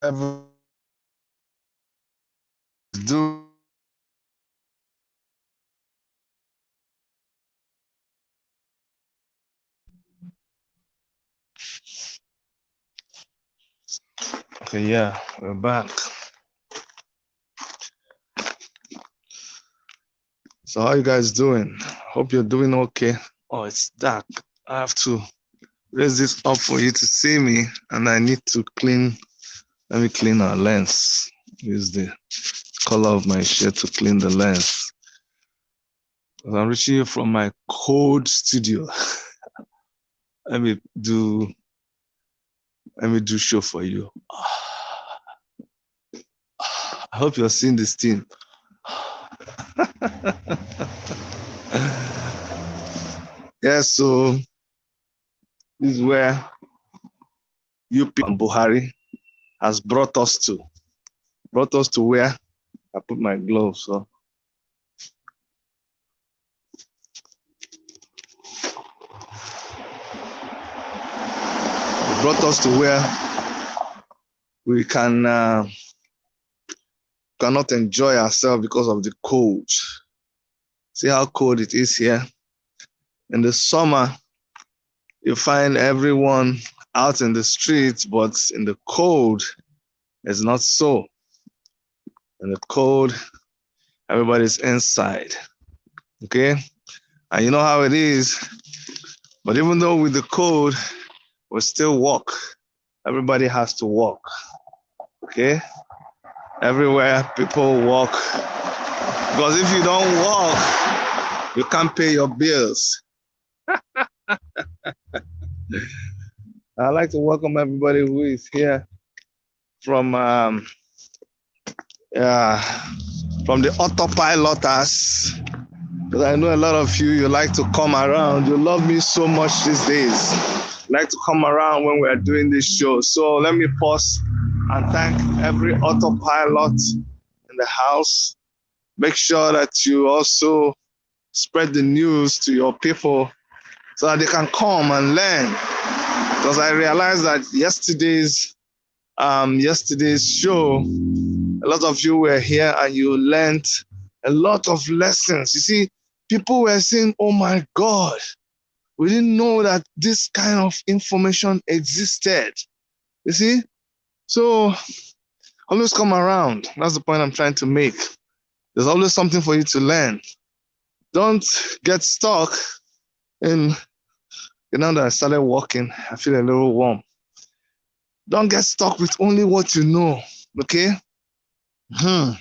Ever do okay, yeah, we're back. So how you guys doing? Hope you're doing okay. Oh, it's dark. I have to raise this up for you to see me, and I need to clean. Let me clean our lens. Use the color of my shirt to clean the lens. I'm reaching you from my cold studio. Let me do show for you. I hope you're seeing this thing. Yeah, so this is where UP and Buhari has brought us to. Brought us to where I put my gloves. So brought us to where we cannot enjoy ourselves because of the cold. See how cold it is here. In the summer, you find everyone out in the streets, but in the cold, it's not so. In the cold, everybody's inside. Okay? And you know how it is. But even though with the cold, we still walk. Everybody has to walk. Okay? Everywhere people walk. Because if you don't walk, you can't pay your bills. I'd like to welcome everybody who is here from the autopiloters. Because I know a lot of you like to come around. You love me so much these days. You like to come around when we are doing this show. So let me pause and thank every autopilot in the house. Make sure that you also spread the news to your people so that they can come and learn. Because I realized that yesterday's show, a lot of you were here and you learned a lot of lessons. You see, people were saying, oh my God, we didn't know that this kind of information existed. You see? So always come around. That's the point I'm trying to make. There's always something for you to learn. Don't get stuck in, now that I started walking, I feel a little warm. Don't get stuck with only what you know, okay? And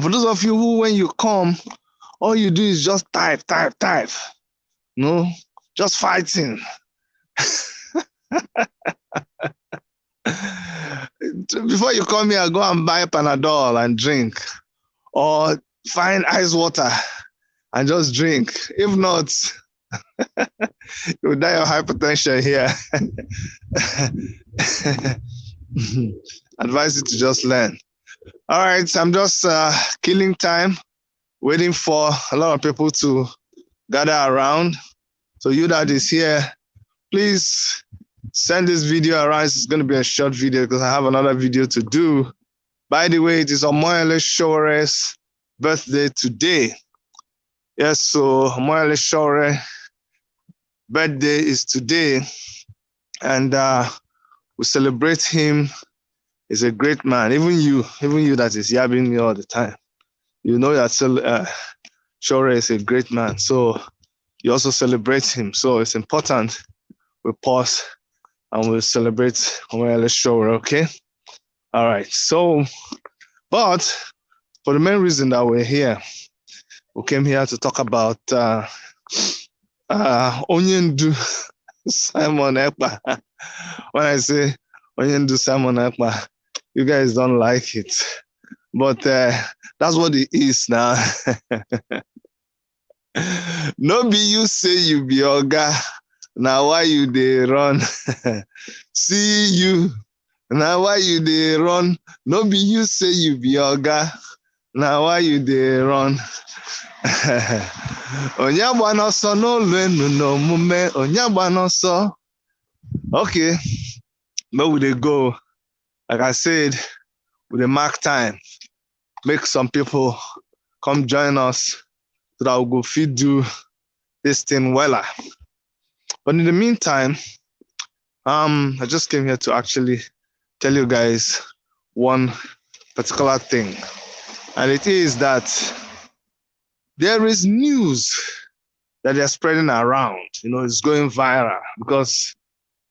for those of you who, when you come, all you do is just type. No, just fighting. Before you come here, go and buy Panadol and drink. Or find ice water and just drink. If not, you'll die of hypertension here. Advise you to just learn. All right, I'm just killing time, waiting for a lot of people to gather around. So you that is here, please send this video around. It's going to be a short video because I have another video to do. By the way, it is Omoyele Shore's birthday today. Yes, so Omoyele Shore birthday is today, and we celebrate him. He's a great man. Even you that is yabbing me all the time, you know that Shore is a great man. So you also celebrate him. So it's important we pause and we'll celebrate Omoyele Shore, okay? All right. So, but for the main reason that we're here, we came here to talk about Onyendu Simon Ekpa. When I say Onyendu Simon Ekpa, you guys don't like it. But that's what it is now. No be you say you be Oga. Now why you dey run? See you. Now why you dey run? No be you say you be Oga. Now why you dey run? Onye agba n'ọsọ n'olu enu n'omume onye agba n'ọsọ. Okay, where we dey go? like I said, with the mark time, make some people come join us so that we go fit do this thing wella. But in the meantime, I just came here to actually tell you guys one particular thing, and it is that there is news that they're spreading around. It's going viral because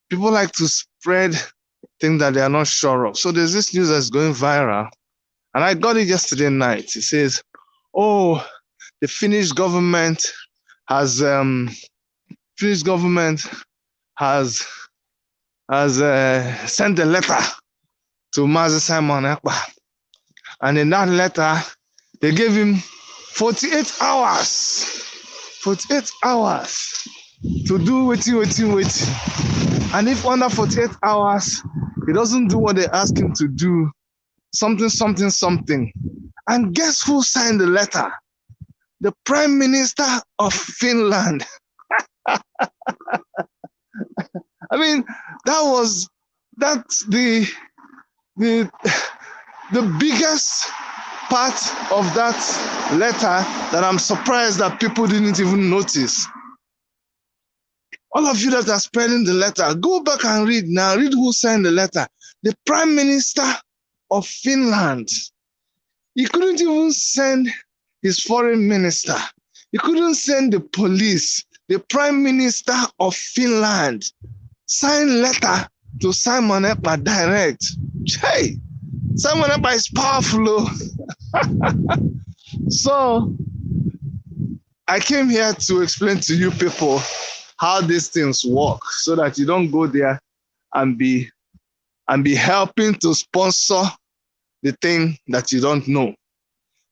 people like to spread things that they are not sure of. So there's this news that's going viral, and I got it yesterday night. It says, "Oh, the Finnish government has sent a letter to Mazi Simon Ekpa, and in that letter they gave him 48 hours 48 hours to do waiting. And if under 48 hours he doesn't do what they ask him to do, something. And guess who signed the letter? The Prime Minister of Finland. I mean, that's the biggest part of that letter that I'm surprised that people didn't even notice. All of you that are spreading the letter, go back and read now. Read who signed the letter. The Prime Minister of Finland. He couldn't even send his foreign minister. He couldn't send the police. The Prime Minister of Finland signed letter to Simon Ekpa direct. Hey, Simon Ekpa is powerful. So I came here to explain to you people how these things work, so that you don't go there and be helping to sponsor the thing that you don't know.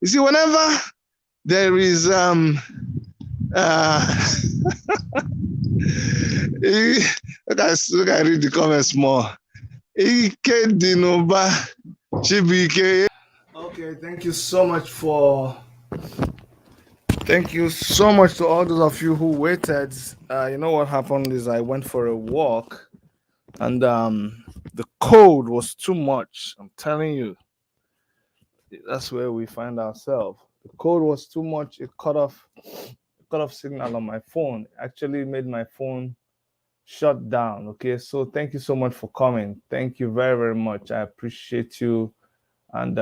You see, whenever there is look, I read the comments more. Okay, thank you so much to all those of you who waited. You know what happened is I went for a walk, and the cold was too much. I'm telling you, that's where we find ourselves. The cold was too much. It cut off signal on my phone. It actually made my phone shut down. Okay, so thank you so much for coming. Thank you very, very much. I appreciate you, and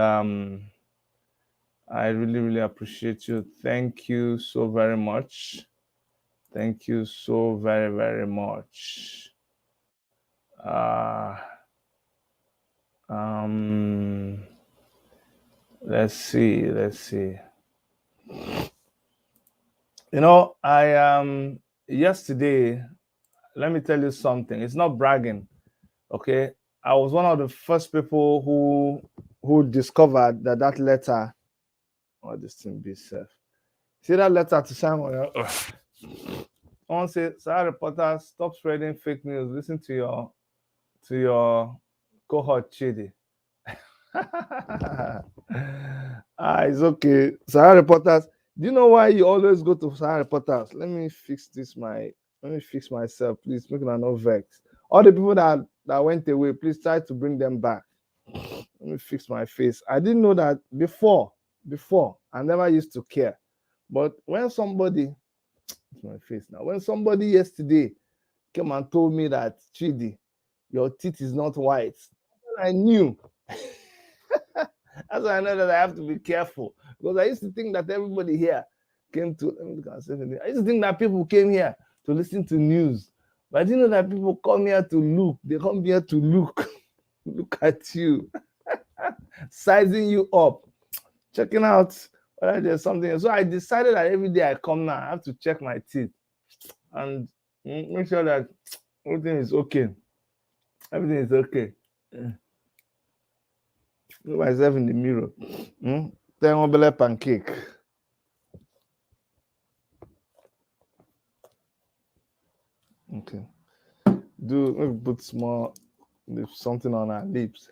I really, really appreciate you. Thank you so very much. Thank you so very, very much. Let's see. I yesterday, let me tell you something. It's not bragging, okay? I was one of the first people who discovered that letter. Oh, this thing be safe. See that letter to Simon? I want to say, Sahara reporters, stop spreading fake news. Listen to your cohort Chidi. It's okay. Sahara reporters. Do you know why you always go to Sahara reporters? Let me fix myself, please. Make it no vex. All the people that went away, please try to bring them back. Let me fix my face. I didn't know that before. I never used to care. But when somebody, my face now, when somebody yesterday came and told me that, Chidi, your teeth is not white, I knew. That's why I know that I have to be careful, because I used to think that everybody here came to. I used to think that people came here to listen to news, but I didn't know that people come here to look. They come here to look, look at you, sizing you up, checking out whether there's something. So I decided that every day I come now, I have to check my teeth and make sure that everything is okay. Everything is okay. Look myself in the mirror. Then pancake. Okay. Maybe put small something on our lips.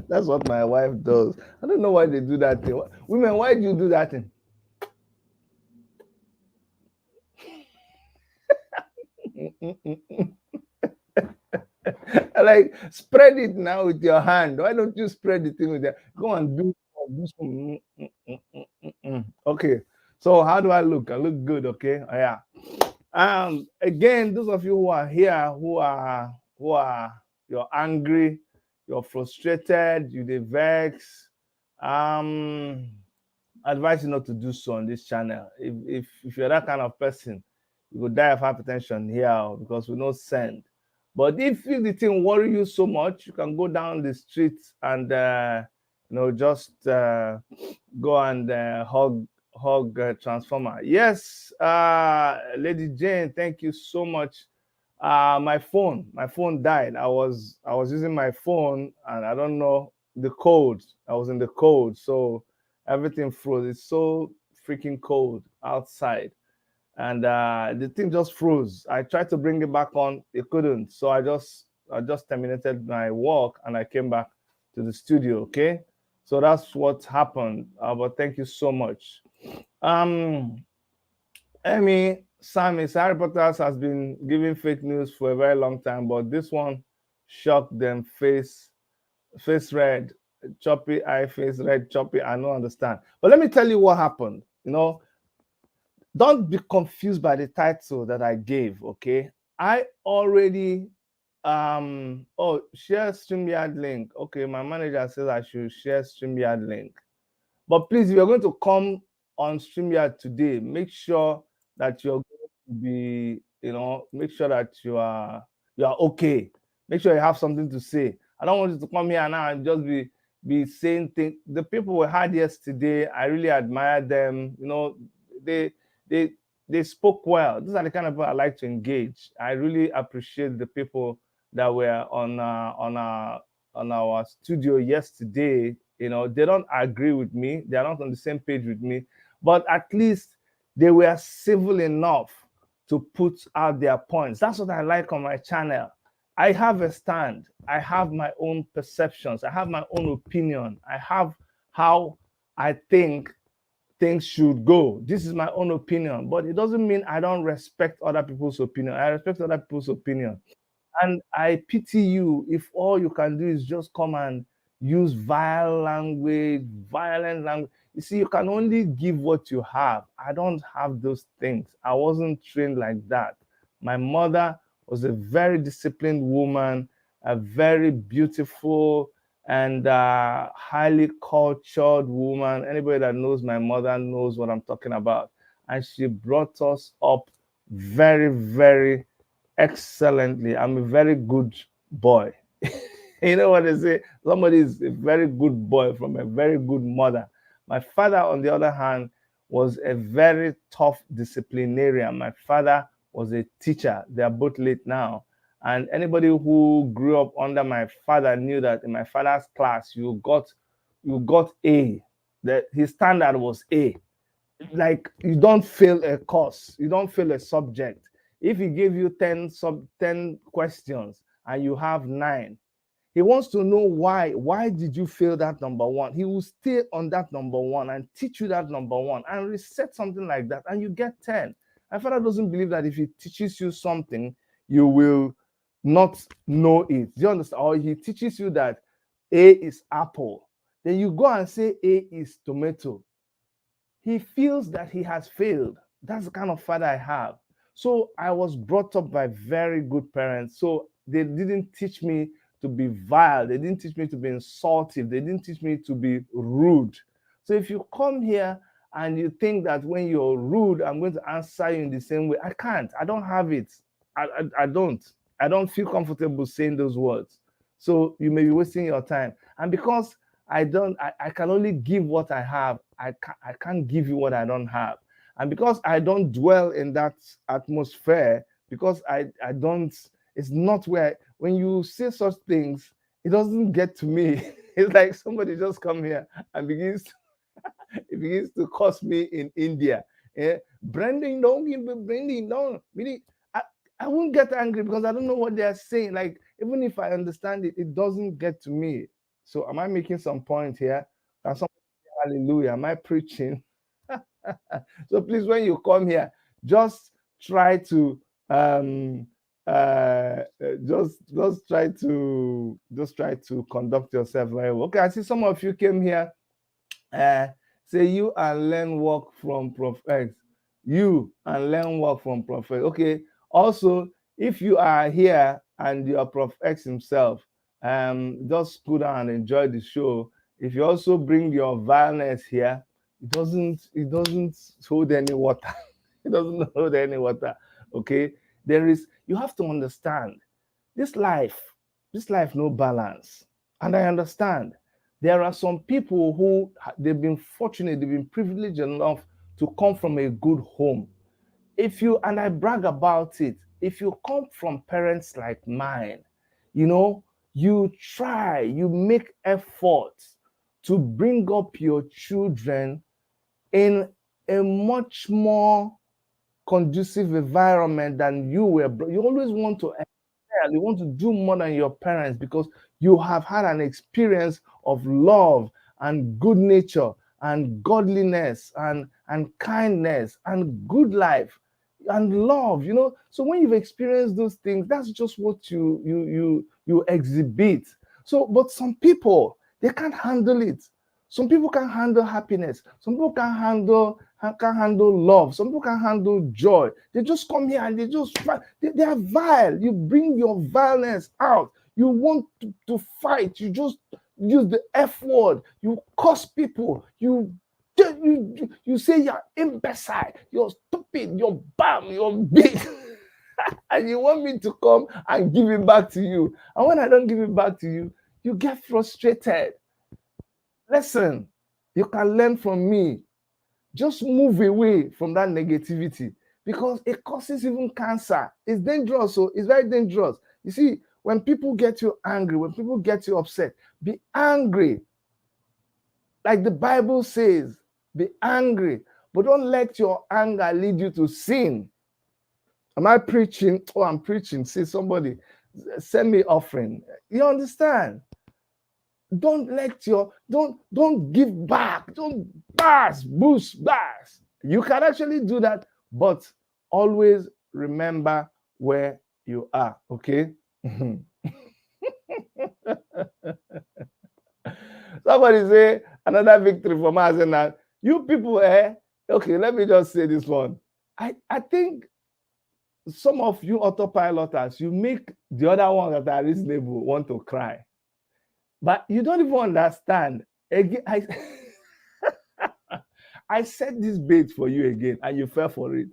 That's what my wife does. I don't know why they do that thing. Women, why do you do that thing? Like, spread it now with your hand. Why don't you spread the thing with your go and do some okay. So how do I look? I look good, okay? Oh, yeah. Again, those of you who are here who are you're angry, you're frustrated, you dey vex. Um advise you not to do so on this channel. If you're that kind of person, you will die of hypertension here because we no send. But if the thing worry you so much, you can go down the street and just go and hug transformer. Yes, Lady Jane, thank you so much. My phone died. I was using my phone and I don't know the code. I was in the code, so everything froze. It's so freaking cold outside, and the thing just froze. I tried to bring it back on, it couldn't. So I just terminated my work and I came back to the studio. Okay, so that's what happened. But thank you so much. Um, Emmy Samis, Harry Potter has been giving fake news for a very long time, but this one shocked them. Face red, choppy eye, face red, choppy. I don't understand. But let me tell you what happened. Don't be confused by the title that I gave. Okay, I already share StreamYard link. Okay, my manager says I should share StreamYard link. But please, if you're going to come on StreamYard today, make sure that you're going to be, make sure that you are okay. Make sure you have something to say. I don't want you to come here now and just be saying things. The people we had yesterday, I really admire them. They they they spoke well. These are the kind of people I like to engage. I really appreciate the people that were on our studio yesterday. They don't agree with me, they are not on the same page with me, but at least they were civil enough to put out their points. That's what I like on my channel. I have a stand, I have my own perceptions, I have my own opinion, I have how I think things should go. This is my own opinion, but it doesn't mean I don't respect other people's opinion. I respect other people's opinion. And I pity you if all you can do is just come and use vile language, violent language. You see, you can only give what you have. I don't have those things. I wasn't trained like that. My mother was a very disciplined woman, a very beautiful and highly cultured woman. Anybody that knows my mother knows what I'm talking about. And she brought us up very, very excellently. I'm a very good boy. You know what they say? Somebody is a very good boy from a very good mother. My father, on the other hand, was a very tough disciplinarian. My father was a teacher. They are both late now. And anybody who grew up under my father knew that in my father's class, you got A. That his standard was A. Like, you don't fail a course, you don't fail a subject. If he gave you 10 questions and you have 9, he wants to know why did you fail that number one. He will stay on that number one and teach you that number one and reset something like that, and you get 10. My father doesn't believe that if he teaches you something, you will not know it. Do you understand? Or he teaches you that A is apple, then you go and say A is tomato. He feels that he has failed. That's the kind of father I have. So I was brought up by very good parents. So they didn't teach me to be vile. They didn't teach me to be insultive. They didn't teach me to be rude. So if you come here and you think that when you're rude, I'm going to answer you in the same way, I can't. I don't have it. I don't. I don't feel comfortable saying those words. So you may be wasting your time. And because I can only give what I have. I can't give you what I don't have. And because I don't dwell in that atmosphere, because I don't, it's not where, when you say such things, it doesn't get to me. It's like somebody just come here and it begins to curse me in India. Branding, don't give me branding, don't. Really, I, I won't get angry because I don't know what they're saying. Like, even if I understand it, it doesn't get to me. So, am I making some point here? Can somebody say hallelujah? Am I preaching? So, please, when you come here, just try to um just try to conduct yourself very well. Okay, I see some of you came here. Say you and learn work from Prof X. You and learn work from Prof X. Okay. Also, if you are here and you are Prof X himself, just go down and enjoy the show. If you also bring your violence here, it doesn't hold any water. It doesn't hold any water. Okay. You have to understand this life, no balance. And I understand there are some people who they've been fortunate, they've been privileged enough to come from a good home. If you, and I brag about it, if you come from parents like mine, you know, you try, you make efforts to bring up your children in a much more conducive environment than you were. You always want to excel, you want to do more than your parents because you have had an experience of love and good nature and godliness and kindness and good life and love, you know. So when you've experienced those things, that's just what you exhibit. So but some people, they can't handle it. Some people can handle happiness. Some people can handle love. Some people can handle joy. They just come here and they are vile. You bring your violence out. You want to fight. You just use the F word. You curse people. You say you're imbecile. You're stupid. You're bam. You're big. And you want me to come and give it back to you. And when I don't give it back to you, you get frustrated. Listen, you can learn from me. Just move away from that negativity because it causes even cancer. It's dangerous. So it's very dangerous. You see, when people get you angry, when people get you upset, be angry. Like the Bible says, be angry, but don't let your anger lead you to sin. Am I preaching? Oh, I'm preaching. See, somebody send me offering. You understand? Don't give back. Don't boost. You can actually do that, but always remember where you are. Okay. Somebody say another victory for us and that you people, okay, let me just say this one. I think some of you autopiloters, you make the other ones that are reasonable want to cry. But you don't even understand. Again, I set this bait for you again, and you fell for it.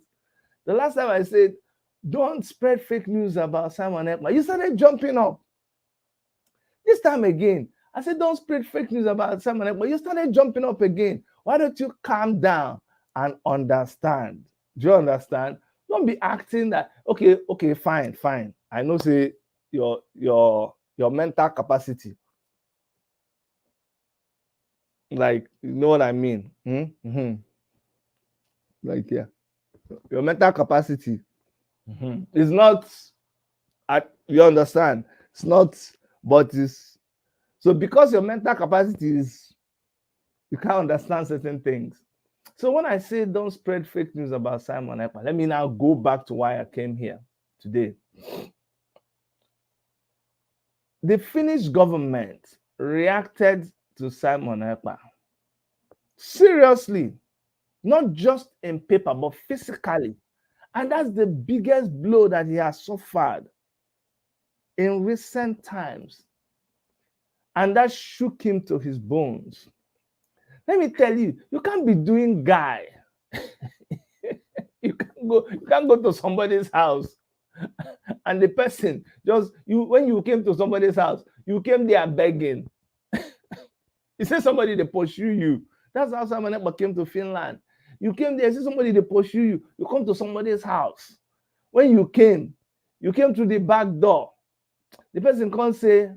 The last time I said, don't spread fake news about Simon Ekpa, you started jumping up. This time again, I said, don't spread fake news about Simon Ekpa, you started jumping up again. Why don't you calm down and understand? Do you understand? Don't be acting that, okay, fine. I know, say, your mental capacity. Like, you know what I mean? Like, yeah, your mental capacity is not, you understand? It's not, but it's, so because your mental capacity is, you can't understand certain things. So when I say don't spread fake news about Simon Ekpa, let me now go back to why I came here today. The Finnish government reacted to Simon Ekpa seriously, not just in paper, but physically. And that's the biggest blow that he has suffered in recent times. And that shook him to his bones. Let me tell you, you can't be doing guy. You can't go to somebody's house and the person just, when you came to somebody's house, you came there begging. You say somebody, they pursue you. That's how Simon Ekpa came to Finland. You came there, see somebody, they pursue you. You come to somebody's house. When you came through the back door. The person can't say,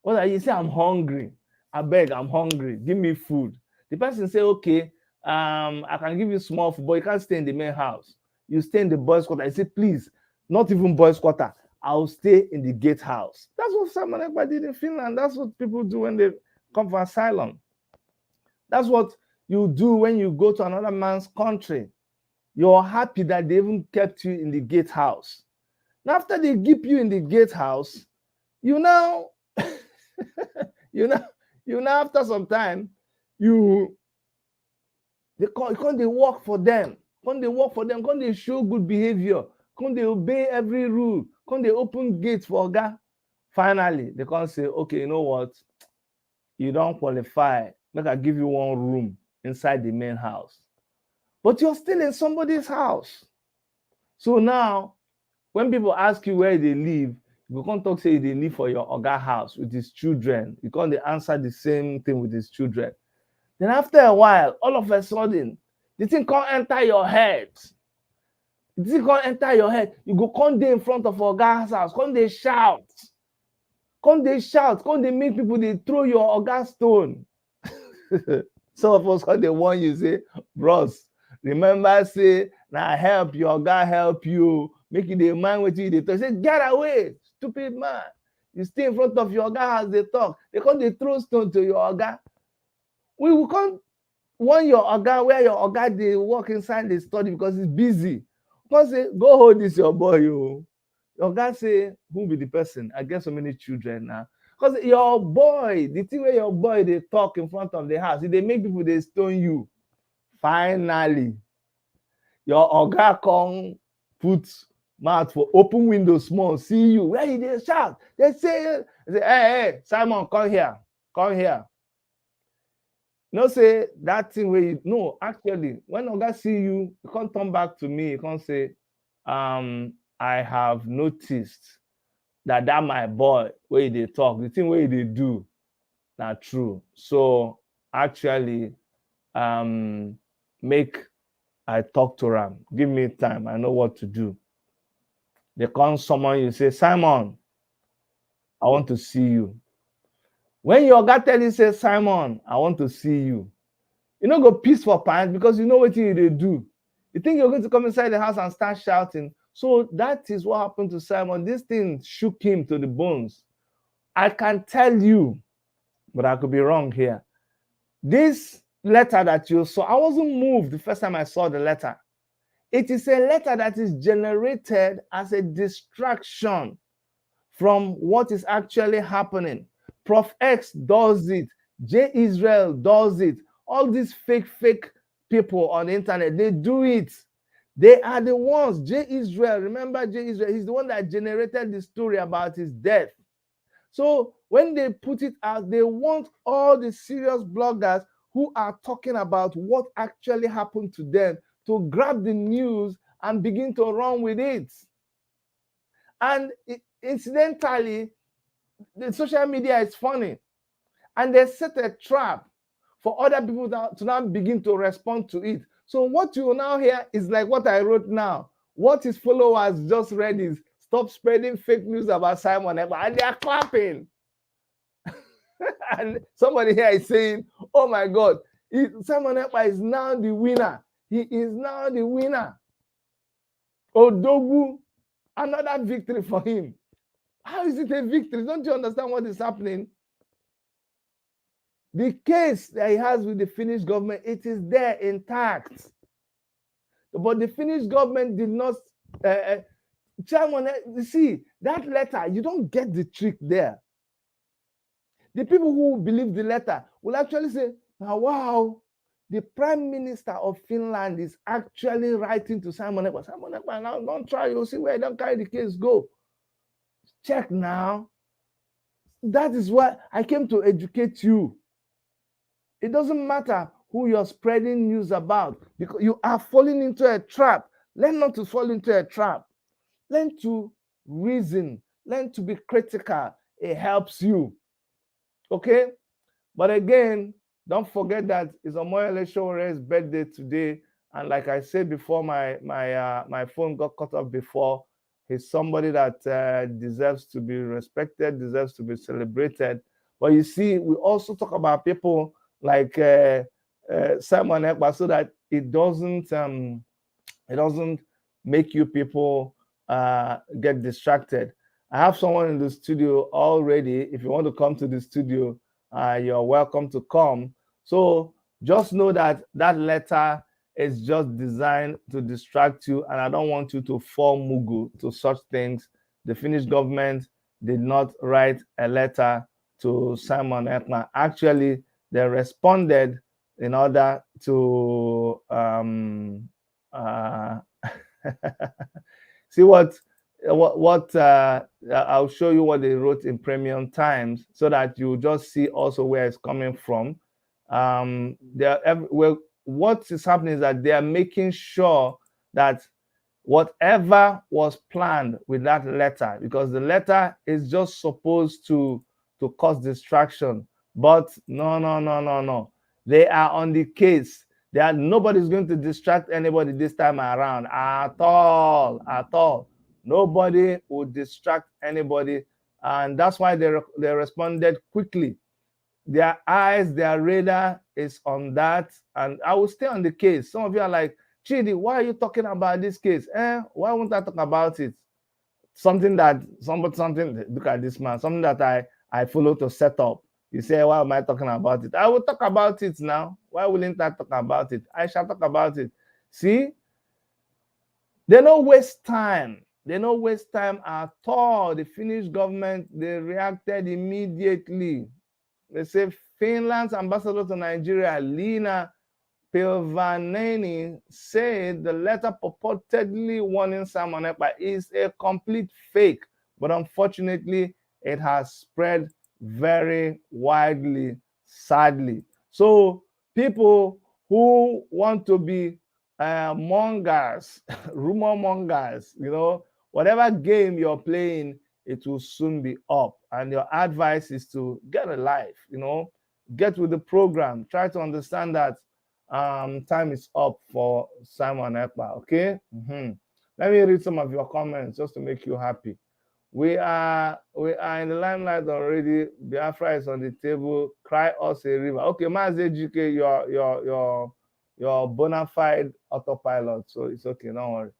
what are you? Say, I'm hungry. I beg, I'm hungry. Give me food. The person say, okay, I can give you small food, but you can't stay in the main house. You stay in the boys' quarter. I say, please, not even boys' quarter. I'll stay in the gate house. That's what Simon Ekpa did in Finland. That's what people do when they come for asylum. That's what you do when you go to another man's country. You're happy that they even kept you in the gatehouse. Now, after they keep you in the gatehouse, you now, you know, after some time, you they work for them. Come they work for them. Come they show good behavior. Come they obey every rule. Come they open gates for Oga. Finally, they can't say, okay, you know what? You don't qualify. Make I give you one room inside the main house. But you're still in somebody's house. So now, when people ask you where they live, you can't talk say they live for your Oga house with his children. You can't answer the same thing with his children. Then after a while, all of a sudden, the thing can't enter your head. The thing can't enter your head. You go come there in front of Oga's house. Come they shout. Come they shout. Come they make people they throw your Oga stone. Some of us come they warn you say, bros, remember say, now help your Oga help you. Make it the mind with you. They talk. Say, get away, stupid man. You stay in front of your Oga house, they talk. They come they throw stone to your Oga. We will come warn your Oga where your Oga they walk inside the study because he's busy. Come say, go hold this your boy. You. Your Oga say, who be the person? I get so many children now. Because your boy, the thing where your boy they talk in front of the house, they make people they stone you. Finally, your Oga come put mouth for open window small, see you. Where they shout? They say, hey, Simon, come here. Come here. No say that thing where you no, actually, when Oga see you, you can't turn back to me, you can't say, I have noticed that my boy where they talk, the thing where they do, not true. So actually, make I talk to him. Give me time. I know what to do. They come someone you say, Simon, I want to see you. When your Oga tell you say, Simon, I want to see you, you don't go peace for pants because you know what they do. You think you're going to come inside the house and start shouting. So that is what happened to Simon. This thing shook him to the bones. I can tell you, but I could be wrong here. This letter that you saw, I wasn't moved the first time I saw the letter. It is a letter that is generated as a distraction from what is actually happening. Prof X does it. J Israel does it. All these fake people on the internet, they do it. They are the ones. J Israel, remember J Israel, he's the one that generated the story about his death. So when they put it out, they want all the serious bloggers who are talking about what actually happened to them to grab the news and begin to run with it. And incidentally, the social media is funny. And they set a trap for other people to now begin to respond to it. So what you will now hear is like what I wrote now. What his followers just read is, stop spreading fake news about Simon Ekpa, and they are clapping. And somebody here is saying, oh my God, Simon Ekpa is now the winner. He is now the winner. Odogu, another victory for him. How is it a victory? Don't you understand what is happening? The case that he has with the Finnish government, it is there intact. But the Finnish government did not, you see, that letter, you don't get the trick there. The people who believe the letter will actually say, oh, wow, the Prime Minister of Finland is actually writing to Simon Ekpa. Simon Ekpa, now don't try, you'll see where don't carry the case go. Check now. That is why I came to educate you. It doesn't matter who you're spreading news about, because you are falling into a trap. Learn not to fall into a trap. Learn to reason. Learn to be critical. It helps you. Okay? But again, don't forget that it's Omoyele Showore's birthday today. And like I said before, my phone got cut off before. He's somebody that deserves to be respected, deserves to be celebrated. But you see, we also talk about people like Simon Ekpa, so that it doesn't make you people get distracted. I have someone in the studio already. If you want to come to the studio, you're welcome to come. So just know that that letter It's just designed to distract you, and I don't want you to fall mugu to such things. The Finnish government did not write a letter to Simon Ekpa. Actually, they responded in order to see I'll show you what they wrote in Premium Times so that you just see also where it's coming from. Well, what is happening is that they are making sure that whatever was planned with that letter, because the letter is just supposed to cause distraction, but no, they are on the case. Nobody's going to distract anybody this time around at all. Nobody will distract anybody, and that's why they responded quickly. Their eyes, their radar is on that, and I will stay on the case. Some of you are like, Chidi, why are you talking about this case? Why won't I talk about it? Something, look at this man, something that I follow to set up. You say, why am I talking about it? I will talk about it now. Why wouldn't I talk about it? I shall talk about it. See, they don't waste time. They don't waste time at all. The Finnish government, they reacted immediately. They say Finland's ambassador to Nigeria, Lina Pilvaneni, said the letter purportedly warning Simon Ekpa is a complete fake, but unfortunately, it has spread very widely, sadly. So people who want to be mongers, rumor mongers, whatever game you're playing, it will soon be up. And your advice is to get a life, get with the program. Try to understand that time is up for Simon Ekpa. Okay. Let me read some of your comments just to make you happy. We are in the limelight already. Biafra is on the table. Cry us a river. Okay, Mazi GK, you're bona fide autopilot, so it's okay. Don't worry.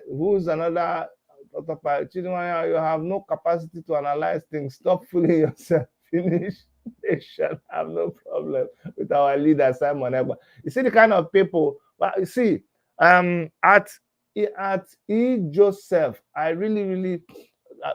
Who's another autopilot? Chidimaya, you have no capacity to analyze things. Stop fooling yourself. Finish. They shall have no problem with our leader Simon Ekpa. You see the kind of people. But you see, at E. Joseph, I really,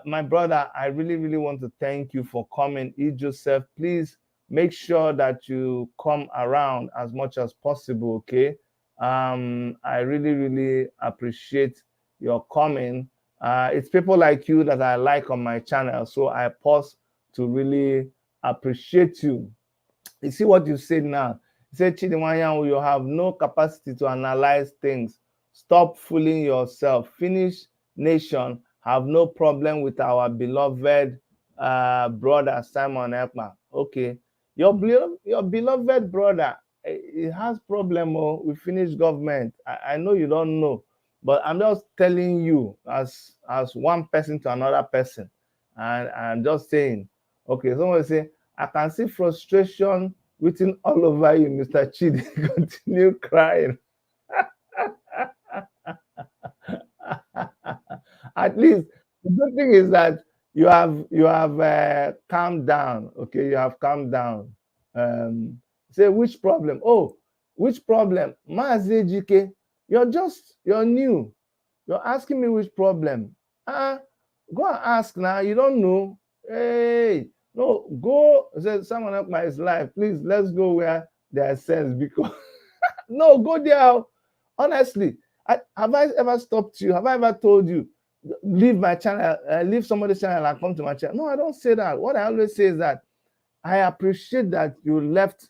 my brother, I really want to thank you for coming. E. Joseph, please make sure that you come around as much as possible, okay? I really appreciate your coming. It's people like you that I like on my channel, so I pause to really appreciate you. You see what you said now? You said, Chidimanya, you have no capacity to analyze things. Stop fooling yourself. Finnish nation have no problem with our beloved brother Simon Ekpa. Okay, your beloved brother, it has problem with Finnish government. I know you don't know, but I'm just telling you as one person to another person, and I'm just saying. Okay, someone say, I can see frustration written all over you, Mr. Chidi. Continue crying. At least the good thing is that you have calmed down. Okay, you have calmed down. Say which problem? Oh, which problem? Mazi GK, you're new. You're asking me which problem. Go and ask now. You don't know. Hey, no, go. Say someone help my life. Please, let's go where there is sense. Because no, go there. Honestly, have I ever stopped you? Have I ever told you leave my channel, leave somebody's channel and come to my channel? No, I don't say that. What I always say is that I appreciate that you left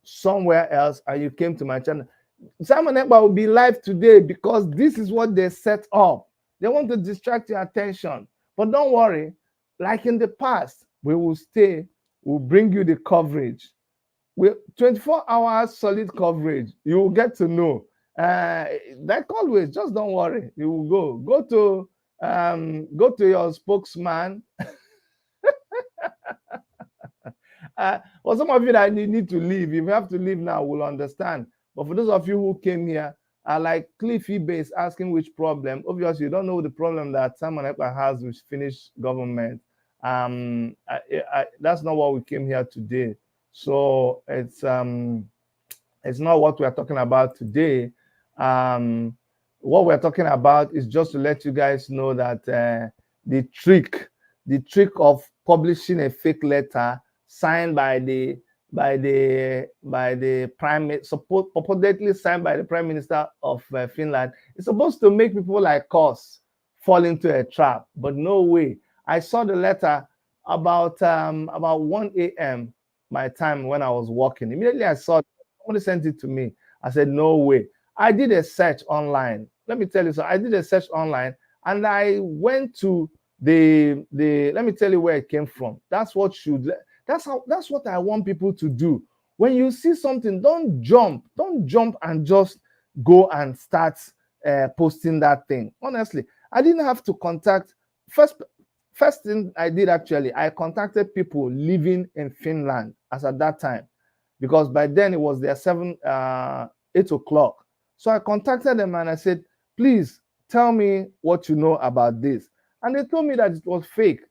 somewhere else and you came to my channel. Simon Ekpa will be live today because this is what they set up. They want to distract your attention. But don't worry, like in the past, we will stay, we'll bring you the coverage. 24 hours solid coverage. You will get to know. Like always, just don't worry. You will go to your spokesman. For some of you that need to leave, if you have to leave now, we'll understand. But for those of you who came here, like Cliffy Base asking which problem, obviously you don't know the problem that Simon Ekpa has with Finnish government. That's not what we came here today. So it's It's not what we're talking about today. Um, what we're talking about is just to let you guys know that the trick, the trick of publishing a fake letter signed by the purportedly signed by the Prime Minister of Finland, is supposed to make people like us fall into a trap. But no way. I saw the letter about 1 a.m. my time when I was walking. Immediately I saw somebody sent it to me. I said, no way. I did a search online. Let me tell you so. I did a search online and I went to the let me tell you where it came from. That's what I want people to do. When you see something, don't jump and just go and start posting that thing. Honestly, I didn't have to contact first thing I did actually, I contacted people living in Finland as at that time, because by then it was their 8 o'clock. So I contacted them and I said, please tell me what you know about this. And they told me that it was fake.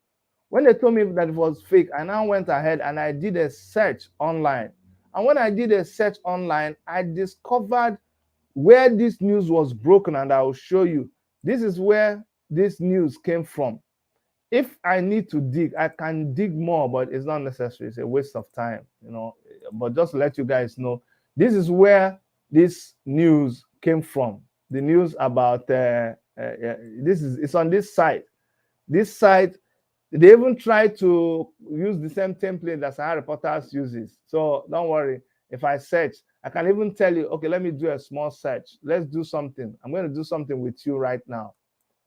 When they told me that it was fake, I now went ahead and I did a search online. And when I did a search online, I discovered where this news was broken, and I will show you. This is where this news came from. If I need to dig, I can dig more, but it's not necessary. It's a waste of time, you know. But just to let you guys know, this is where this news came from. The news about it's on this site. This site, they even try to use the same template that Sahara Reporters uses. So don't worry. If I search, I can even tell you, okay, let me do a small search. Let's do something. I'm going to do something with you right now.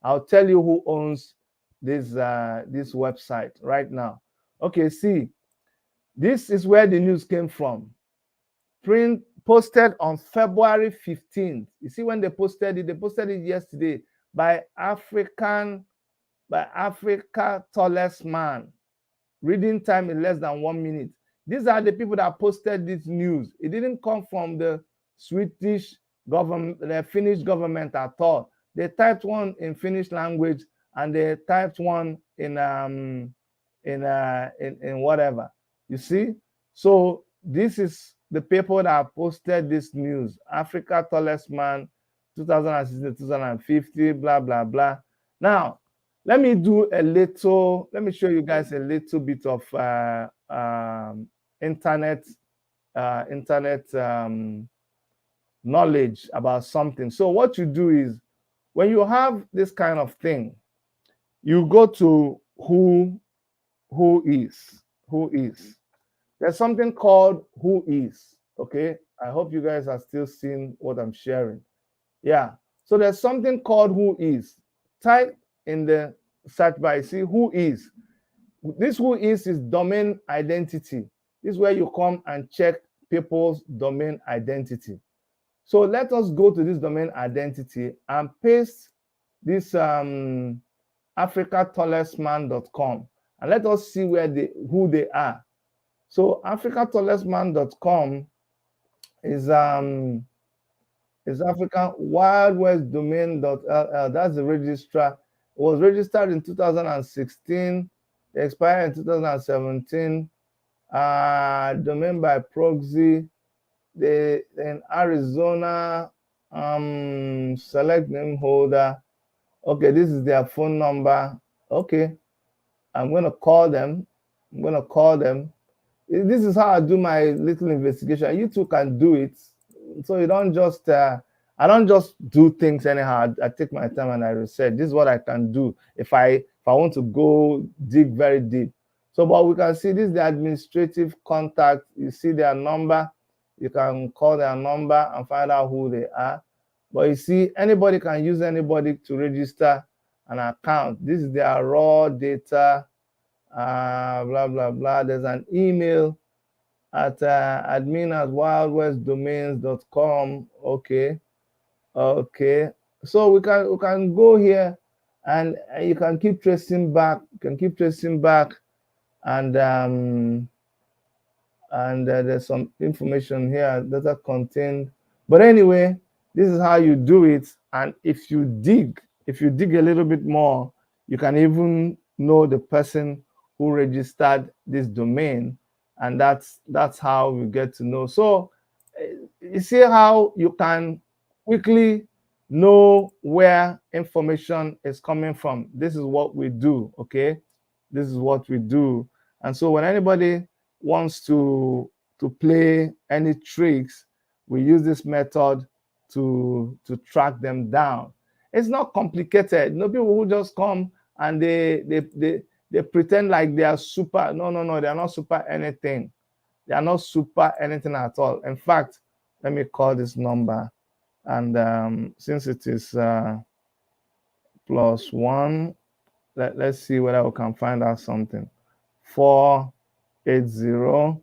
I'll tell you who owns this website right now. Okay, see, this is where the news came from. Posted on February 15th. You see, when they posted it yesterday by Africa Tallest Man. Reading time in less than 1 minute. These are the people that posted this news. It didn't come from the Swedish government, the Finnish government at all. They typed one in Finnish language and they typed one in whatever. You see? So this is the people that posted this news. Africa Tallest Man, 2016, 2050, blah, blah, blah. Now, let me show you guys a little bit of internet knowledge about something. So what you do is, when you have this kind of thing, you go to who is. There's something called who is. Okay, I hope you guys are still seeing what I'm sharing. Yeah, so there's something called who is. Type in the search bar, see who is. This who is domain identity. This is where you come and check people's domain identity. So let us go to this domain identity and paste this africatallestman.com, and let us see who they are. So africatallestman.com is African Wild West Domain.ll. That's the registrar. It was registered in 2016. It expired in 2017. Domain by proxy. In Arizona, select name holder. Okay, this is their phone number. Okay, I'm going to call them. This is how I do my little investigation. You too can do it. So you don't just, I don't just do things anyhow. I take my time and I research. This is what I can do if I want to go dig very deep. So, but we can see this is the administrative contact. You see their number. You can call their number and find out who they are. But you see, anybody can use anybody to register an account. This is their raw data, blah, blah, blah. There's an email at admin@wildwestdomains.com. Okay. So we can go here and you can keep tracing back. And there's some information here that are contained. But anyway, this is how you do it. And if you dig a little bit more, you can even know the person who registered this domain, and that's how we get to know. So you see how you can quickly know where information is coming from. This is what we do, okay? This is what we do. And so when anybody wants to play any tricks, we use this method to track them down. It's not complicated. No people who just come and they pretend like they are super. No, no, no, they are not super anything. They are not super anything at all. In fact, let me call this number. And since it is +1, let's see whether we can find out something. 480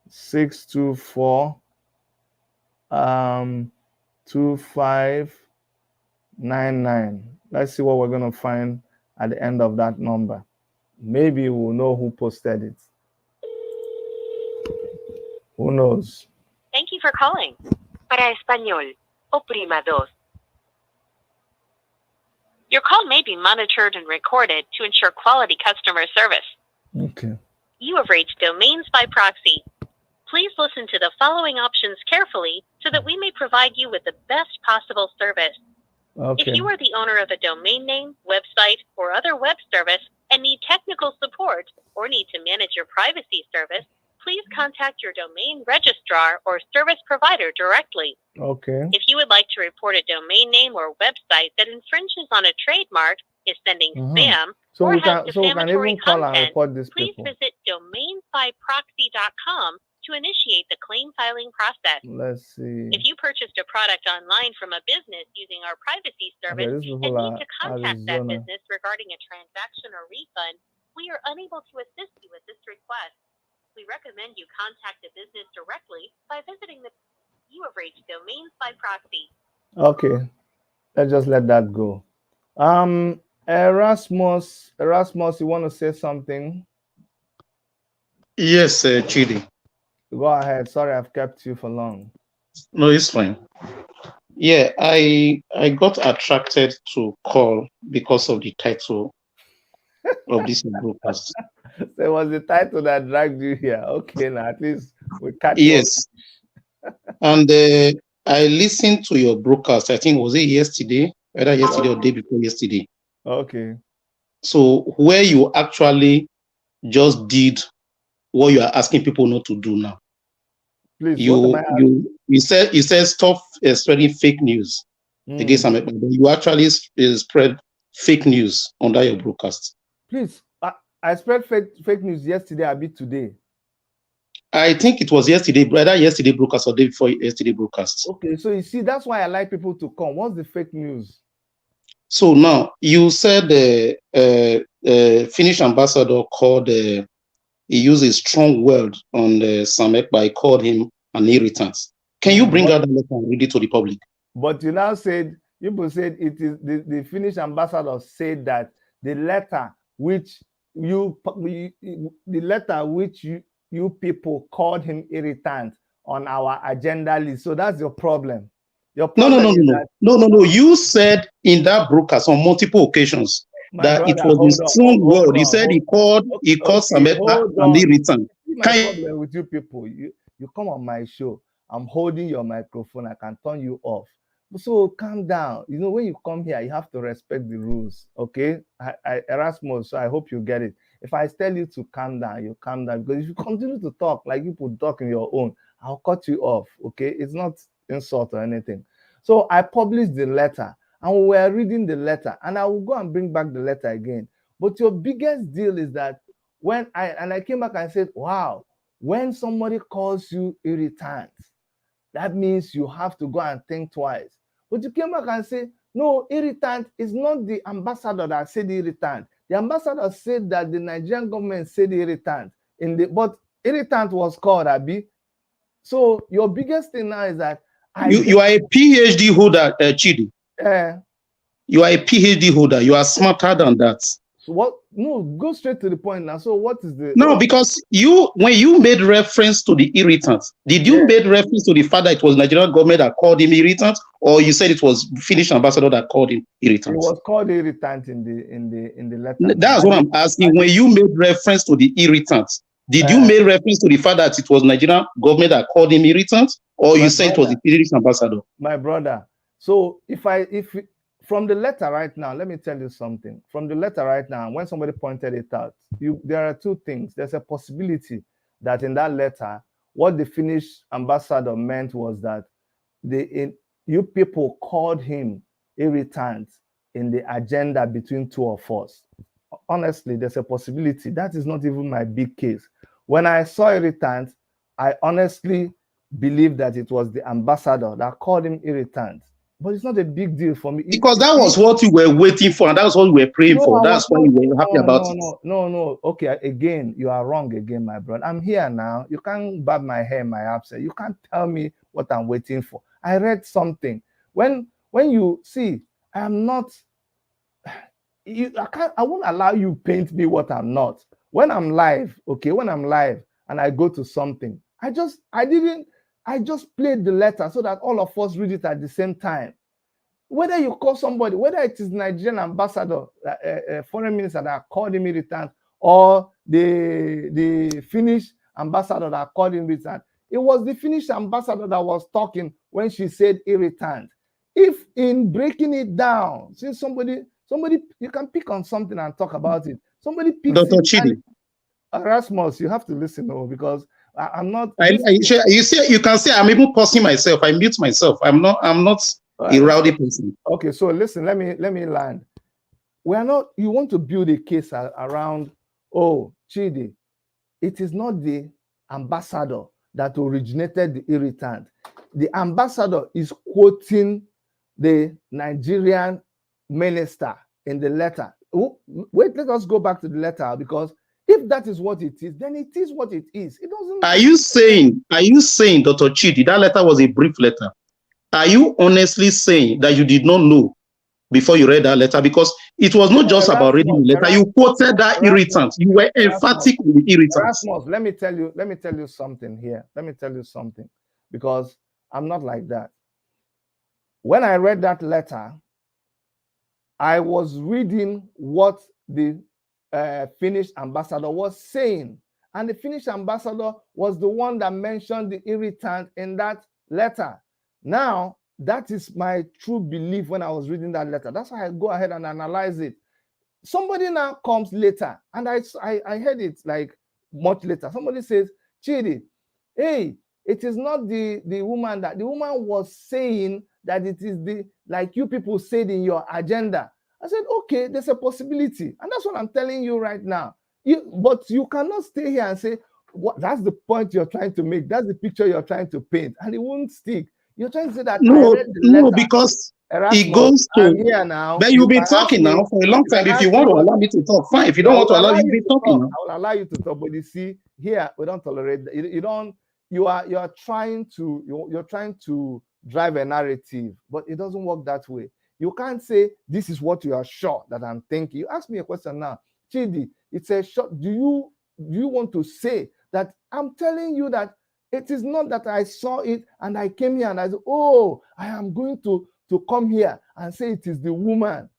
624 2599. Let's see what we're going to find at the end of that number. Maybe we'll know who posted it. Who knows? Thank you for calling. Para español, oprima dos. Your call may be monitored and recorded to ensure quality customer service. Okay. You have reached domains by proxy. Please listen to the following options carefully so that we may provide you with the best possible service. Okay. If you are the owner of a domain name, website, or other web service and need technical support or need to manage your privacy service, please contact your domain registrar or service provider directly. Okay. If you would like to report a domain name or website that infringes on a trademark, is sending spam, So or we has can defamatory even call and content, report these please people. visit domainsbyproxy.com to initiate the claim filing process. Let's see. If you purchased a product online from a business using our privacy service Okay, these and people need are to contact that Arizona. business regarding a transaction or refund, we are unable to assist you with this request. We recommend you contact the business directly by visiting the you have reached domains by proxy. Okay. Let's just let that go. Erasmus, you want to say something? Yes, Chidi. Go ahead. Sorry, I've kept you for long. No, it's fine. Yeah, I got attracted to call because of the title of this broadcast. So it was the title that dragged you here. Okay, now at least we catch Yes, and I listened to your broadcast. I think was it yesterday, either yesterday or day before yesterday. Okay. So where you actually just did what you are asking people not to do now. Please, You said stop spreading fake news against America. You actually spread fake news under your broadcast. Please, I spread fake news yesterday, a bit today. I think it was yesterday, either yesterday broadcast or day before yesterday broadcast. Okay, so you see, that's why I like people to come. What's the fake news? So now you said the Finnish ambassador called. He used a strong word on Sam Ekpa. He called him an irritant. Can you bring out the letter and read it to the public? But you now said, people said it is the Finnish ambassador said that the letter which you people called him irritant on our agenda list. So that's your problem. Your problem No. You said in that broadcast on multiple occasions that it was a strong word. He said he called Sam Ekpa an irritant. My problem with you people, you come on my show, I'm holding your microphone, I can turn you off. So calm down. You know, when you come here, you have to respect the rules. Okay, Erasmus. So I hope you get it. If I tell you to calm down, you calm down. Because if you continue to talk like people talk in your own, I'll cut you off. Okay, it's not insult or anything. So I published the letter, and we were reading the letter, and I will go and bring back the letter again. But your biggest deal is that when I came back and said, wow, when somebody calls you irritant, that means you have to go and think twice. But you came back and say, no, irritant is not the ambassador that said irritant. The ambassador said that the Nigerian government said irritant. But irritant was called, Abi. So your biggest thing now is that you are a PhD holder, Chidi. You are a PhD holder. You are smarter than that. So what? No, go straight to the point now. So what is the? No, because when you made reference to the irritant, did you make reference to the fact that it was Nigerian government that called him irritant, or you said it was Finnish ambassador that called him irritant? It was called irritant in the letter. That's what I'm asking. When you made reference to the irritant, Did you make reference to the fact that it was Nigerian government that called him irritant, or you said it was the Finnish ambassador? My brother. So if from the letter right now, let me tell you something. From the letter right now, when somebody pointed it out, there are two things. There's a possibility that in that letter, what the Finnish ambassador meant was that you people called him irritant in the agenda between two of us. Honestly, there's a possibility. That is not even my big case. When I saw irritant, I honestly believe that it was the ambassador that called him irritant. But it's not a big deal for me. Because that was what you were waiting for, and that was what you were praying for. That's why you were happy about it. No. Okay, again, you are wrong again, my brother. I'm here now. You can't bob my hair in my absence. You can't tell me what I'm waiting for. I read something. When you see, I am not. I won't allow you paint me what I'm not. When I'm live, okay, when I'm live and I go to something, I just played the letter so that all of us read it at the same time. Whether you call somebody, whether it is Nigerian ambassador, foreign minister that called him irritant, or the Finnish ambassador that called him irritant, it was the Finnish ambassador that was talking when she said irritant. If in breaking it down, since somebody, you can pick on something and talk about it. Somebody picks Dr. Chidi. Erasmus, you have to listen, because I'm not. You see, you can say I'm even pausing myself. I mute myself. I'm not a rowdy person. Okay, so listen. Let me land. We are not. You want to build a case around? Oh, Chidi, it is not the ambassador that originated the irritant. The ambassador is quoting the Nigerian minister in the letter. Wait, let us go back to the letter, because if that is what it is, then it is what it is. It doesn't. Are you saying, Dr. Chidi, that letter was a brief letter? Are you honestly saying that you did not know before you read that letter? Because it was not just about reading the letter. You quoted that irritant. You were emphatic with the irritant. Erasmus, let me tell you something here. Let me tell you something, because I'm not like that. When I read that letter, I was reading what the Finnish ambassador was saying. And the Finnish ambassador was the one that mentioned the irritant in that letter. Now, that is my true belief when I was reading that letter. That's why I go ahead and analyze it. Somebody now comes later, and I heard it like much later. Somebody says, Chidi, hey, it is not the woman that the woman was saying that it is like you people said in your agenda. I said, okay, there's a possibility. And that's what I'm telling you right now. But you cannot stay here and say, that's the point you're trying to make. That's the picture you're trying to paint. And it won't stick. You're trying to say that no, because Erasmus, it goes to I'm here now. But you'll be talking now for a long time. If you want to allow me to talk, fine. If you don't want to allow me to be talking, I will allow you to talk. But you see, here we don't tolerate that. You are trying to drive a narrative, but it doesn't work that way. You can't say this is what you are sure that I'm thinking. You ask me a question now, Chidi. It's a short. Do you want to say that I'm telling you that it is not that I saw it and I came here and I said, oh, I am going to come here and say it is the woman.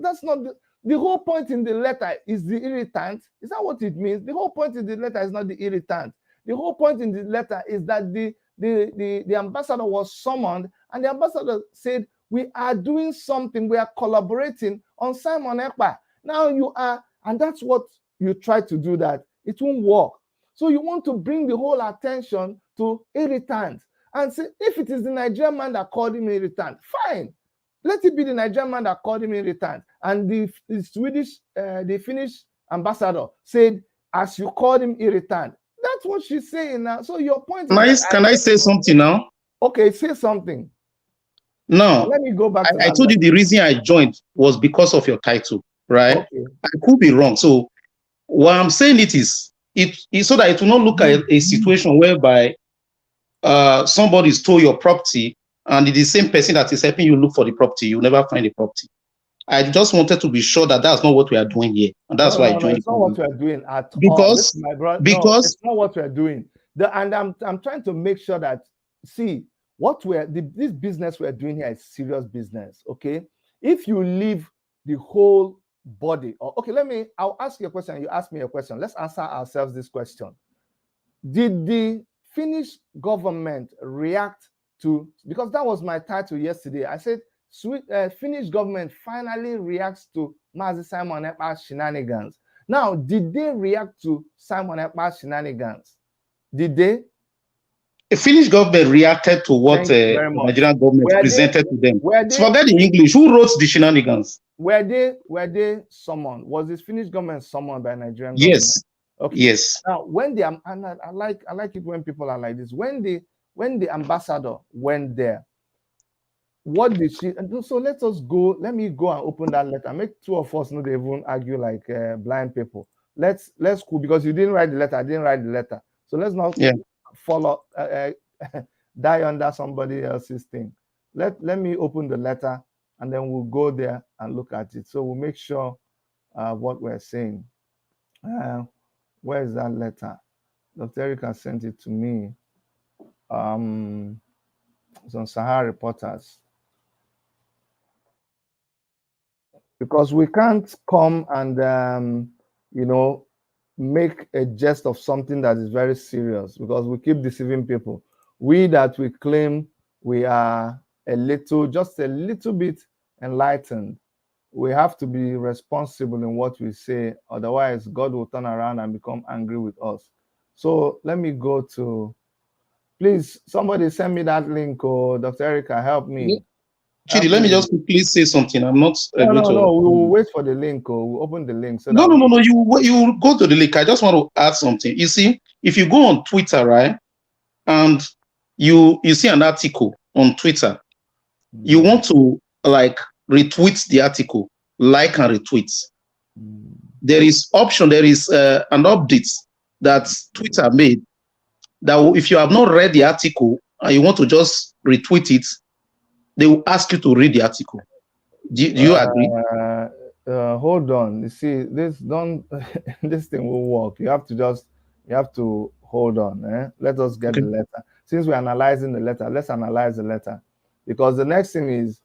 That's not the whole point in the letter is the irritant. Is that what it means? The whole point in the letter is not the irritant. The whole point in the letter is that the ambassador was summoned, and the ambassador said, we are doing something, we are collaborating on Simon Ekpa. Now you are, and that's what you try to do, that it won't work. So you want to bring the whole attention to irritant and say, if it is the Nigerian man that called him irritant, fine. Let it be the Nigerian man that called him irritant. And the Finnish ambassador said, as you called him irritant. That's what she's saying now. So your point is Can I say something now? Okay, say something. No. Let me go back to I told you the reason I joined was because of your title, right? Okay. I could be wrong. So what I'm saying is so that it will not look at a situation whereby somebody stole your property and it's the same person that is helping you look for the property. You never find the property. I just wanted to be sure that that's not what we are doing here. And that's why I joined. It's not what we are doing at all. Because it's not what we are doing. And I'm trying to make sure that, see, this business we're doing here is serious business, okay? If you leave the whole body, okay, I'll ask you a question, you ask me a question. Let's answer ourselves this question. did the Finnish government react to, because that was my title yesterday. I said, Finnish government finally reacts to Mazi Simon Ekpa's shenanigans. Now, did they react to Simon Ekpa's shenanigans? Did they? The Finnish government reacted to what the Nigerian government presented to them. Forget the English. Who wrote the shenanigans? Were they summoned? Was this Finnish government summoned by Nigerian government? Yes. Okay. Yes. Now, when they, and I like it when people are like this. When the ambassador went there, what did she? So let me go and open that letter. Make two of us not even argue like blind people. Let's cool, because you didn't write the letter. I didn't write the letter. So let's not follow die under somebody else's thing. Let me open the letter, and then we'll go there and look at it. So we'll make sure what we're saying. Where is that letter? Dr. Erica sent it to me. It's on Sahara Reporters. Because we can't come and make a jest of something that is very serious, because we keep deceiving people. We claim we are just a little bit enlightened. We have to be responsible in what we say, otherwise God will turn around and become angry with us. So let me go to, please, somebody send me that link, or Dr. Erica, help me. Chidi, let me just quickly say something. I'm not No, we'll wait for the link, or we'll open the link. So no, you go to the link. I just want to add something. You see, if you go on Twitter, right, and you see an article on Twitter, you want to retweet the article, like and retweet. There is option, there is an update that Twitter made that if you have not read the article and you want to just retweet it, they will ask you to read the article. Do you agree? Hold on. You see, this thing will work. You have to hold on. Let us get the letter. Since we're analyzing the letter, let's analyze the letter. Because the next thing is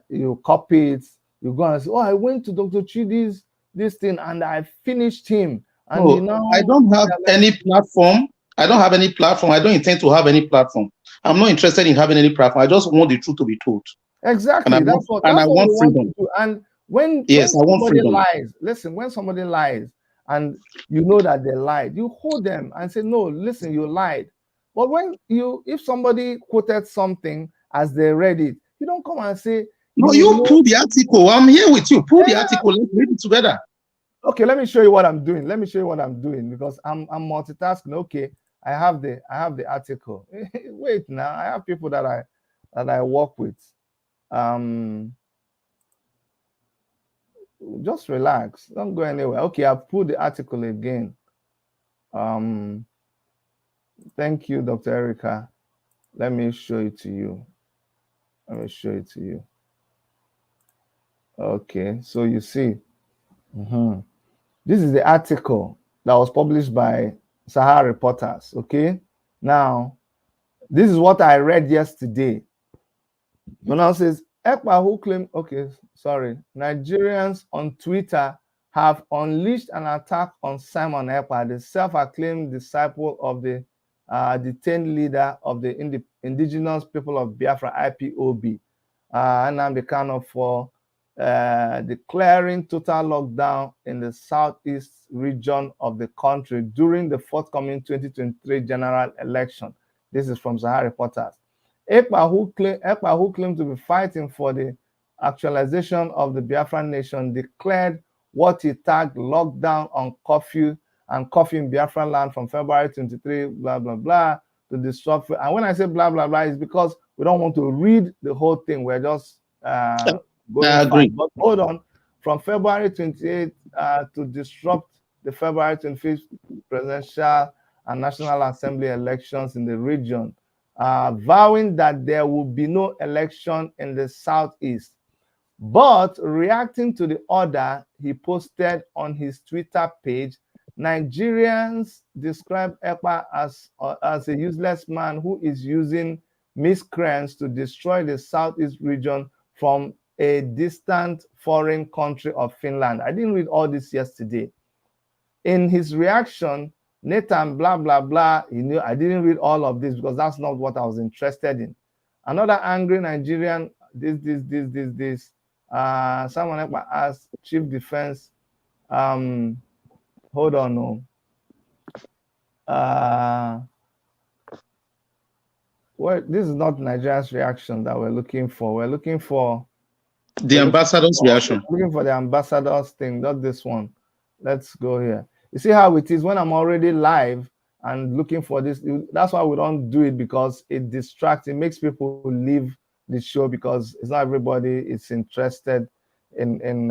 you copy it, you go and say, oh, I went to Dr. Chidi's this thing and I finished him. And I don't have any platform. I don't have any platform. I don't intend to have any platform. I'm not interested in having any platform. I just want the truth to be told. Exactly. And I want freedom. And when somebody lies, listen, when somebody lies and you know that they lied, you hold them and say, no, listen, you lied. But if somebody quoted something as they read it, you don't come and say, no, you pull the article. I'm here with you. Pull the article. Let's read it together. Okay, let me show you what I'm doing. Because I'm multitasking. Okay, I have the article. Wait, now I have people that I work with. Just relax. Don't go anywhere. Okay, I've put the article again. Thank you, Dr. Erica. Let me show it to you. Okay, so you see, this is the article that was published by Sahara Reporters. Okay, now this is what I read yesterday. So now it says, Ekpa who claim, Nigerians on Twitter have unleashed an attack on Simon Ekpa, the self-acclaimed disciple of the detained leader of the indigenous people of Biafra, IPOB, Nnamdi Kanu, for declaring total lockdown in the southeast region of the country during the forthcoming 2023 general election. This is from Sahara Reporters. Ekpa, who claimed to be fighting for the actualization of the Biafran nation, declared what he tagged lockdown on curfew in Biafran land from February 23, blah, blah, blah, to disrupt. And when I say blah, blah, blah, it's because we don't want to read the whole thing. We're just going I agree. But hold on. From February 28 to disrupt the February 25th presidential and National Assembly elections in the region, vowing that there will be no election in the southeast. But reacting to the order he posted on his Twitter page, Nigerians describe Ekpa as a useless man who is using miscreants to destroy the southeast region from a distant foreign country of Finland. I didn't read all this yesterday. In his reaction, Nathan, blah, blah, blah. You know, I didn't read all of this because that's not what I was interested in. Another angry Nigerian, this. Someone asked Chief Defense, hold on, no. Well, this is not Nigeria's reaction that we're looking for. We're looking for the ambassador's reaction. Looking for the ambassador's thing, not this one. Let's go here. You see how it is when I'm already live and looking for this. That's why we don't do it, because it distracts. It makes people leave the show because it's not everybody is interested in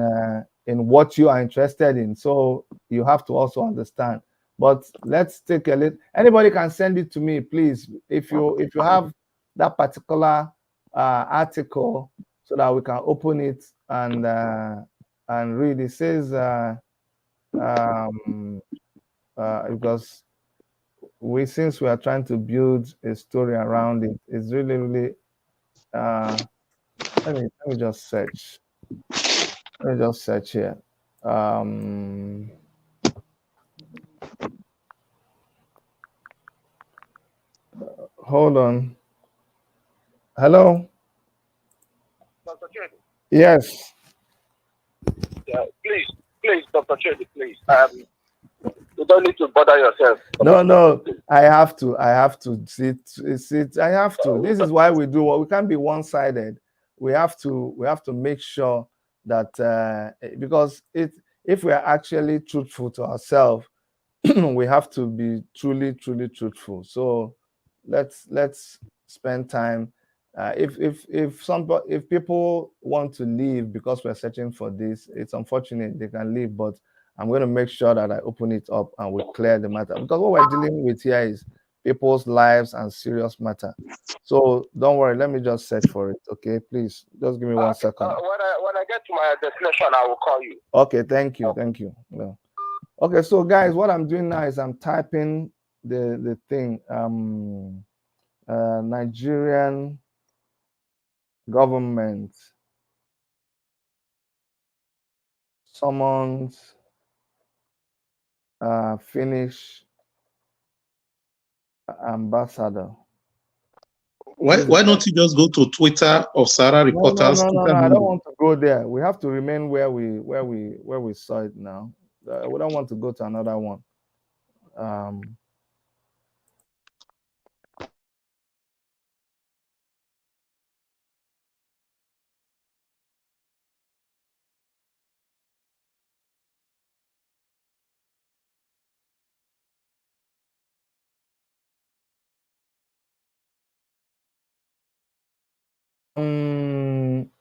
what you are interested in. So you have to also understand. But let's take a look. Anybody can send it to me, please. If you have that particular article, so that we can open it and read. It says because since we are trying to build a story around it, it's really let me just search. Let me just search here. Hold on. Hello. Dr. Chedi. Yes. Yeah, please, Dr. Chedi, please. You don't need to bother yourself. No, I have to sit. I have to. This is why we do what we can't be one-sided. We have to make sure that because if we are actually truthful to ourselves, we have to be truly truthful. So let's spend time. If people want to leave because we're searching for this, it's unfortunate they can leave, but I'm going to make sure that I open it up and we clear the matter, because what we're dealing with here is people's lives and serious matter. So don't worry, let me just search for it. Okay, please just give me 1 second. When I get to my destination, I will call you. Okay, thank you. No. Okay, so guys, what I'm doing now is I'm typing the thing. Nigerian government summons Finnish ambassador. Why don't you just go to Twitter of Sarah Reporters? No, I don't want to go there. We have to remain where we saw it now. We don't want to go to another one.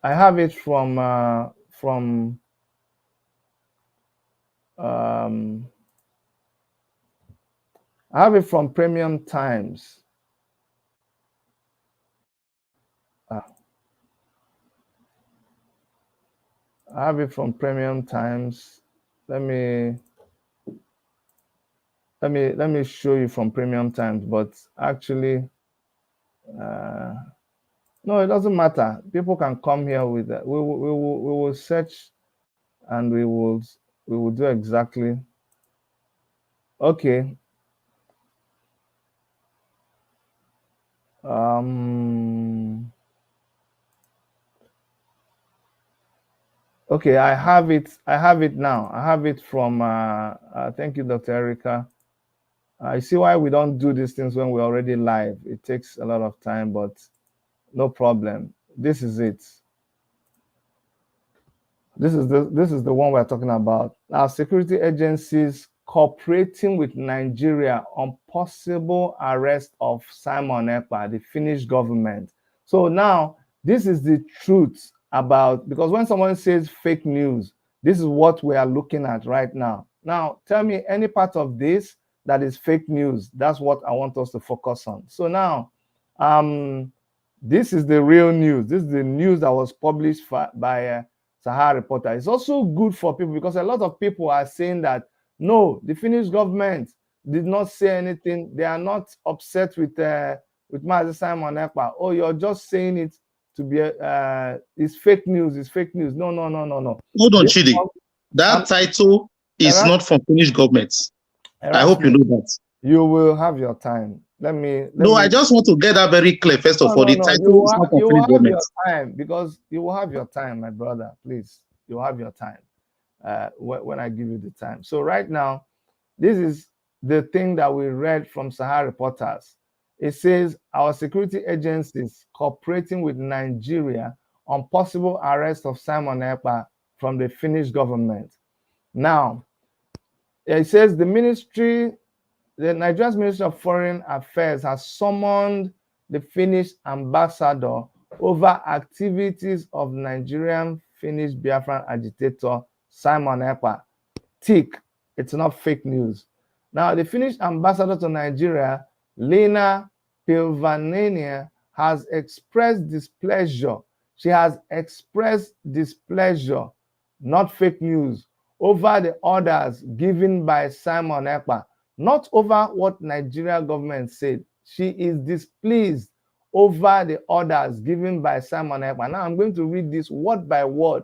I have it from I have it from Premium Times. I have it from Premium Times. Let me show you from Premium Times, but actually no, it doesn't matter. People can come here with that. We will search and we will do exactly. Okay. Okay, I have it now. I have it from thank you, Dr. Erica. I see why we don't do these things when we're already live. It takes a lot of time, but no problem. This is it. This is the one we're talking about. Our security agencies cooperating with Nigeria on possible arrest of Simon Ekpa, the Finnish government. So now this is the truth about, because when someone says fake news, this is what we are looking at right now. Now tell me any part of this that is fake news. That's what I want us to focus on. So now this is the real news. This is the news that was published by Sahara Reporter. It's also good for people because a lot of people are saying that no, the Finnish government did not say anything. They are not upset with Mazi Simon Ekpa. Oh, you're just saying it to be it's fake news. It's fake news. No. Hold on, Chidi. That title is not from Finnish government. I hope you know that. You will have your time. Let me. I just want to get that very clear. First of all, the title is not You will have government. your time, because you will have your time, my brother. Please, you will have your time when I give you the time. So right now, this is the thing that we read from Sahara Reporters. It says our security agencies cooperating with Nigeria on possible arrest of Simon Ekpa from the Finnish government. Now, it says the Nigeria's Ministry of Foreign Affairs has summoned the Finnish ambassador over activities of Nigerian Finnish Biafran agitator Simon Ekpa. Tick, it's not fake news. Now, the Finnish ambassador to Nigeria, Lena Pilvanenia, has expressed displeasure. She has expressed displeasure, not fake news, over the orders given by Simon Ekpa, not over what Nigeria government said. She is displeased over the orders given by Simon Ekpa. Now, I'm going to read this word by word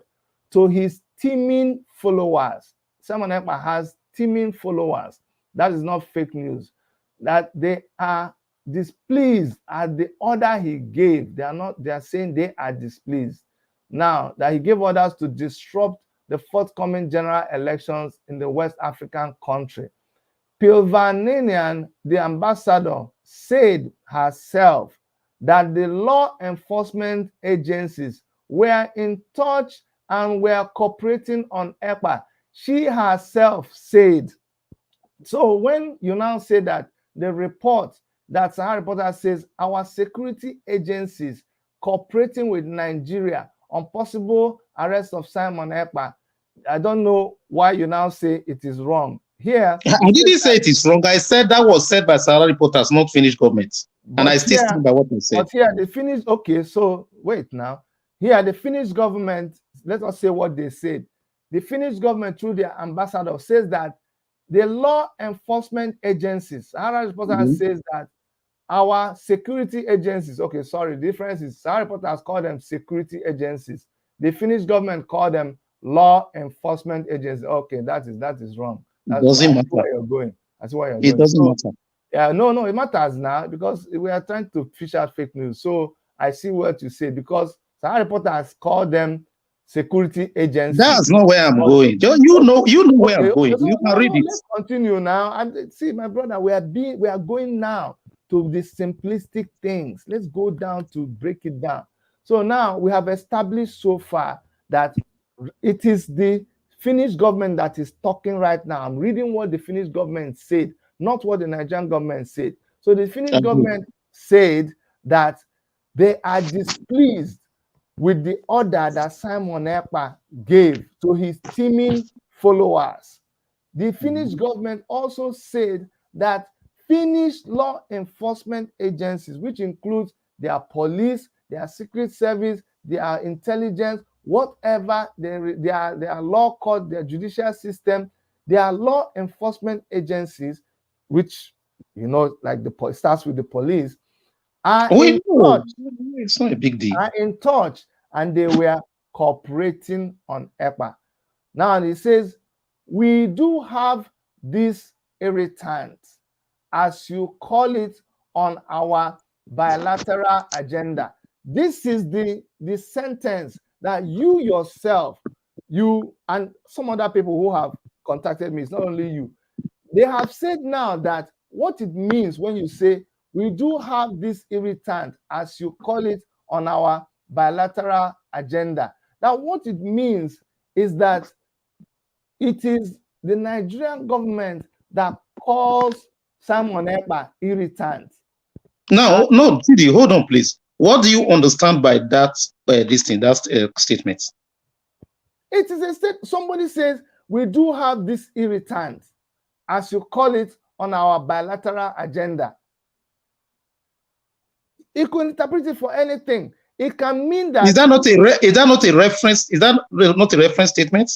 to his teeming followers. Simon Ekpa has teeming followers. That is not fake news. That they are displeased at the order he gave. They are saying they are displeased. Now that he gave orders to disrupt the forthcoming general elections in the West African country. Pilvanenian, the ambassador, said herself that the law enforcement agencies were in touch and were cooperating on Ekpa. She herself said. So when you now say that the report that Sahara Reporter says our security agencies cooperating with Nigeria on possible arrest of Simon Ekpa, I don't know why you now say it is wrong. Here, I didn't say it is wrong. I said that was said by Sahara Reporters, not Finnish government. And I still stand by what I said. But here, the Finnish, okay, so wait now. Here, the Finnish government, let us say what they said. The Finnish government, through their ambassador, says that the law enforcement agencies, Sahara Reporters says that our security agencies, okay, sorry, the difference is Sahara Reporters call them security agencies. The Finnish government call them law enforcement agencies. Okay, that is wrong. It doesn't matter. Where you're going. That's where you're going. It doesn't matter. Yeah, no, it matters now, because we are trying to fish out fake news. So I see what you say, because Sahara Reporters call them security agencies. That's not where I'm going. You know where I'm going. You can read it. Let's continue now. And see, my brother, we are going now to the simplistic things. Let's go down to break it down. So now we have established so far that it is the Finnish government that is talking right now. I'm reading what the Finnish government said, not what the Nigerian government said. So the Finnish government said that they are displeased with the order that Simon Ekpa gave to his teeming followers. The Finnish government also said that Finnish law enforcement agencies, which includes their police, their secret service, their intelligence, whatever their law court, their judicial system, their law enforcement agencies, which, like starts with the police, are in touch. It's not a big deal. Are in touch, and they were cooperating on Ekpa. Now it says, we do have this irritant, as you call it, on our bilateral agenda. This is the sentence that you yourself, you and some other people who have contacted me, it's not only you, they have said now that what it means when you say, we do have this irritant, as you call it, on our bilateral agenda. Now, what it means is that it is the Nigerian government that calls Simon Ekpa irritant. No, Didi, hold on, please. What do you understand by that statement? It is a statement. Somebody says, we do have this irritant, as you call it, on our bilateral agenda. It could interpret it for anything. It can mean that. Is that not a reference? Is that not a reference statement?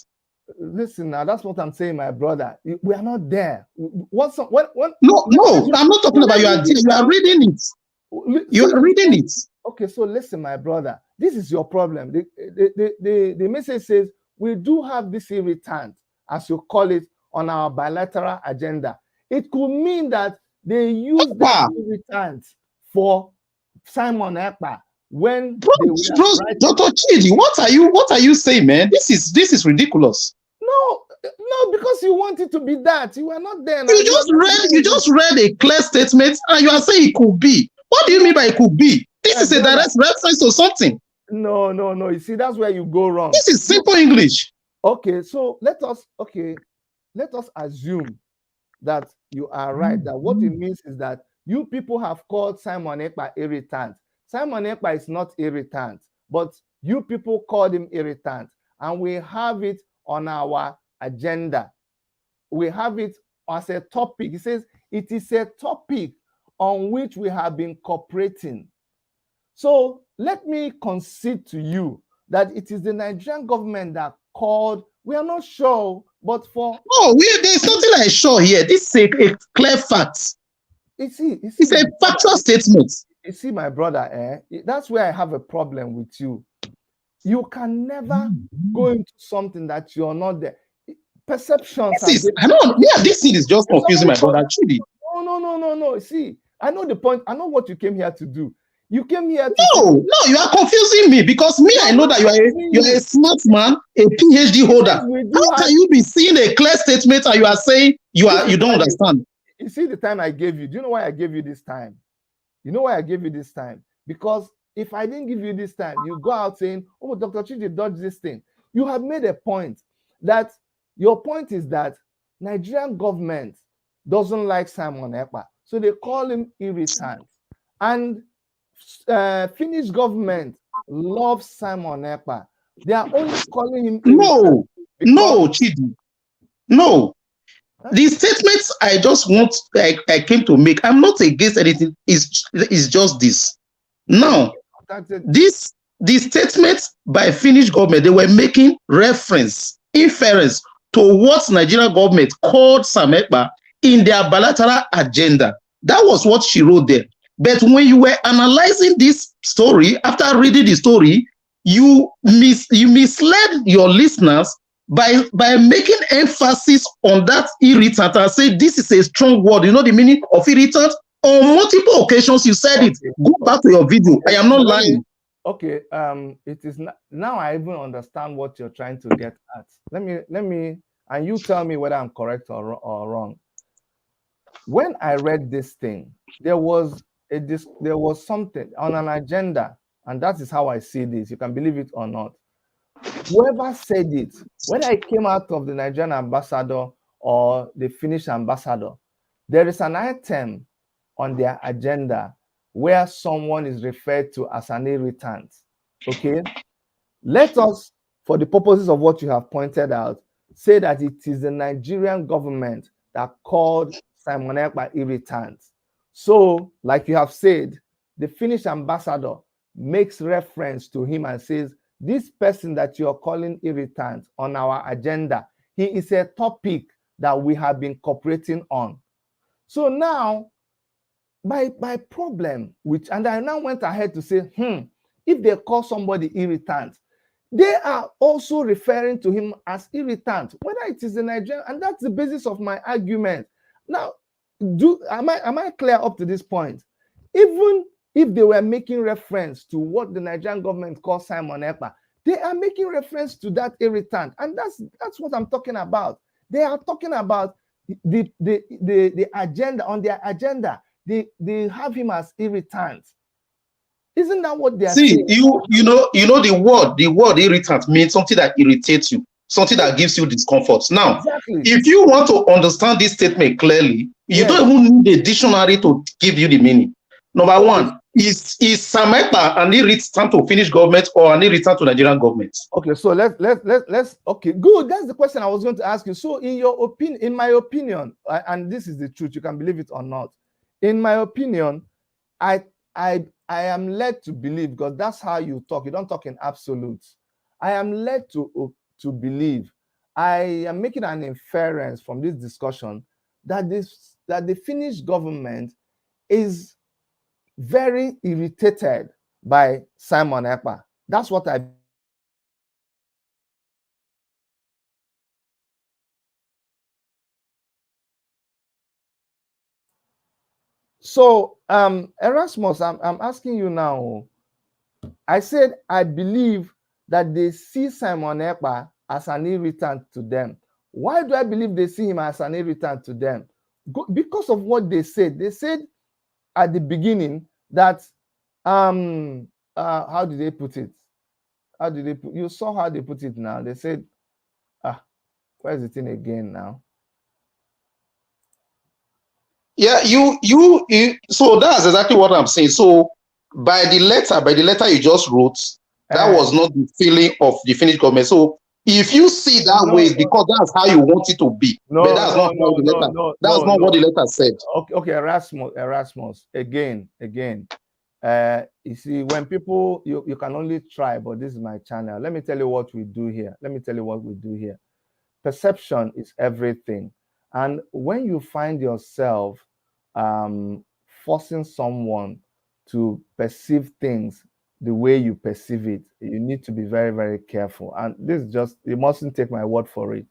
Listen, now that's what I'm saying, my brother. We are not there. No, I'm not talking about you are reading it. You are reading it. Okay, so listen, my brother. This is your problem. The message says, we do have this irritant, as you call it, on our bilateral agenda. It could mean that they use that irritant for Simon Ekpa when they were writing. Dr. Chidi, what are you saying, man? This is ridiculous. No, because you want it to be that. You were not there. You just read a clear statement and you are saying it could be. What do you mean by it could be? This is a direct reference to something. No. You see, that's where you go wrong. This is simple English. Okay, so let us assume that you are right. That what it means is that you people have called Simon Ekpa irritant. Simon Ekpa is not irritant, but you people called him irritant, and we have it on our agenda. We have it as a topic. It says it is a topic on which we have been cooperating. So let me concede to you that it is the Nigerian government that called. We are not sure, but for there's nothing like sure here. This is a clear fact. It's a factual statement. You see, my brother, that's where I have a problem with you. You can never go into something that you're not there. Perceptions. This thing is just confusing, my brother. Truly. No. See, I know the point. I know what you came here to do. You came here to no, you are confusing me because I know that you're a smart man, a PhD holder. How can you be seeing a clear statement and you are saying you don't understand? You see the time I gave you. Do you know why I gave you this time? You know why I gave you this time? Because if I didn't give you this time, you go out saying, "Oh, Dr. Chidi dodged this thing." You have made a point that your point is that Nigerian government doesn't like Simon Ekpa, so they call him irritant, and Finnish government loves Simon Ekpa. They are only calling him no, Chidi, no. The statements I came to make, I'm not against anything. It's just this. Now, the statements by Finnish government, they were making inference to what Nigerian government called Sam Ekpa in their bilateral agenda. That was what she wrote there. But when you were analyzing this story, after reading the story, you misled your listeners by making emphasis on that irritant and say this is a strong word. You know the meaning of irritant? On multiple occasions, you said it. Go back to your video. I am not lying. Okay. It is now I even understand what you're trying to get at. Let me, and you tell me whether I'm correct or wrong. When I read this thing, there was something on an agenda, and that is how I see this. You can believe it or not. Whoever said it, when I came out of the Nigerian ambassador or the Finnish ambassador, there is an item on their agenda where someone is referred to as an irritant. Okay, let us, for the purposes of what you have pointed out, say that it is the Nigerian government that called Simon Ekpa irritant. So, like you have said, the Finnish ambassador makes reference to him and says, this person that you're calling irritant on our agenda, he is a topic that we have been cooperating on. So now, my problem, and I now went ahead to say, if they call somebody irritant, they are also referring to him as irritant, whether it is the Nigerian, and that's the basis of my argument. Now, am I clear up to this point? Even if they were making reference to what the Nigerian government calls Simon Ekpa, they are making reference to that irritant, and that's what I'm talking about. They are talking about the agenda. On their agenda, they have him as irritant. Isn't that what they are saying? You know the word irritant means something that irritates you, something that gives you discomfort. Now, exactly. If you want to understand this statement clearly, you don't even need a dictionary to give you the meaning. Number one, is Sam Ekpa an irritant to Finnish government or an irritant to Nigerian government? Okay, so let's okay, good. That's the question I was going to ask you. So in my opinion, and this is the truth, you can believe it or not. In my opinion, I am led to believe, because that's how you talk. You don't talk in absolutes. I am led to believe, I am making an inference from this discussion that the Finnish government is very irritated by Simon Ekpa. That's what I So, Erasmus, I'm asking you now. I said I believe that they see Simon Ekpa as an irritant to them. Why do I believe they see him as an irritant to them? Because of what they said. They said at the beginning that how did they put it? How did they put? You saw how they put it now. They said, where's the thing again now? Yeah, so that's exactly what I'm saying. So by the letter you just wrote, that was not the feeling of the Finnish government. So if you see that way, it's because that's how you want it to be. But that's not how the letter. That's not what the letter said. Okay, Erasmus. Again. You see, when people you can only try, but this is my channel. Let me tell you what we do here. Perception is everything. And when you find yourself forcing someone to perceive things the way you perceive it, you need to be very, very careful. And this is just, you mustn't take my word for it.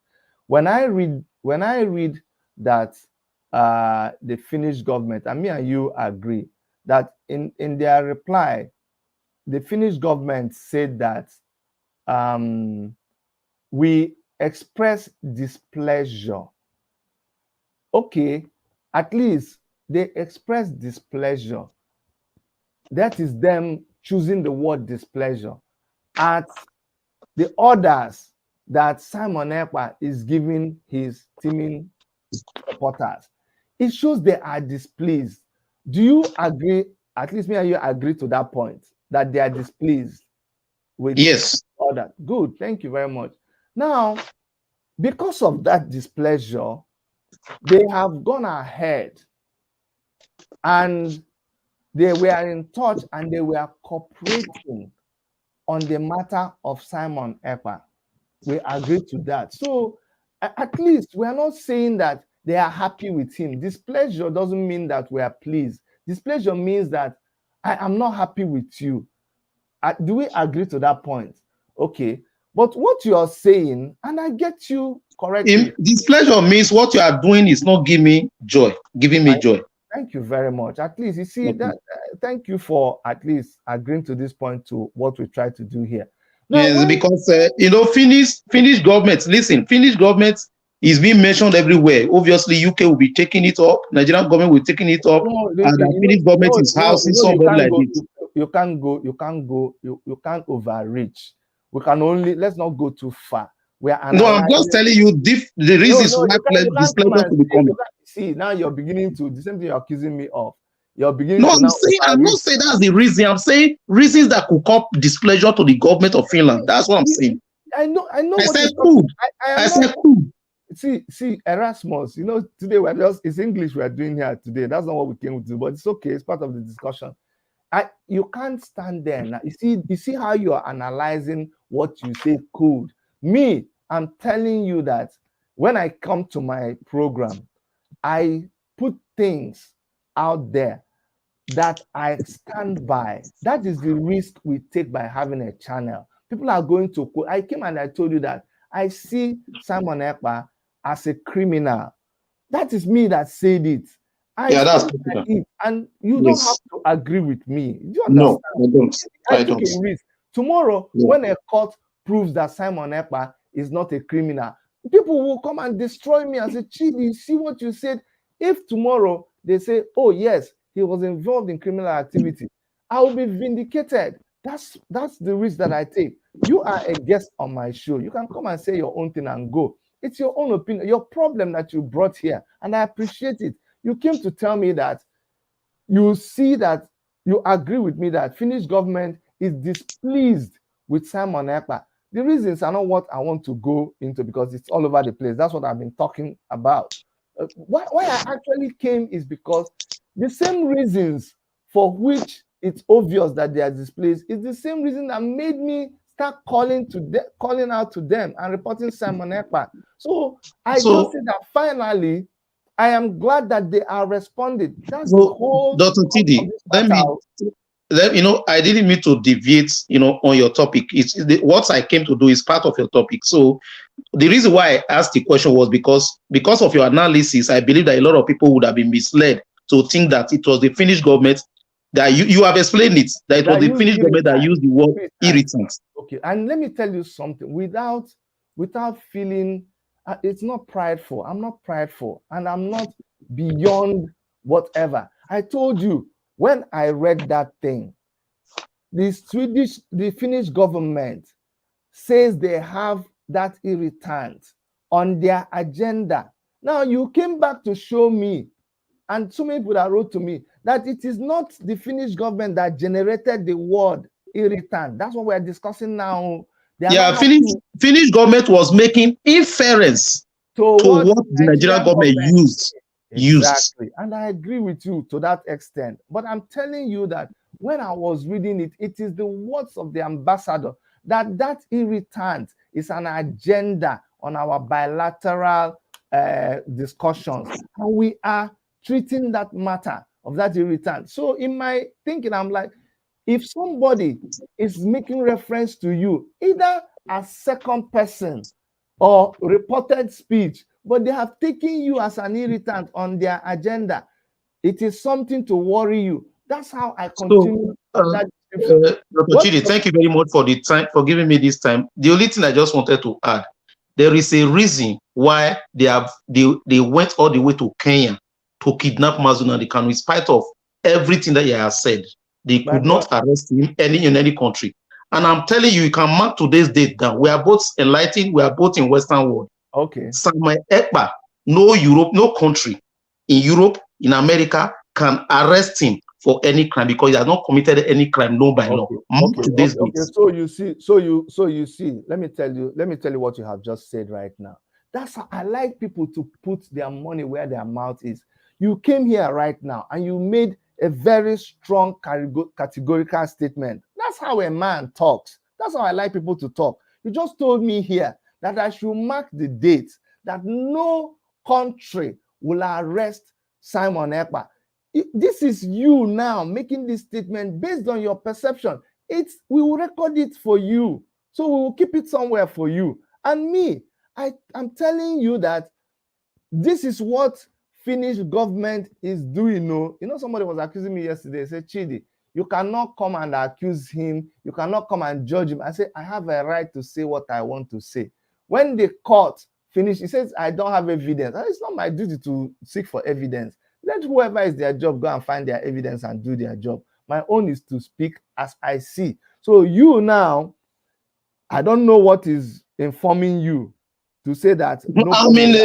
When I read that the Finnish government, and me and you agree, that in their reply, the Finnish government said that we express displeasure. Okay, at least they express displeasure. That is them choosing the word displeasure at the orders that Simon Ekpa is giving his teaming supporters. It shows they are displeased. Do you agree? At least me and you agree to that point, that they are displeased with yes order. Good, thank you very much. Now, because of that displeasure, they have gone ahead and they were in touch and they were cooperating on the matter of Simon Ekpa. We agree to that. So at least we are not saying that they are happy with him. Displeasure doesn't mean that we are pleased. Displeasure means that I am not happy with you. Do we agree to that point? Okay. But what you are saying, and I get you correctly. Displeasure means what you are doing is not giving me joy. Thank you very much. At least you see that. Thank you for at least agreeing to this point to what we try to do here. Now, yes, because Finnish government. Listen, Finnish government is being mentioned everywhere. Obviously, UK will be taking it up. Nigerian government will be taking it up, and the Finnish government is housing somebody like this. You can't overreach. We can only, let's not go too far. No, I'm just telling you the reasons why displeasure could be coming. See, now you're beginning to, the same thing you're accusing me of. You're beginning I'm not saying that's the reason. I'm saying reasons that could cause displeasure to the government of Finland. That's what I'm saying. I know. I said food. I said food. See, Erasmus, today it's English we are doing here today. That's not what we came to do, but it's okay. It's part of the discussion. You can't stand there now. You see how you are analyzing what you say could. Me, I'm telling you that when I come to my program, I put things out there that I stand by. That is the risk we take by having a channel. People are going to quote. I came and I told you that I see Simon Ekpa as a criminal. That is me that said it. That's it, and you don't have to agree with me. Do you understand? No, I don't. Took a risk. Tomorrow, when a court proves that Simon Ekpa is not a criminal, people will come and destroy me and say, Chidi, see what you said. If tomorrow they say, oh yes, he was involved in criminal activity, I will be vindicated. That's the risk that I take. You are a guest on my show. You can come and say your own thing and go. It's your own opinion, your problem that you brought here, and I appreciate it. You came to tell me that you see that you agree with me that Finnish government is displeased with Simon Ekpa. The reasons are not what I want to go into because it's all over the place. That's what I've been talking about. Why I actually came is because the same reasons for which it's obvious that they are displeased is the same reason that made me start calling out to them and reporting Simon Ekpa. So I just say that finally, I am glad that they are responding. That's the whole. Dr. TD, I didn't mean to deviate, on your topic. What I came to do is part of your topic. So the reason why I asked the question was because of your analysis, I believe that a lot of people would have been misled to think that it was the Finnish government that you have explained it, that it was the Finnish government that used the word irritant. Okay, and let me tell you something without feeling it's not prideful. I'm not prideful, and I'm not beyond whatever. I told you when I read that thing, the Finnish government says they have that irritant on their agenda. Now you came back to show me, and so many people that wrote to me, that it is not the Finnish government that generated the word irritant. That's what we're discussing now. Yeah, Finnish government was making inference to what the Nigerian government used. Exactly. And I agree with you to that extent. But I'm telling you that when I was reading it, it is the words of the ambassador that irritant is an agenda on our bilateral discussions. And we are treating that matter of that irritant. So in my thinking, I'm like, if somebody is making reference to you, either as second person or reported speech, but they have taken you as an irritant on their agenda, it is something to worry you. That's how I continue. Dr. Chidi, thank you very much for the time, for giving me this time. The only thing I just wanted to add, there is a reason why they went all the way to Kenya to kidnap Mazi Nnamdi Kanu, in spite of everything that he has said. They could not arrest him in any country. And I'm telling you, you can mark today's date down. We are both enlightened. We are both in Western world. Okay. Samuel Ekpa, no country in Europe, in America can arrest him for any crime because he has not committed any crime known by law. Today's date. So you see. Let me tell you what you have just said right now. That's how I like people to put their money where their mouth is. You came here right now and you made a very strong categorical statement. That's how a man talks. That's how I like people to talk. You just told me here that I should mark the date that no country will arrest Simon Ekpa. This is you now making this statement based on your perception. We will record it for you. So we will keep it somewhere for you. And me, I'm telling you that this is what Finnish government is doing. You know, somebody was accusing me yesterday. Said, Chidi, you cannot come and accuse him. You cannot come and judge him. I said, I have a right to say what I want to say. When the court finished, he says, I don't have evidence. And it's not my duty to seek for evidence. Let whoever is their job go and find their evidence and do their job. My own is to speak as I see. So you now, I don't know what is informing you to say that. I mean,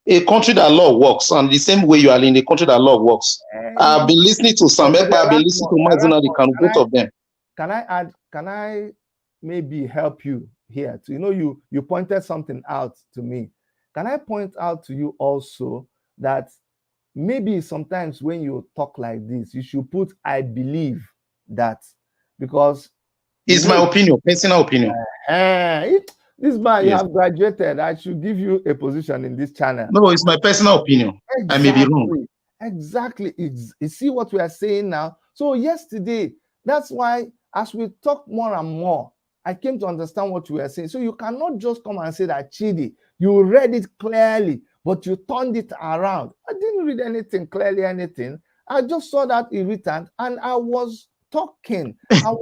a country that law works, and the same way you are in a country that law works. I've been listening to Sam Ekpa, I've been listening to Mazi Nnamdi Kanu, both of them. Can I maybe help you here? You pointed something out to me. Can I point out to you also that maybe sometimes when you talk like this, you should put I believe that, because it's my opinion, personal opinion. This man, you have graduated. I should give you a position in this channel. No, it's my personal opinion. Exactly. I may be wrong. Exactly. You see what we are saying now? So yesterday, that's why as we talk more and more, I came to understand what we are saying. So you cannot just come and say that, Chidi, you read it clearly, but you turned it around. I didn't read anything clearly, anything. I just saw that irritant and I was talking. Because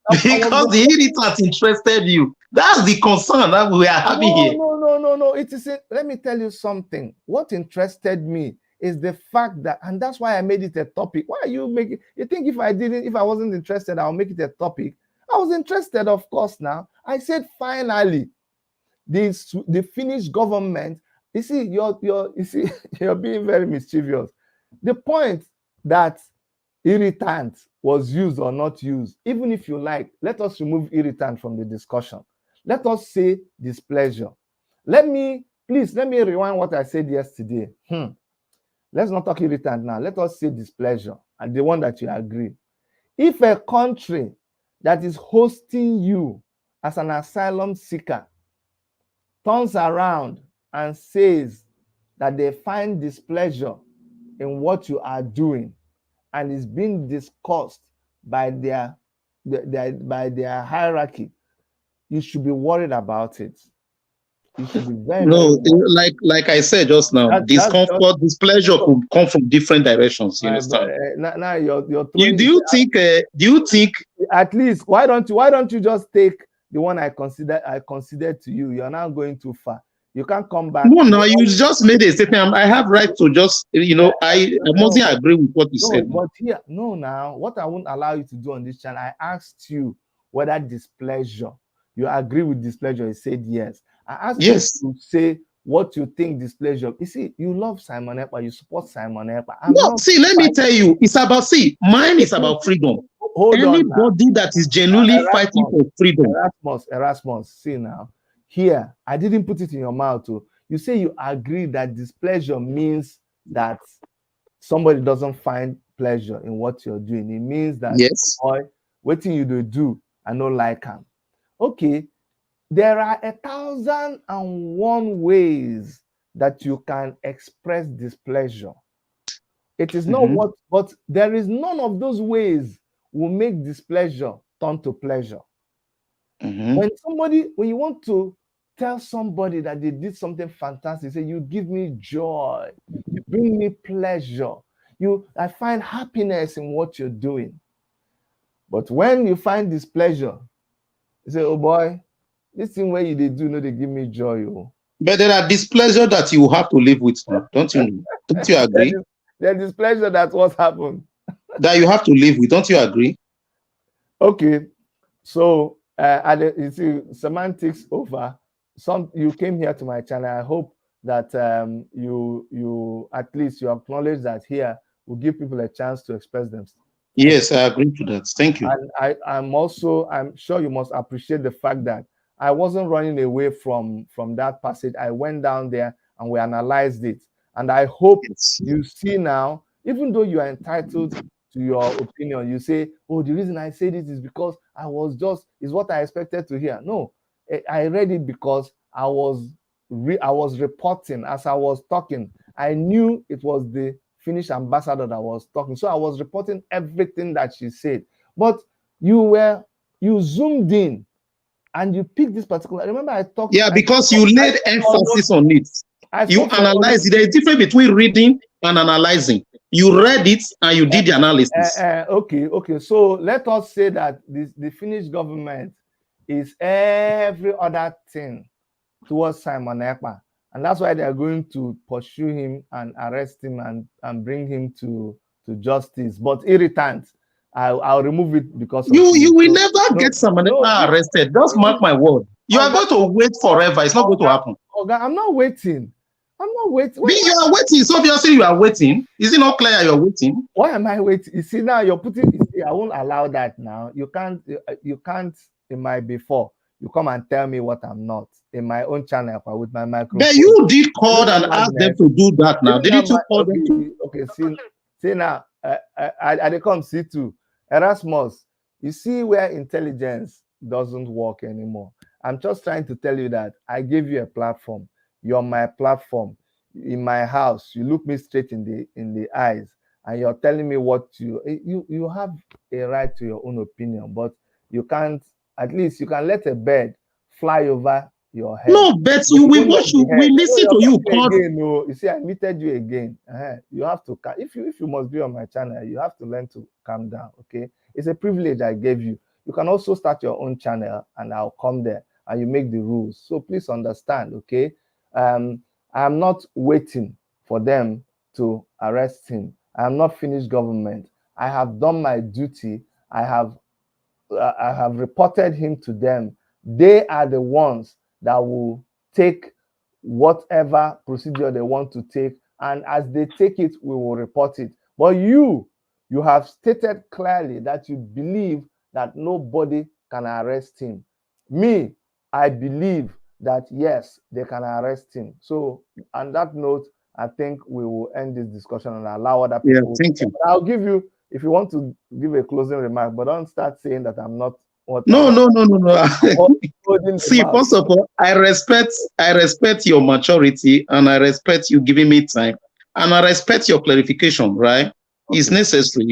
the irritant interested you. That's the concern that we are having here. No. It is. Let me tell you something. What interested me is the fact that, and that's why I made it a topic. Why are you making? You think if I wasn't interested, I'll make it a topic? I was interested, of course. Now I said finally, the Finnish government. You see, you're being very mischievous. The point that irritant was used or not used, even if you like, let us remove irritant from the discussion. Let us say displeasure. Let me rewind what I said yesterday. Let's not talk irritant now. Let us say displeasure, and the one that you agree. If a country that is hosting you as an asylum seeker turns around and says that they find displeasure in what you are doing and is being discussed by their hierarchy, you should be worried about it. You should be very, No, very like I said just now, that's discomfort, displeasure could come from different directions. You understand? Now you're Do throwing. you think? Do you think? At least why don't you just take the one I considered to you? You're now going too far. You can't come back. No, no, you just made a statement. I have right to just, I mostly agree with what you said. But here, no, now, what I won't allow you to do on this channel, I asked you whether displeasure, you agree with displeasure. You said yes. I asked you to say what you think displeasure. You see, you love Simon Ekpa, you support Simon Ekpa. No, see, let me tell you, it's about, mine is about freedom. Anybody that is genuinely fighting for freedom. Erasmus, see now, here, I didn't put it in your mouth. You say you agree that displeasure means that somebody doesn't find pleasure in what you're doing. It means that, yes, boy, waiting you to do, I don't like him. Okay, there are 1,001 ways that you can express displeasure. It is not but there is none of those ways will make displeasure turn to pleasure. When you want to tell somebody that they did something fantastic, say, you give me joy, you bring me pleasure, I find happiness in what you're doing. But when you find displeasure, you say, oh boy, this thing where you do, no, they give me joy. Oh. But there are displeasure that you have to live with, don't you? Don't you agree? There is displeasure that's what's happened. That you have to live with, don't you agree? Okay, so you see, semantics over. You came here to my channel. I hope that you at least you acknowledge that here will give people a chance to express themselves. Yes, I agree to that. Thank you. And I'm sure you must appreciate the fact that I wasn't running away from that passage. I went down there and we analyzed it. And I hope you see now, even though you are entitled to your opinion, you say, oh, the reason I say this is because is what I expected to hear. No, I read it because I was reporting as I was talking. I knew it was the Finnish ambassador that was talking. So I was reporting everything that she said. But you zoomed in and you picked this particular. Remember, I talked. Yeah, because you laid emphasis on it. You analyzed it. There's a difference between reading and analyzing. You read it and you did the analysis. Okay. So let us say that the Finnish government is every other thing towards Simon Ekpa. And that's why they are going to pursue him and arrest him and bring him to justice. But irritant, I'll remove it because you will never get Simon Ekpa arrested. Just mark my word. You are going to wait forever. It's not going to happen. I'm not waiting. You are waiting. So obviously you are waiting. Is it not clear you're waiting? Why am I waiting? You see now you're putting. I won't allow that now. You can't. In my before you come and tell me what I'm not in my own channel with my microphone. But you did call and ask them to do that now. Didn't you call them to? Okay. See now. I come see too. Erasmus. You see where intelligence doesn't work anymore. I'm just trying to tell you that I gave you a platform. You're my platform. In my house, you look me straight in the eyes, and you're telling me what you have a right to your own opinion, but you can't. At least you can let a bird fly over your head. No, but we listen to you. Again, no, you see, I muted you again. You have to. If you must be on my channel, you have to learn to calm down. Okay, it's a privilege I gave you. You can also start your own channel, and I'll come there and you make the rules. So please understand. Okay. I'm not waiting for them to arrest him. I am not Finnish government. I have done my duty. I have reported him to them. They are the ones that will take whatever procedure they want to take, and as they take it, we will report it. But you have stated clearly that you believe that nobody can arrest him. Me, I believe that yes, they can arrest him. So on that note, I think we will end this discussion and allow other people. Yeah, thank you. I'll give you, if you want to give a closing remark, but don't start saying that I'm not what. No. See, first of all, I respect your maturity, and I respect you giving me time, and I respect your clarification, right? Okay. It's necessary,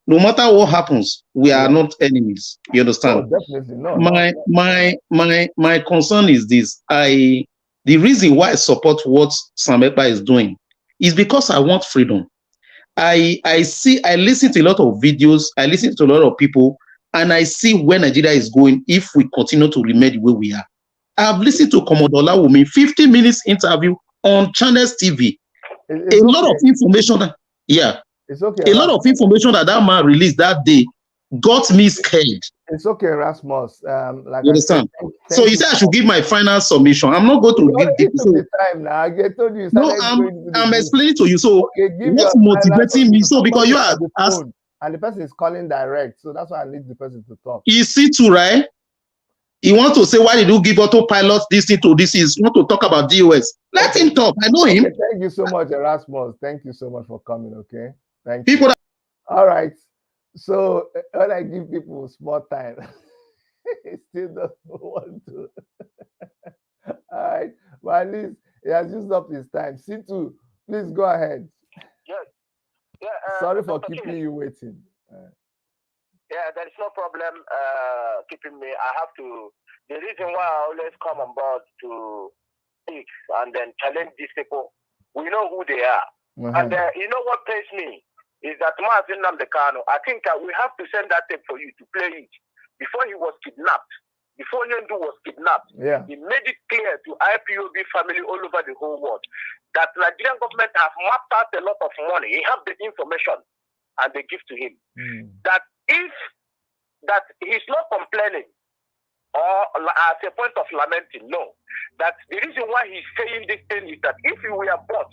no matter what happens, we are not enemies. You understand? Oh, definitely. No, My concern is this. The reason why I support what Sam Ekpa is doing is because I want freedom. I listen to a lot of videos, I listen to a lot of people, and I see where Nigeria is going if we continue to remain the way we are. I've listened to Commodore Lawumi 50 minutes interview on Channels TV. It's a lot of information that, it's okay. A lot of information that man released that day got me scared. It's okay, Rasmus. Like You understand? So you said I should give my final submission. I'm not going to give the time now. I told you. No, I'm explaining to you. So what's motivating me? So because you are and the person is calling direct, so that's why I need the person to talk. You see too, right? You want to say why did you give autopilot this thing to this? Is want to talk about DOS? Let him talk. I know him. Thank you so much, Erasmus. Thank you so much for coming. Okay, thank you. All right. So when I give people small time, it still doesn't want to. All right, but at least he has used up his time. C2, please go ahead. Yes. Yeah. Sorry for keeping you waiting. Yeah, there is no problem keeping me. I have to. The reason why I always come on board to speak and then challenge these people, we know who they are. And you know what pains me is that Mazi Nnamdi Kanu, I think we have to send that tape for you to play it. Before he was kidnapped, before Nyendu was kidnapped, he made it clear to IPOB family all over the whole world that Nigerian government has mapped out a lot of money. He have the information and they give to him. That if that he's not complaining or as a point of lamenting, no. That the reason why he's saying this thing is that if you were bought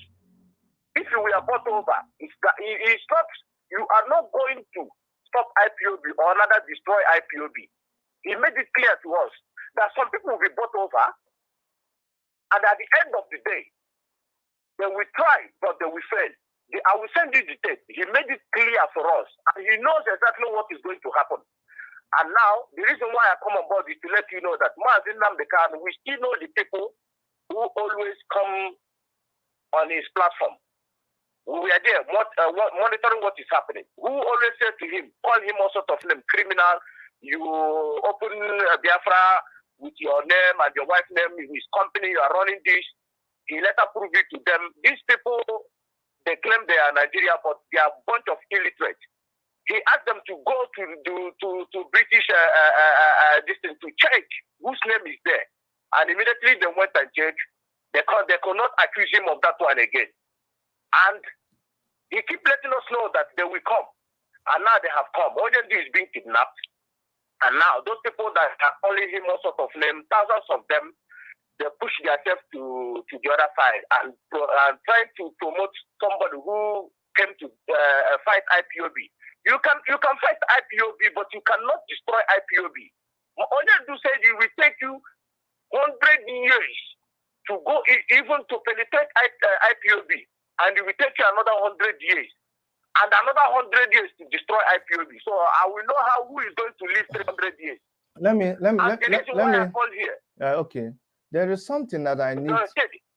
over, it's not, you are not going to stop IPOB or rather destroy IPOB. He made it clear to us that some people will be bought over, and at the end of the day, they will try, but they will fail. I will send you the tape. He made it clear for us, and he knows exactly what is going to happen. And now, the reason why I come on board is to let you know that Mazi Nnamdi Kanu, we still know the people who always come on his platform. We are there monitoring what is happening. Who always said to him, call him all sort of name, criminal. You open Biafra with your name and your wife's name, his company, you are running this. He later proved it to them. These people, they claim they are Nigeria, but they are a bunch of illiterate. He asked them to go to British distance to check whose name is there. And immediately they went and checked. They could not accuse him of that one again. And he keep letting us know that they will come. And now they have come. Ojendi is being kidnapped. And now those people that are calling him all sort of names, thousands of them, they push themselves to the other side and trying to promote somebody who came to fight IPOB. You can fight IPOB, but you cannot destroy IPOB. Ojendi said it will take you 100 years to go even to penetrate IPOB, and it will take you another 100 years. And another 100 years to destroy IPOB. So I will know who is going to live 300 years. Let me. I call here. Okay. There is something that I need.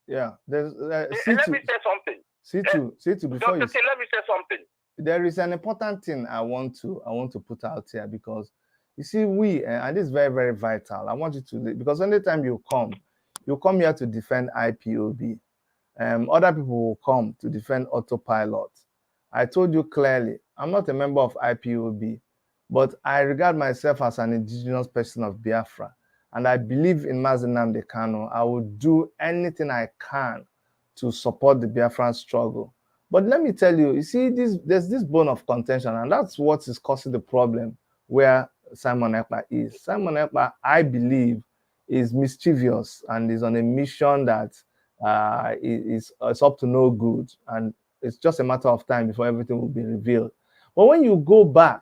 Yeah. There's. Let me say something. C2 before you. Let me say something. There is an important thing I want to put out here, because you see and this is very, very vital. I want you to, because anytime you come here to defend IPOB. Other people will come to defend autopilot. I told you clearly, I'm not a member of IPOB, but I regard myself as an indigenous person of Biafra, and I believe in Mazi Nnamdi Kanu. I will do anything I can to support the Biafran struggle. But let me tell you, you see, there's this bone of contention, and that's what is causing the problem where Simon Ekpa is. Simon Ekpa, I believe, is mischievous and is on a mission that it's up to no good, and it's just a matter of time before everything will be revealed. But when you go back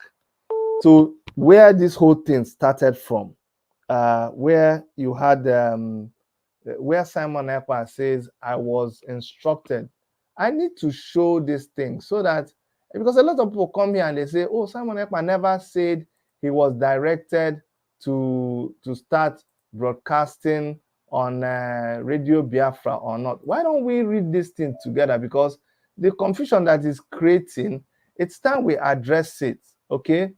to where this whole thing started from, where you had where Simon Ekpa says, I was instructed, I need to show this thing so that, because a lot of people come here and they say, oh, Simon Ekpa never said he was directed to start broadcasting on Radio Biafra or not. Why don't we read this thing together? Because the confusion that is creating, it's time we address it. Okay,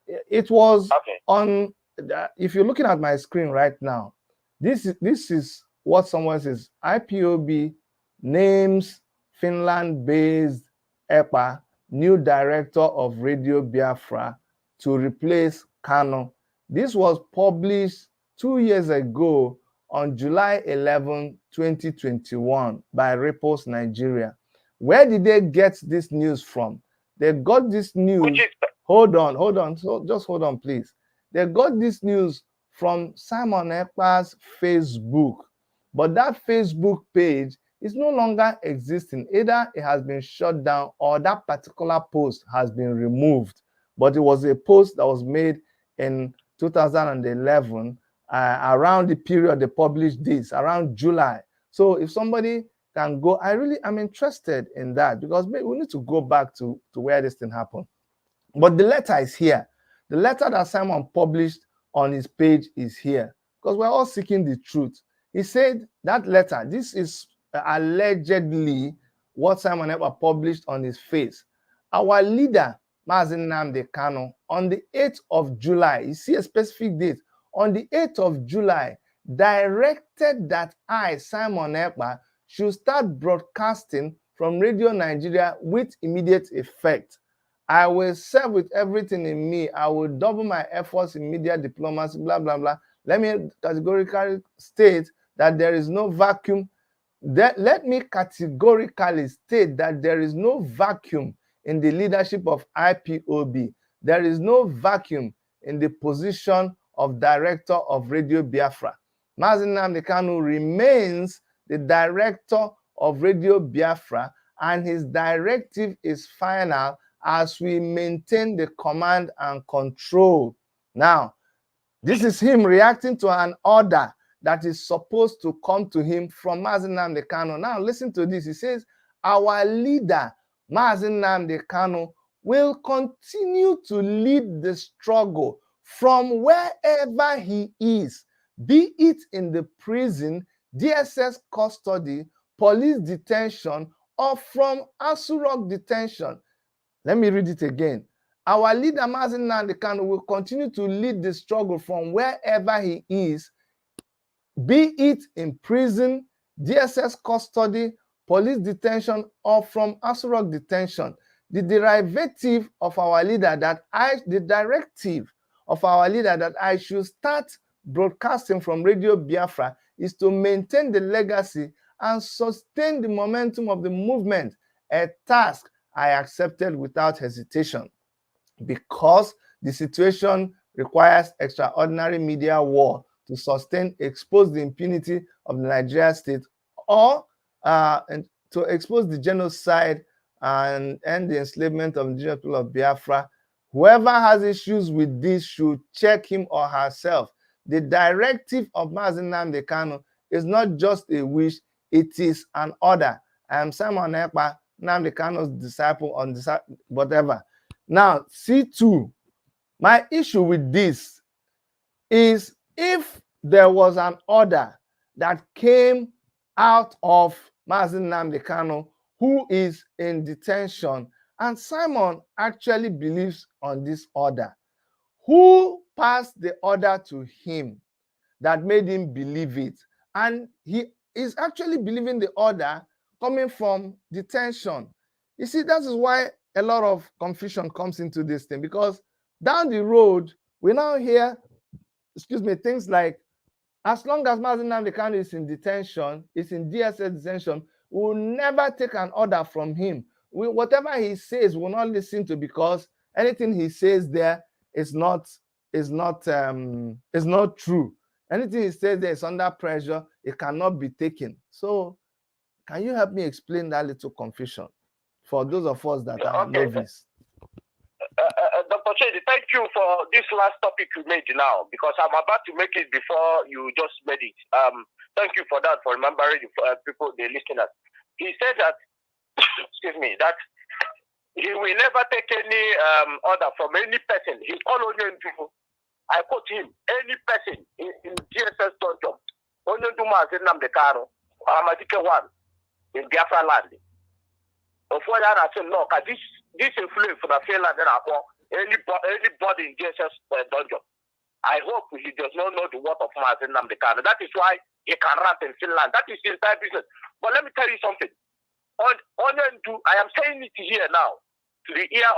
it was Okay. on. If you're looking at my screen right now, this is what someone says. IPOB names Finland-based Ekpa new director of Radio Biafra to replace Kano. This was published 2 years ago on July 11, 2021 by Repos Nigeria. Where did they get this news from? They got this news. Hold on. So just hold on, please. They got this news from Simon Ekpa's Facebook, but that Facebook page is no longer existing. Either it has been shut down or that particular post has been removed. But it was a post that was made in 2011, around the period they published this, around July. So if somebody can go, I'm interested in that, because maybe we need to go back to where this thing happened. But the letter is here. The letter that Simon published on his page is here, because we're all seeking the truth. He said that letter, this is allegedly what Simon Ekpa published on his face. Our leader, Mazi Nnamdi Kanu, on the 8th of July, you see a specific date, on the 8th of July, directed that I, Simon Ekpa, should start broadcasting from Radio Nigeria with immediate effect. I will serve with everything in me. I will double my efforts in media diplomacy, blah, blah, blah. Let me categorically state that there is no vacuum. Let me categorically state that there is no vacuum in the leadership of IPOB. There is no vacuum in the position of director of Radio Biafra. Mazi Nnamdi Kanu remains the director of Radio Biafra, and his directive is final as we maintain the command and control. Now, this is him reacting to an order that is supposed to come to him from Mazi Nnamdi Kanu. Now, listen to this. He says, our leader, Mazi Nnamdi Kanu, will continue to lead the struggle from wherever he is, be it in the prison, DSS custody, police detention, or from Asurok detention. Let me read it again. Our leader, Mazi Nnamdi Kanu, will continue to lead the struggle from wherever he is, be it in prison, DSS custody, police detention, or from Asurok detention. The directive of our leader that I should start broadcasting from Radio Biafra is to maintain the legacy and sustain the momentum of the movement, a task I accepted without hesitation, because the situation requires extraordinary media war to sustain, expose the impunity of the Nigerian state, or and to expose the genocide and end the enslavement of the indigenous people of Biafra. Whoever has issues with this should check him or herself. The directive of Mazi Nnamdi Kanu is not just a wish, it is an order. I am Simon Ekpa, Nnamdi Kanu's disciple, on whatever. Now, C2, my issue with this is, if there was an order that came out of Mazi Nnamdi Kanu, who is in detention, and Simon actually believes on this order, who passed the order to him that made him believe it? And he is actually believing the order coming from detention. You see, that is why a lot of confusion comes into this thing, because down the road, we now hear, things like, as long as Mazi Nnamdi Kanu is in detention, is in DSS detention, we will never take an order from him. Whatever he says, we'll not listen to, because anything he says there is not true. Anything he says there is under pressure. It cannot be taken. So, can you help me explain that little confusion for those of us that are novice? Dr. Chedi, thank you for this last topic you made now, because I'm about to make it before you just made it. Thank you for that, for remembering people, the listeners. He said that, that he will never take any order from any person. He called on you, I quote him, any person in GSS Tonjom, only to Mazi Nnamdi Kanu, Amadike 1, in Biafra land. Before that, I said, no, because this influence for the Finland and anybody in JSS dungeon. I hope he does not know the word of Mazi Nnamdi Kanu. That is why he can rant in Finland. That is his entire business. But let me tell you something. I am saying it here now to the ear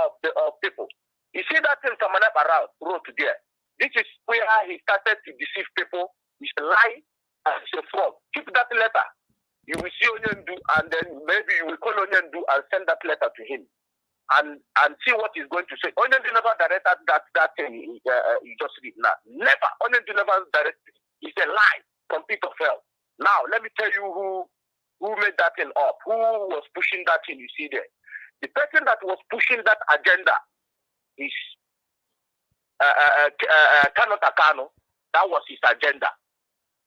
of people. You see that thing Samanep wrote there. This is where he started to deceive people. He's a lie and it's a fraud. Keep that letter. You will see Onyendu, and then maybe you will call Onyendu and send that letter to him, and see what he's going to say. Onyendu never directed that thing you just read now. Never. Onyendu never directed. It's a lie from pit of hell. Now let me tell you who made that thing up. Who was pushing that thing? You see there. The person that was pushing that agenda is Kanu Takano. That was his agenda.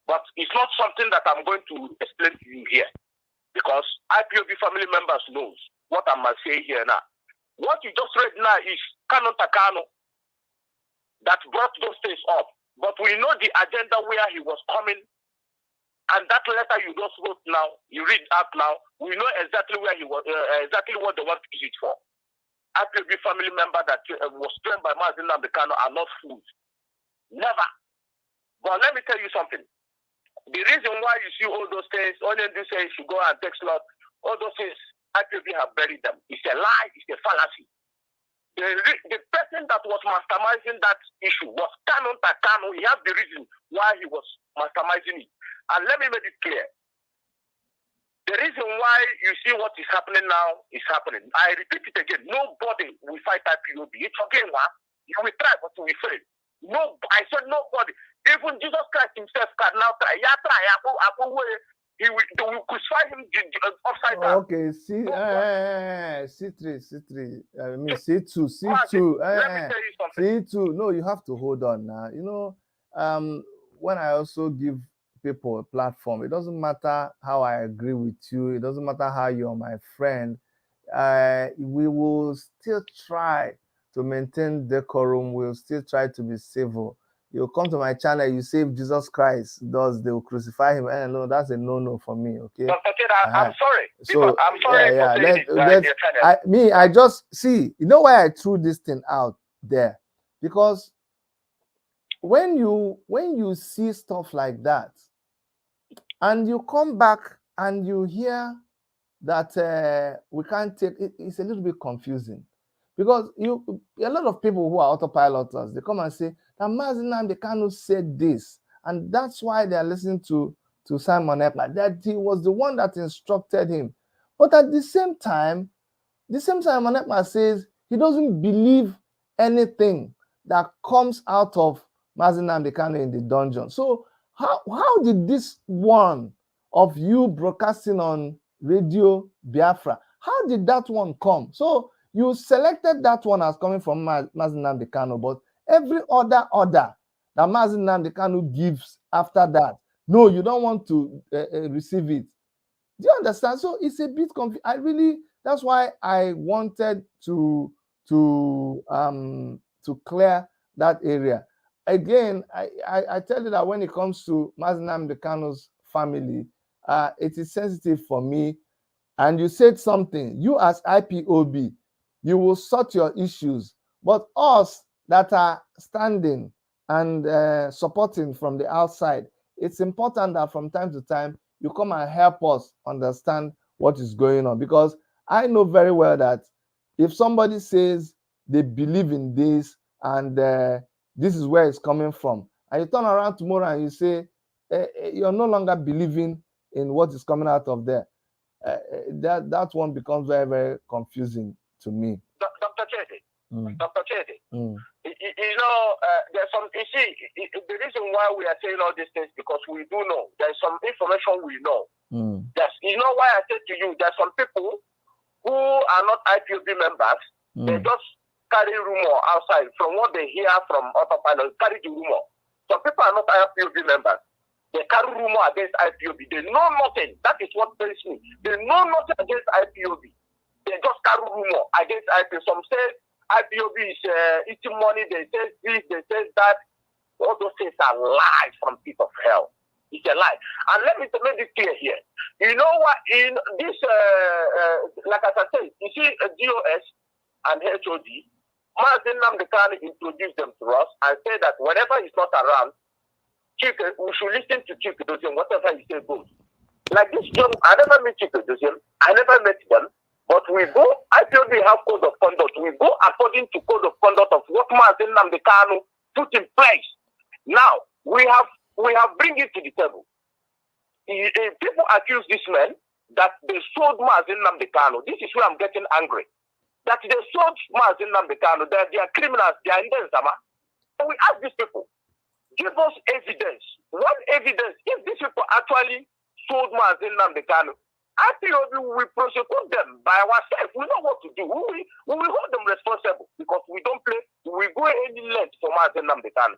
But it's not something that I'm going to explain to you here, because IPOB family members knows what I'm saying here now. What you just read now is Kanu Takano that brought those things up. But we know the agenda where he was coming, and that letter you just wrote now, you read up now, we know exactly where he was, exactly what they want to use it for. IPOB family member that was trained by Mazi Nnamdi Kanu are not fools. Never. But let me tell you something. The reason why you see all those things, Onyendu says you should go and take slot, all those things, IPOB have buried them. It's a lie, it's a fallacy. The person that was masterminding that issue was Kanu Takano. He has the reason why he was masterminding it. And let me make it clear. The reason why you see what is happening now is happening. I repeat it again. Nobody will fight IPOB. It's okay, you will try, but you will fail. No, I said nobody. Even Jesus Christ himself can now try. They will crucify him upside down. Okay, C3. I mean C2. Let me tell you something. C2. No, you have to hold on now. You know, when I also give people a platform, it doesn't matter how I agree with you. It doesn't matter how you're my friend. We will still try to maintain decorum. We'll still try to be civil. You come to my channel, you say if Jesus Christ does, they will crucify him. And no, that's a no for me. Okay. Dr. Ted, I'm sorry. So I'm sorry for saying it. I just see. You know why I threw this thing out there? Because when you see stuff like that, and you come back and you hear that we can't take it, it's a little bit confusing. Because a lot of people who are autopiloters, they come and say that Mazi Nnamdi Kanu said this, and that's why they are listening to Simon Ekpa, that he was the one that instructed him. But at the same time Simon Ekpa says he doesn't believe anything that comes out of Mazi Nnamdi Kanu in the dungeon. So how did this one of you broadcasting on Radio Biafra, how did that one come? So you selected that one as coming from Mazi Nnamdi Kanu, but every other order that Mazi Nnamdi Kanu gives after that, no, you don't want to receive it. Do you understand? So it's a bit confusing. That's why I wanted to clear that area. Again, I tell you that when it comes to Mazi Nnamdi Kanu's family, it is sensitive for me. And you said something. You as IPOB, you will sort your issues. But us that are standing and supporting from the outside, it's important that from time to time, you come and help us understand what is going on. Because I know very well that if somebody says they believe in this and this is where it's coming from, and you turn around tomorrow and you say you're no longer believing in what is coming out of there, that one becomes very, very confusing to me. Dr. Chedi, Dr. Chedi, you know, there's some, you see, the reason why we are saying all these things, because we do know, there's some information we know. You know why I said to you, there's some people who are not IPOB members, they just carry rumor outside from what they hear from other panels, carry the rumor. Some people are not IPOB members. They carry rumor against IPOB. They know nothing. That is what pains me. They know nothing against IPOB. They just carry rumor against IPOB. Some say IPOB is eating money. They say this, they say that. All those things are lies from pit of hell. It's a lie. And let me make it clear here. You know what? In this, like as I said, you see DOS and HOD Mazi Nnamdi Kanu introduced them to us and said that whenever he's not around, we should listen to Chief Doziem, whatever he says goes. Like this young, I never met Chief Doziem, I never met them, but we go, I feel we have code of conduct. We go according to code of conduct of what Mazi Nnamdi Kanu put in place. Now, we have bring it to the table. People accuse these men that they sold Mazi Nnamdi Kanu. This is where I'm getting angry. That they sold Mazi Nnamdi Kanu, that they are criminals, they are in Denzama. So we ask these people, give us evidence. What evidence? If these people actually sold Mazi Nnamdi Kanu, I feel we prosecute them by ourselves. We know what to do. We will hold them responsible because we don't play. We go any length for Mazi Nnamdi Kanu.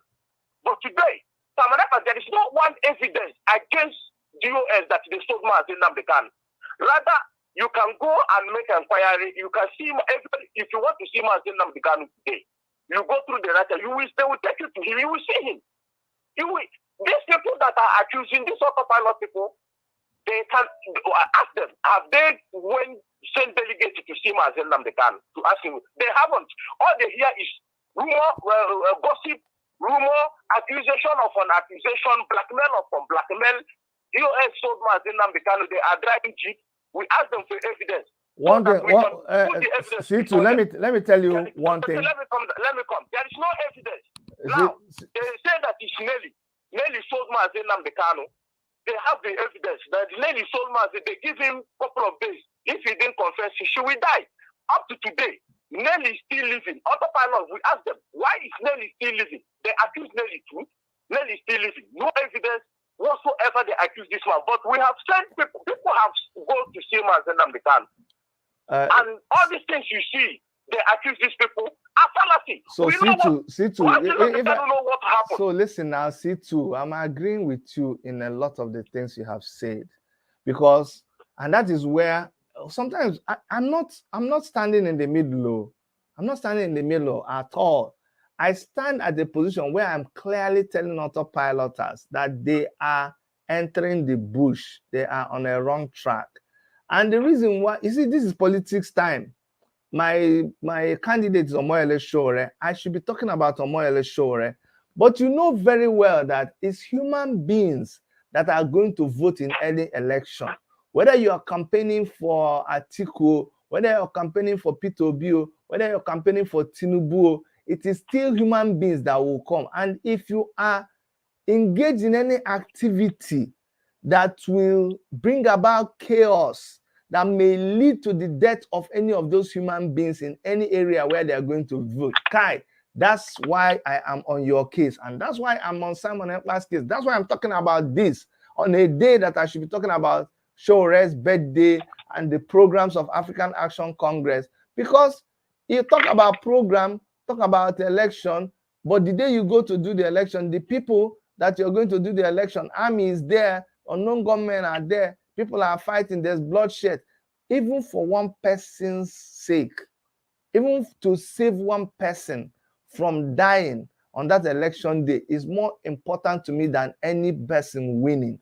But today, there is no one evidence against DOS that they sold Mazi Nnamdi Kanu. Rather, you can go and make an inquiry. You can see, if you want to see Mazi Nnamdi Kanu today, you go through the writer, they will take you to him, you will see him. These people that are accusing these autopilot people, they can ask them, have they sent delegates to see Mazi Nnamdi Kanu to ask him? They haven't. All they hear is rumor, gossip, rumor, accusation upon accusation, blackmail upon blackmail. US sold Mazi Nnamdi Kanu, they are driving jeep. We ask them for evidence. One thing, C2, let me tell you one thing. Let me come. There is no evidence. Now, they say that it's Nelly. Nelly sold Mazi Nnamdi Kanu. They have the evidence that Nelly sold Mazi. They give him a couple of days. If he didn't confess, she will die. Up to today, Nelly is still living. Autopilot, we ask them, why is Nelly still living? They accuse Nelly too. Nelly is still living. No evidence whatsoever they accuse this one. But we have sent people. People have gone to see Mazi Nnamdi Kanu. And all these things you see, they accuse these people are fallacy. So C2, I don't know what happened. So listen now, C2, I'm agreeing with you in a lot of the things you have said, because, and that is where sometimes I'm not standing in the middle. I'm not standing in the middle at all. I stand at the position where I'm clearly telling autopiloters that they are entering the bush. They are on a wrong track. And the reason why, you see, this is politics time. My candidate is Omoyele Sowore. I should be talking about Omoyele Sowore. But you know very well that it's human beings that are going to vote in any election. Whether you are campaigning for Atiku, whether you're campaigning for Peter Obi, whether you're campaigning for Tinubu, it is still human beings that will come. And if you are engaged in any activity that will bring about chaos, that may lead to the death of any of those human beings in any area where they are going to vote, Kai, that's why I am on your case. And that's why I'm on Simon Ekpa's case. That's why I'm talking about this on a day that I should be talking about Showore's birthday and the programs of African Action Congress. Because you talk about program, talk about election, but the day you go to do the election, the people that you're going to do the election, army is there, unknown gunmen are there, people are fighting, there's bloodshed. Even for one person's sake, even to save one person from dying on that election day is more important to me than any person winning,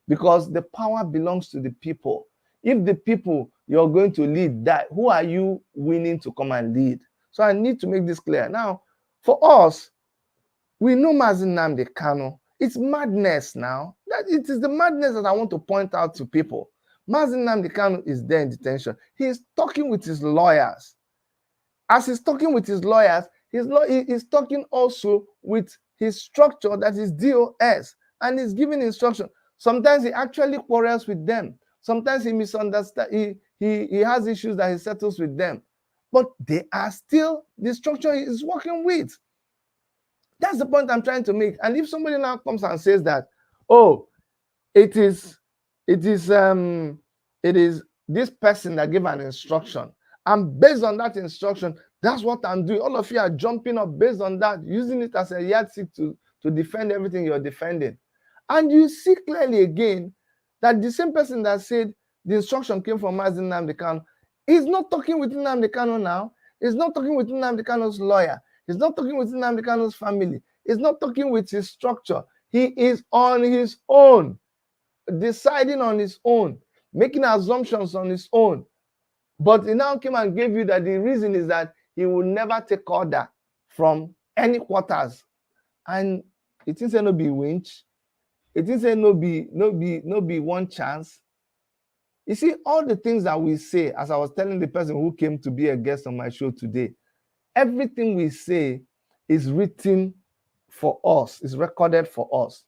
because the power belongs to the people. If the people you're going to lead die, who are you winning to come and lead? So I need to make this clear. Now, for us, we know Mazi Nnamdi Kanu. It's madness now. That it is the madness that I want to point out to people. Mazi Nnamdi Kanu is there in detention. He is talking with his lawyers. As he's talking with his lawyers, he is talking also with his structure, that is DOS, and he's giving instruction. Sometimes he actually quarrels with them. Sometimes he misunderstands. He has issues that he settles with them. But they are still the structure he is working with. That's the point I'm trying to make. And if somebody now comes and says that, oh, it is this person that gave an instruction, and based on that instruction, that's what I'm doing. All of you are jumping up based on that, using it as a yardstick to defend everything you're defending. And you see clearly again that the same person that said the instruction came from Mazi Nnamdi Kanu is not talking with Nnamdi Kanu now. He's not talking with Nnamdi Kanu's lawyer. He's not talking with Nnamdi Kanu's family. He's not talking with his structure. He is on his own, deciding on his own, making assumptions on his own. But he now came and gave you that the reason is that he will never take order from any quarters. And it is no be winch. It is no be one chance. You see, all the things that we say, as I was telling the person who came to be a guest on my show today, everything we say is written for us, is recorded for us.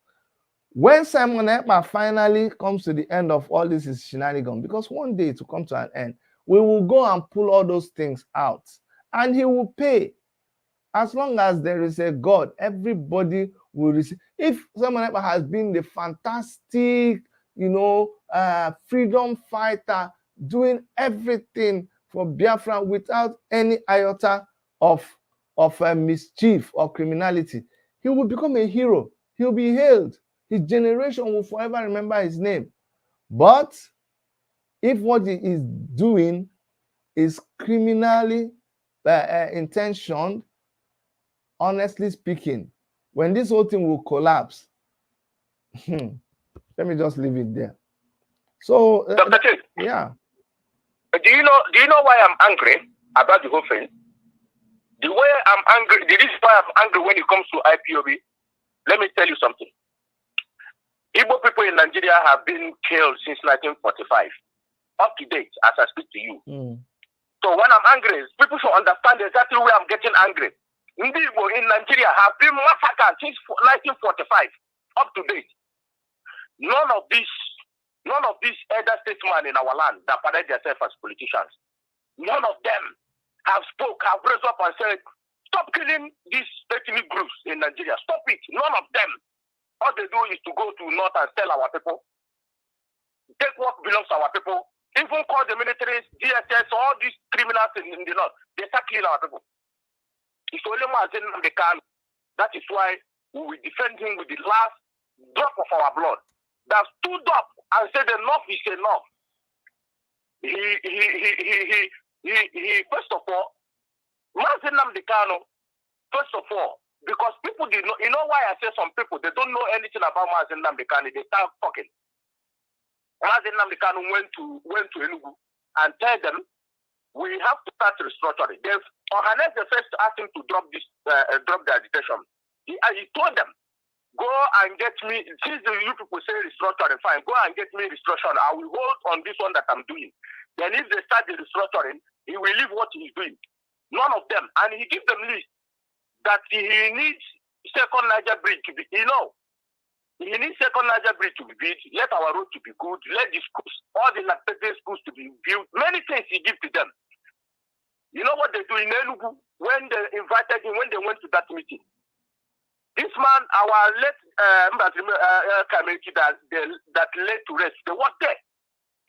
When Simon Ekpa finally comes to the end of all this is shenanigans, because one day to come to an end, we will go and pull all those things out, and he will pay. As long as there is a God, everybody will receive. If Simon Ekpa has been the fantastic, freedom fighter, doing everything for Biafra without any iota of mischief or criminality, he will become a hero. He will be hailed. His generation will forever remember his name. But if what he is doing is criminally intentioned, honestly speaking, when this whole thing will collapse, let me just leave it there. So, Dr. Chief, yeah. Do you know why I'm angry about the whole thing? The reason why I'm angry when it comes to IPOB, let me tell you something. Igbo people in Nigeria have been killed since 1945, up to date, as I speak to you. So when I'm angry, people should understand exactly where I'm getting angry. Igbo in Nigeria have been massacred since 1945, up to date. None of these elder statesmen in our land that parade themselves as politicians, none of them have raised up and said, stop killing these ethnic groups in Nigeria. Stop it. None of them. All they do is to go to north and sell our people, take what belongs to our people, even call the military, DSS, all these criminals in the north. They start killing our people. It's only Mazen Namdekan. That is why we will defend him with the last drop of our blood. That stood up and said enough is enough. He first of all, Mazen Namdekan, first of all, because people did not, you know why I say some people, they don't know anything about Mazen Namdekan, they start talking. Mazen Namdekan went to Enugu and tell them, we have to start restructuring. Unless they first asked him to drop the agitation. He told them, go and get me, since you people say restructuring, fine, go and get me restructuring. I will hold on this one that I'm doing. Then if they start the restructuring, he will leave what he's doing. None of them. And he gives them list that he needs second Niger bridge to be, he needs second Niger bridge to be built, let our road to be good, let the schools, all the Nigerian schools to be built, many things he gives to them. You know what they do in Enugu when they invited him, when they went to that meeting? This man, our late committee that led to rest, they were there.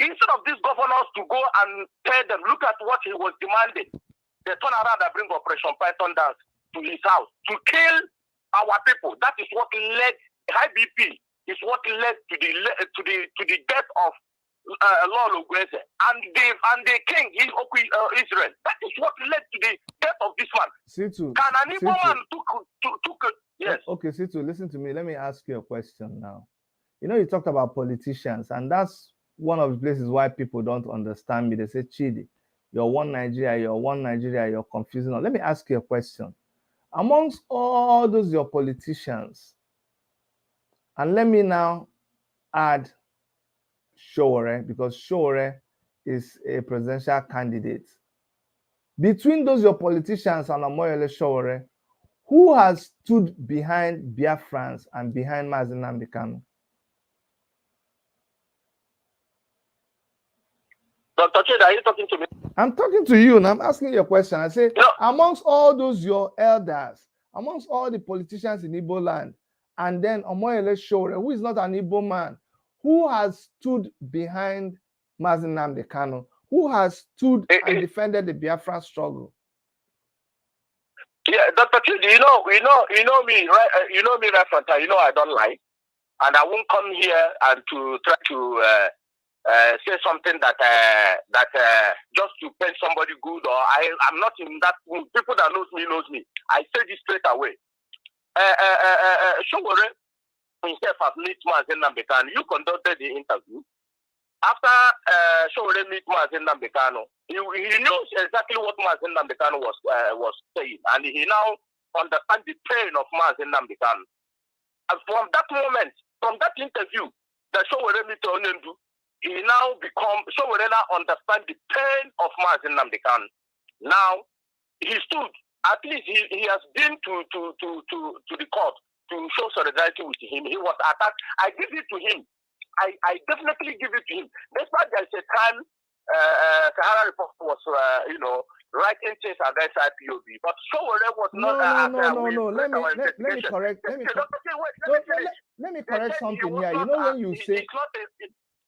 Instead of these governors to go and tell them, look at what he was demanding, they turn around and bring Operation Python down to his house to kill our people. That is what led high BP. Is what led to the death of Lolo Gweze and the king in Israel. That is what led to the death of this man. Situ, Can an Igbo man took yes? Okay, Situ, listen to me. Let me ask you a question now. You talked about politicians, and that's one of the places why people don't understand me. They say, Chidi, you're one Nigeria, you're confusing. Let me ask you a question. Amongst all those your politicians, and let me now add Showore, because Showore is a presidential candidate. Between those your politicians and Omoyele Showore, who has stood behind Biafrans and behind Mazen Namdekan? Dr. Chida, are you talking to me? I'm talking to you, and I'm asking you a question. I say, amongst all those your elders, amongst all the politicians in Igbo land, and then Omoyele Showore, who is not an Igbo man, who has stood behind Mazen Namdekan, who has stood and defended the Biafra struggle? Yeah, Dr. Chidi, you know me, right? You know me, right from time. You know I don't lie, and I won't come here and to try to say something that just to paint somebody good, or I'm not in that mood. People that knows me. I say this straight away. Showore himself has met Mazen Namdekan. You conducted the interview. After Showore met Mazen Namdekan, He knows exactly what Mazen Namdekan was saying, and he now understands the pain of Mazen Namdekan. And from that moment, from that interview, that Showore meet Onendu, he now understand the pain of Mazen Namdekan. Now he stood. At least he has been to the court to show solidarity with him. He was attacked. I give it to him. I definitely give it to him. Despite there's a time Sahara Report was writing things against IPOB, but Showore was not. No. Let me correct. Let me correct something here. You know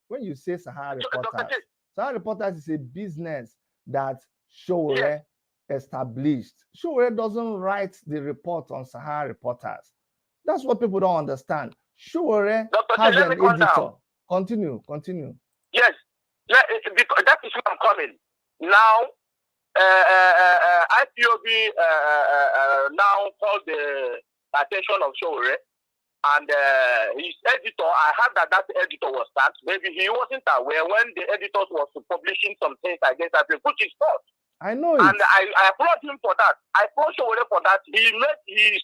when you say Sahara Reporters is a business that Showore established. Showore doesn't write the report on Sahara Reporters. That's what people don't understand. Showore has an editor. Continue. Yes, because that is where I'm coming. Now, IPOB now called the attention of Showore, and his editor, I heard that editor was sacked. Maybe he wasn't aware when the editors was publishing some things against IPOB, which is false. I know it. And I applaud him for that. I applaud Showore for that. He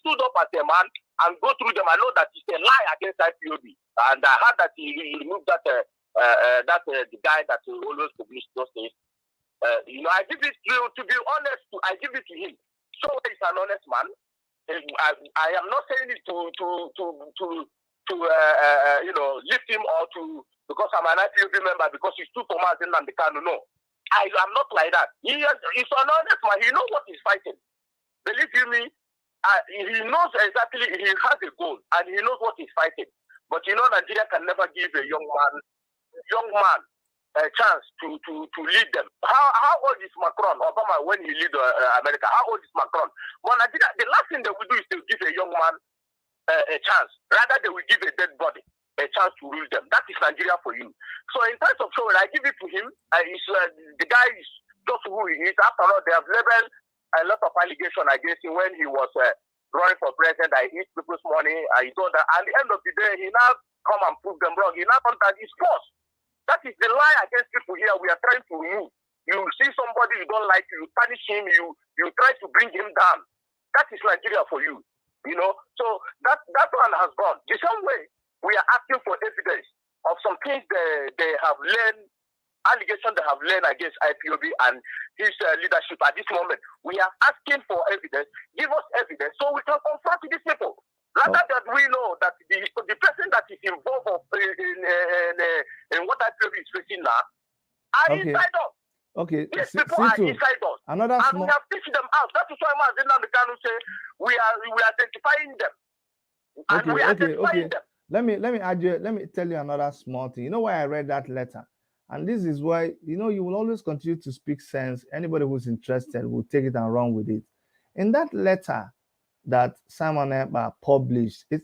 stood up as a man and go through them. I know that it's a lie against IPOB. And I heard that he removed the guy that always published those things. I give it to be honest. I give it to him. Showore is an honest man. I am not saying it to lift him or to because I'm an IPOB member because he's too Thomas and the Kanu. No. I am not like that. He's an honest man. He knows what he's fighting. Believe you me, he knows exactly. He has a goal and he knows what he's fighting. But Nigeria can never give a young man a chance to lead them. How old is Macron? Obama when he lead America? How old is Macron? But Nigeria, the last thing they will do is to give a young man a chance. Rather, they will give a dead body a chance to rule them. That is Nigeria for you. So in terms of Showore, I give it to him. The guy is just who he is. After all, they have leveled a lot of allegations against him when he was running for president. I eat people's money. I told that. At the end of the day, he now come and prove them wrong. He now comes that it's false. That is the lie against people here. We are trying to move. You see somebody you don't like, you punish him. You try to bring him down. That is Nigeria for you. So that one has gone. The same way. We are asking for evidence of some things they have learned, allegations they have learned against IPOB and his leadership at this moment. We are asking for evidence. Give us evidence so we can confront these people. Rather that we know that the person that is involved in what IPOB is facing now are inside us. Okay. Yes, people are inside us. And we have taken them out. That is why Mazen Namdekan say we are identifying them. And we are identifying them. Let me tell you another small thing. You know why I read that letter? And this is why, you will always continue to speak sense. Anybody who's interested will take it and run with it. In that letter that Simon Ekpa published, he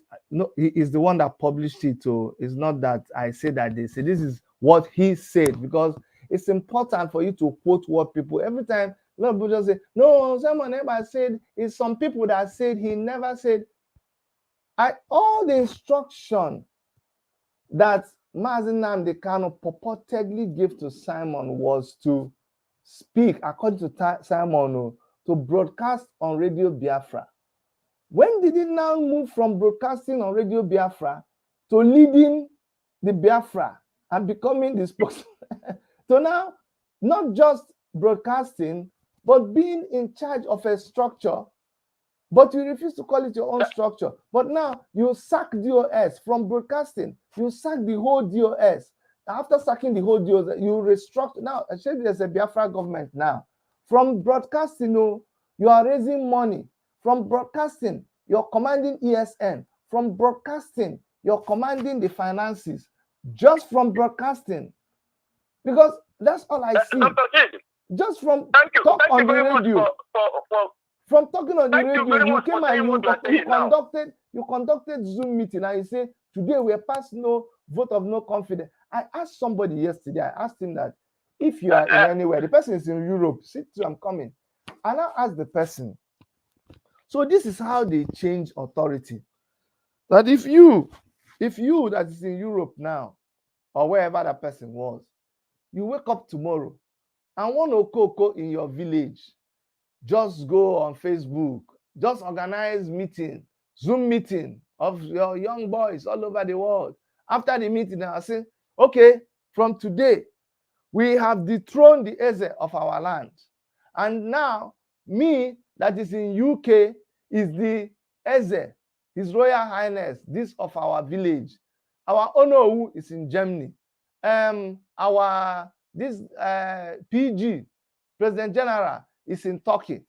is the one that published it. So it's not that I say that they say. This is what he said, because it's important for you to quote what people, every time, a lot of people just say, no, Simon Ekpa said, it's some people that said, he never said. All the instruction that Mazen Namdekan purportedly gave to Simon was to speak, according to Simon, to broadcast on Radio Biafra. When did it now move from broadcasting on Radio Biafra to leading the Biafra and becoming the spokesman? So now, not just broadcasting, but being in charge of a structure. But you refuse to call it your own structure. But now you sack DOS from broadcasting. You sack the whole DOS. After sacking the whole DOS, you restructure. Now, actually, there's a Biafra government now. From broadcasting, you are raising money. From broadcasting, you're commanding ESN. From broadcasting, you're commanding the finances. Just from broadcasting. Because that's all I see. Just from talk on the radio. From talking on the radio, you came and you conducted Zoom meeting and you say, today we're passing no vote of no confidence. I asked somebody yesterday, I asked him that if you are in anywhere, the person is in Europe, sit to, I'm coming. And I asked the person. So this is how they change authority. That if you that is in Europe now, or wherever that person was, you wake up tomorrow and one okoko in your village, just go on Facebook, just organize meeting, Zoom meeting of your young boys all over the world. After the meeting, I say, okay, from today, we have dethroned the Eze of our land. And now, me that is in UK is the Eze, His Royal Highness, this of our village. Our Onowu is in Germany. Our PG, President General, is in Turkey.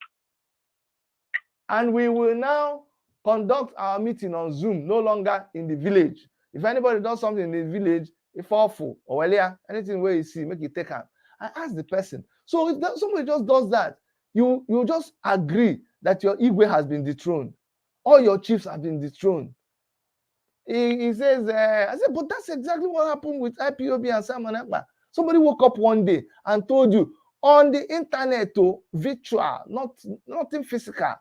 And we will now conduct our meeting on Zoom, no longer in the village. If anybody does something in the village, if awful or anything where you see, make it take out. I ask the person. So if somebody just does that, you just agree that your Igwe has been dethroned. All your chiefs have been dethroned. He says, I said, but that's exactly what happened with IPOB and Simon Ekpa. Somebody woke up one day and told you on the internet, virtual, nothing physical.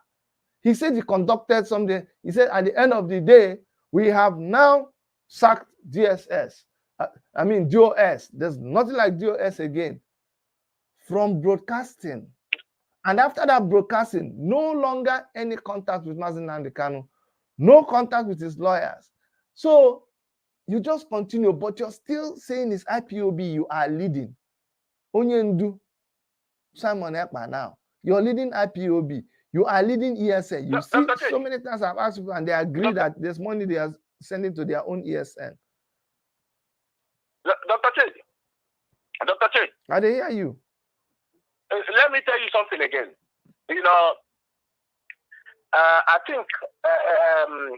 He said he conducted something. He said at the end of the day, we have now sacked DSS. DOS. There's nothing like DOS again. From broadcasting. And after that broadcasting, no longer any contact with Mazi Nnamdi Kanu, no contact with his lawyers. So you just continue, but you're still saying it's IPOB you are leading. Onyendu, Simon Ekpa now. You're leading IPOB. You are leading ESN. You see, so many times I've asked people and they agree that there's money they are sending to their own ESN. Dr. Chid. I didn't hear you. Let me tell you something again. You know, I think, I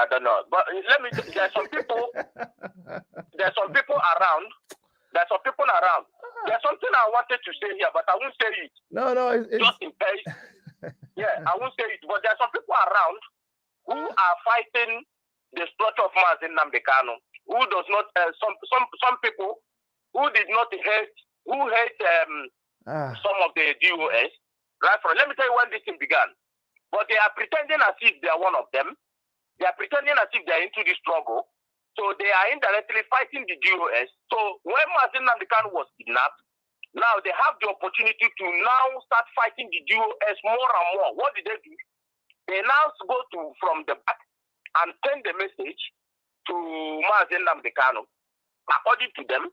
don't know, but let me, there's some people around. There's something I wanted to say here, but I won't say it. No, it's just in case. Yeah, I won't say it, but there's some people around who are fighting the structure of Mazi Nnamdi Kanu, who does not, some people who did not hate, who hate some of the DOS, right? Let me tell you when this thing began. But they are pretending as if they are one of them. They are pretending as if they are into the struggle. So they are indirectly fighting the DOS. So when Mazi Nnamdi Kanu was kidnapped, now they have the opportunity to now start fighting the DOS more and more. What did they do? They now go from the back and send the message to Mazi Nnamdi Kanu, according to them,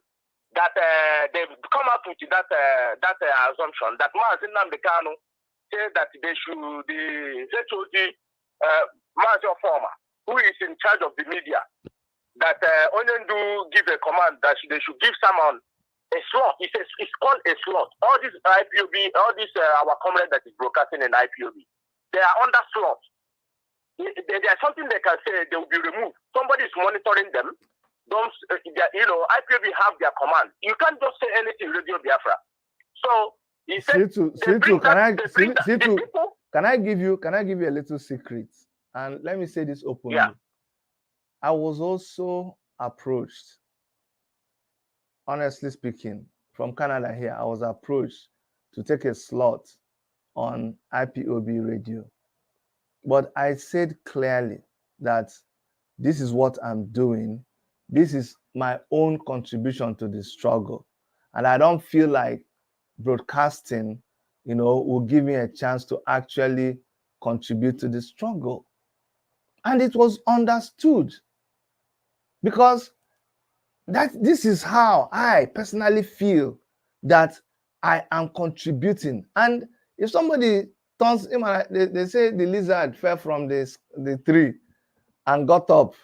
that they've come up with that assumption that Mazi Nnamdi Kanu said that they should, the HOD, Mazi Ofoma, who is in charge of the media, that Onyendu give a command that they should give someone a slot. It's called a slot. All this IPOB, all this our comrade that is broadcasting in IPOB, they are under slot. There's something they can say, they will be removed. Somebody is monitoring them. IPOB have their command. You can't just say anything, Radio Biafra. So he said, can I give you a little secret? And let me say this openly. Yeah. I was also approached, honestly speaking, from Canada here. I was approached to take a slot on IPOB radio. But I said clearly that this is what I'm doing. This is my own contribution to the struggle. And I don't feel like broadcasting, will give me a chance to actually contribute to the struggle. And it was understood because this is how I personally feel that I am contributing. And if somebody turns, they say the lizard fell from the tree and got up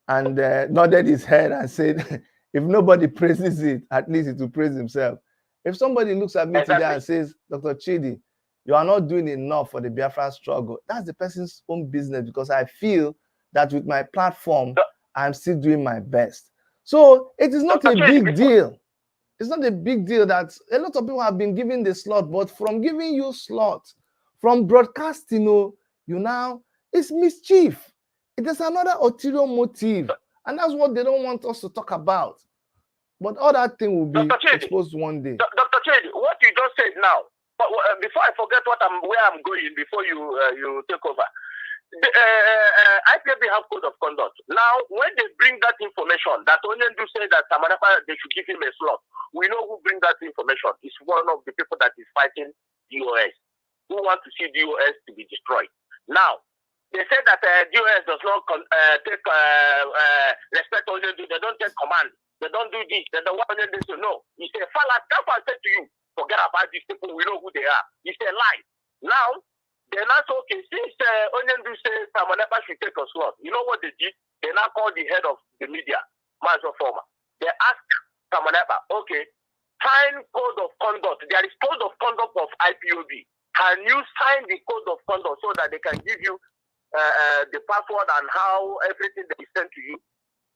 and nodded his head and said, if nobody praises it, at least it will praise himself. If somebody looks at me today and says, Dr. Chidi, you are not doing enough for the Biafra struggle, that's the person's own business, because I feel that with my platform, I'm still doing my best. So it is not a big deal. It's not a big deal that a lot of people have been given the slot, but from giving you slots, from broadcasting, it's mischief. It is another ulterior motive. And that's what they don't want us to talk about. But all that thing will be exposed one day. Dr. Chedi, what you just said now, but before I forget where I'm going, before you take over, IPOB have code of conduct. Now, when they bring that information, that Onyendu said that Samanapa, they should give him a slot, we know who bring that information. It's one of the people that is fighting DOS, who want to see DOS to be destroyed. Now, they said that DOS does not take respect Onyendu. They don't take command. They don't do this. They don't want Onyendu to know. He said, Falas, that's what I said to you. Forget about these people. We know who they are. It's a lie. Now, they're not okay. Since Onyendu says Samanapa should take a slot, you know what they did? They now called the head of the media, Master Former. They asked Samanapa, okay, sign code of conduct. There is code of conduct of IPOB. Can you sign the code of conduct so that they can give you the password and how everything that is sent to you?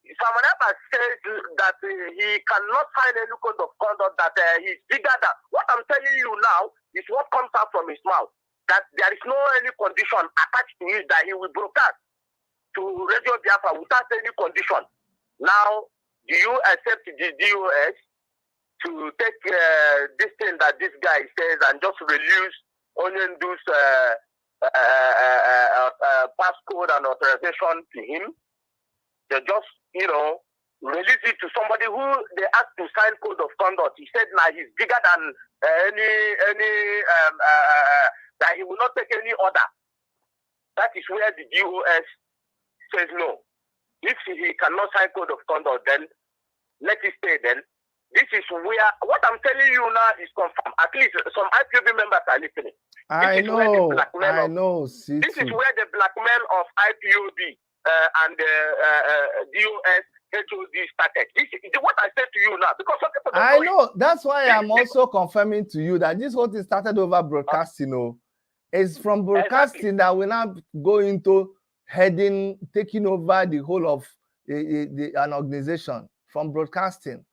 Samanapa says that he cannot sign any code of conduct, that he's bigger than. What I'm telling you now is what comes out from his mouth. That there is no any condition attached to it that he will broadcast to Radio Biafra without any condition. Now, do you accept the DOS to take this thing that this guy says and just release Onyendu's passcode and authorization to him? They just, release it to somebody who they asked to sign code of conduct. He said, now he's bigger than any that he will not take any order. That is where the DOS says no. If he cannot sign code of conduct, then let it stay then. This is where, what I'm telling you now is confirmed. At least some IPOB members are listening. I know. This is where the blackmail of IPOB and DOS HOD started. This is what I said to you now. Because some people don't know. That's why I'm also confirming to you that this whole thing started over broadcasting. It's from broadcasting that we now go into taking over the whole of an organization. From broadcasting,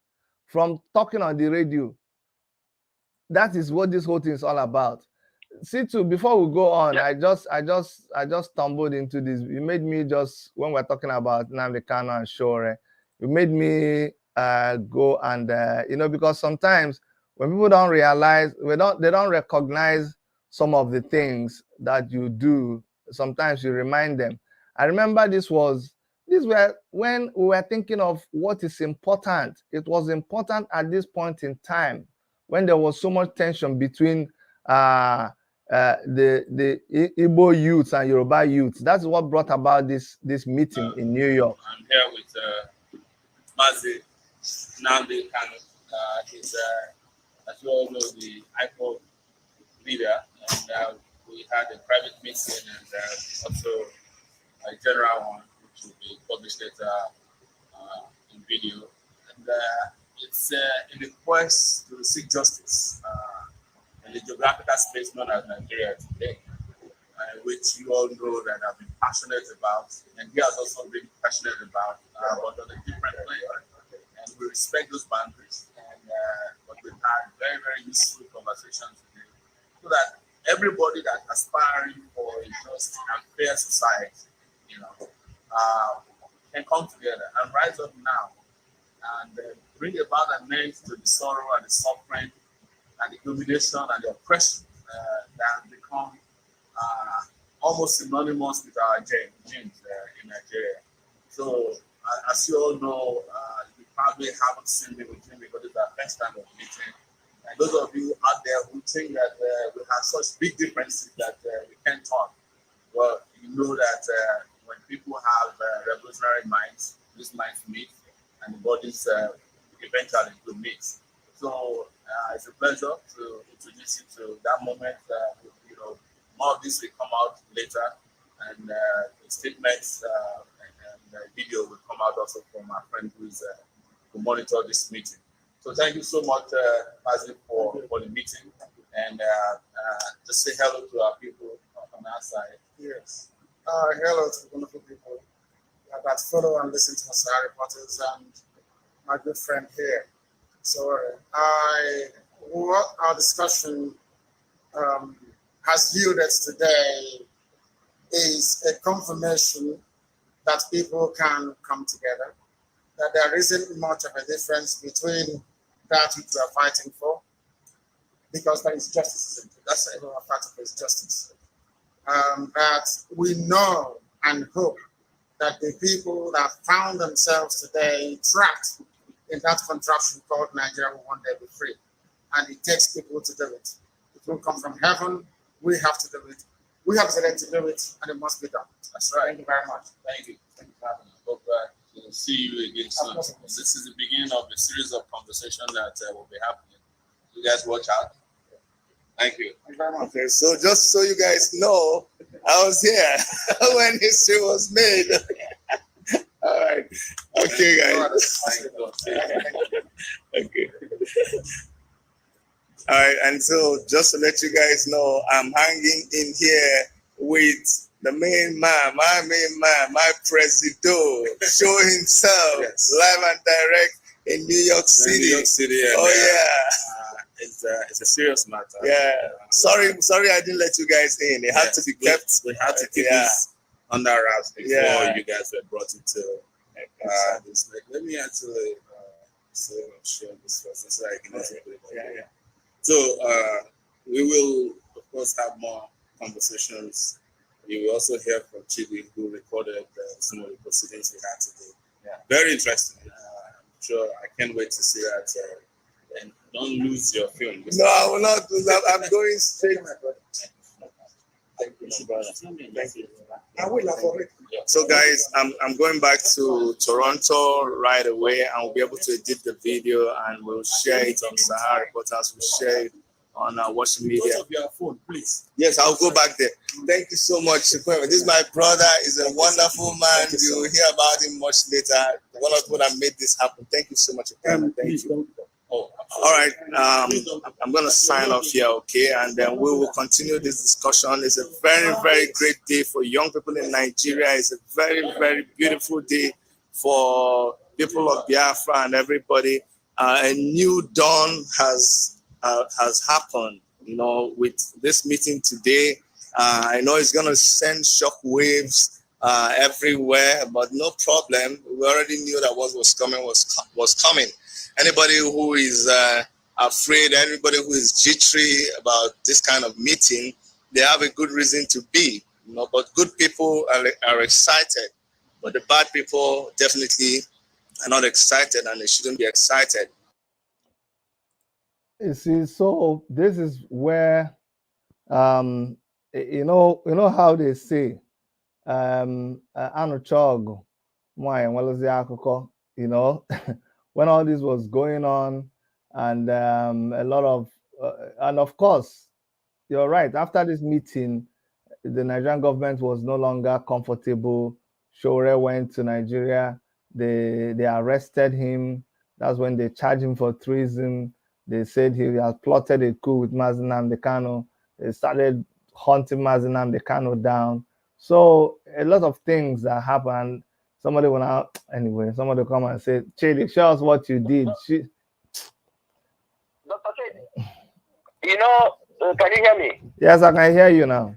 from talking on the radio. That is what this whole thing is all about. See, too, before we go on, I just stumbled into this. You made me just, when we're talking about Nnamdi Kanu and Shore, you made me go and because sometimes when people don't realize, they don't recognize some of the things that you do. Sometimes you remind them. I remember these were when we were thinking of what is important. It was important at this point in time when there was so much tension between the Igbo youths and Yoruba youths. That's what brought about this meeting in New York. I'm here with Mazi Nnamdi Kanu. He's, as you all know, the IPOB leader, and we had a private meeting and also a general one, which will be published later in video. And it's in the quest to seek justice in the geographical space known as Nigeria today, which you all know that I've been passionate about, and he has also been passionate about, but on a different layer. And we respect those boundaries, and but we've had very, very useful conversations today, so that everybody that's aspiring for a just and fair society, can come together and rise up now and bring about an end to the sorrow and the suffering and the domination and the oppression that have become almost synonymous with our genes in Nigeria. So, as you all know, you probably haven't seen me with him because it's our first time of meeting. And those of you out there who think that we have such big differences that we can't talk, well, you know that when people have revolutionary minds, these minds meet and the bodies eventually will meet. So it's a pleasure to introduce you to that moment. More of this will come out later, and the statements and video will come out also from our friend who monitor this meeting. So thank you so much, Mazi, for the meeting, and just say hello to our people on our side. Yes. Hello to wonderful people that follow and listen to us, our reporters, and my good friend here. So what our discussion has yielded today is a confirmation that people can come together, that there isn't much of a difference between that which we are fighting for, because that is justice, isn't it? That's what we are fighting for, is justice. That we know and hope that the people that found themselves today trapped in that contraption called Nigeria will one day be free. And it takes people to do it. It won't come from heaven. We have to do it. We have to let to do it, and it must be done. That's right. Thank you very much. Thank you. Thank you for having us. Hope to see you again soon. This is the beginning of a series of conversation that will be happening. You guys watch out. Thank you. Thank you very much. Okay, so just so you guys know, I was here when history was made. All right. Okay, guys. Thank you. Okay. All right, and so just to let you guys know, I'm hanging in here with the main man, my presido, show himself live and direct in New York City. New York City. It's a serious matter. Yeah. Sorry, I didn't let you guys in. It had to be kept. We had to keep this under wraps before you guys were brought into this. Let me actually share this first so I can also put it on. So we will, of course, have more conversations. You will also hear from Chidi, who recorded some of the proceedings we had today. Yeah. Very interesting. I'm sure I can't wait to see that. And don't lose your film. No, I will not do that. I'm going straight. Thank you, brother. Thank you. I will have it. So guys, I'm going back to Toronto right away, and we'll be able to edit the video, and we'll share it on Sahara Reporters. We'll share it on our watching media. Of your phone, please. Yes, I'll go back there. Thank you so much. This is my brother. He's a wonderful man. You will hear about him much later. One of the people that made this happen. Thank you so much. Thank you. Oh, all right. I'm going to sign off here, okay? And then we will continue this discussion. It's a very, very great day for young people in Nigeria. It's a very, very beautiful day for people of Biafra and everybody. A new dawn has happened, with this meeting today. I know it's going to send shockwaves everywhere, but no problem. We already knew that what was coming was coming. Anybody who is afraid, anybody who is jittery about this kind of meeting, they have a good reason to be. But good people are excited, but the bad people definitely are not excited, and they shouldn't be excited. You see, so this is where, you know how they say, Anuchog, when all this was going on, and a lot of, and of course, you're right. After this meeting, the Nigerian government was no longer comfortable. Shore went to Nigeria. They arrested him. That's when they charged him for treason. They said he had plotted a coup with Mazi Nnamdi Kanu. They started hunting Mazi Nnamdi Kanu down. So a lot of things that happened. Somebody went out anyway. Somebody come and say, Chidi, show us what you did. Dr. Chidi, can you hear me? Yes, I can hear you now.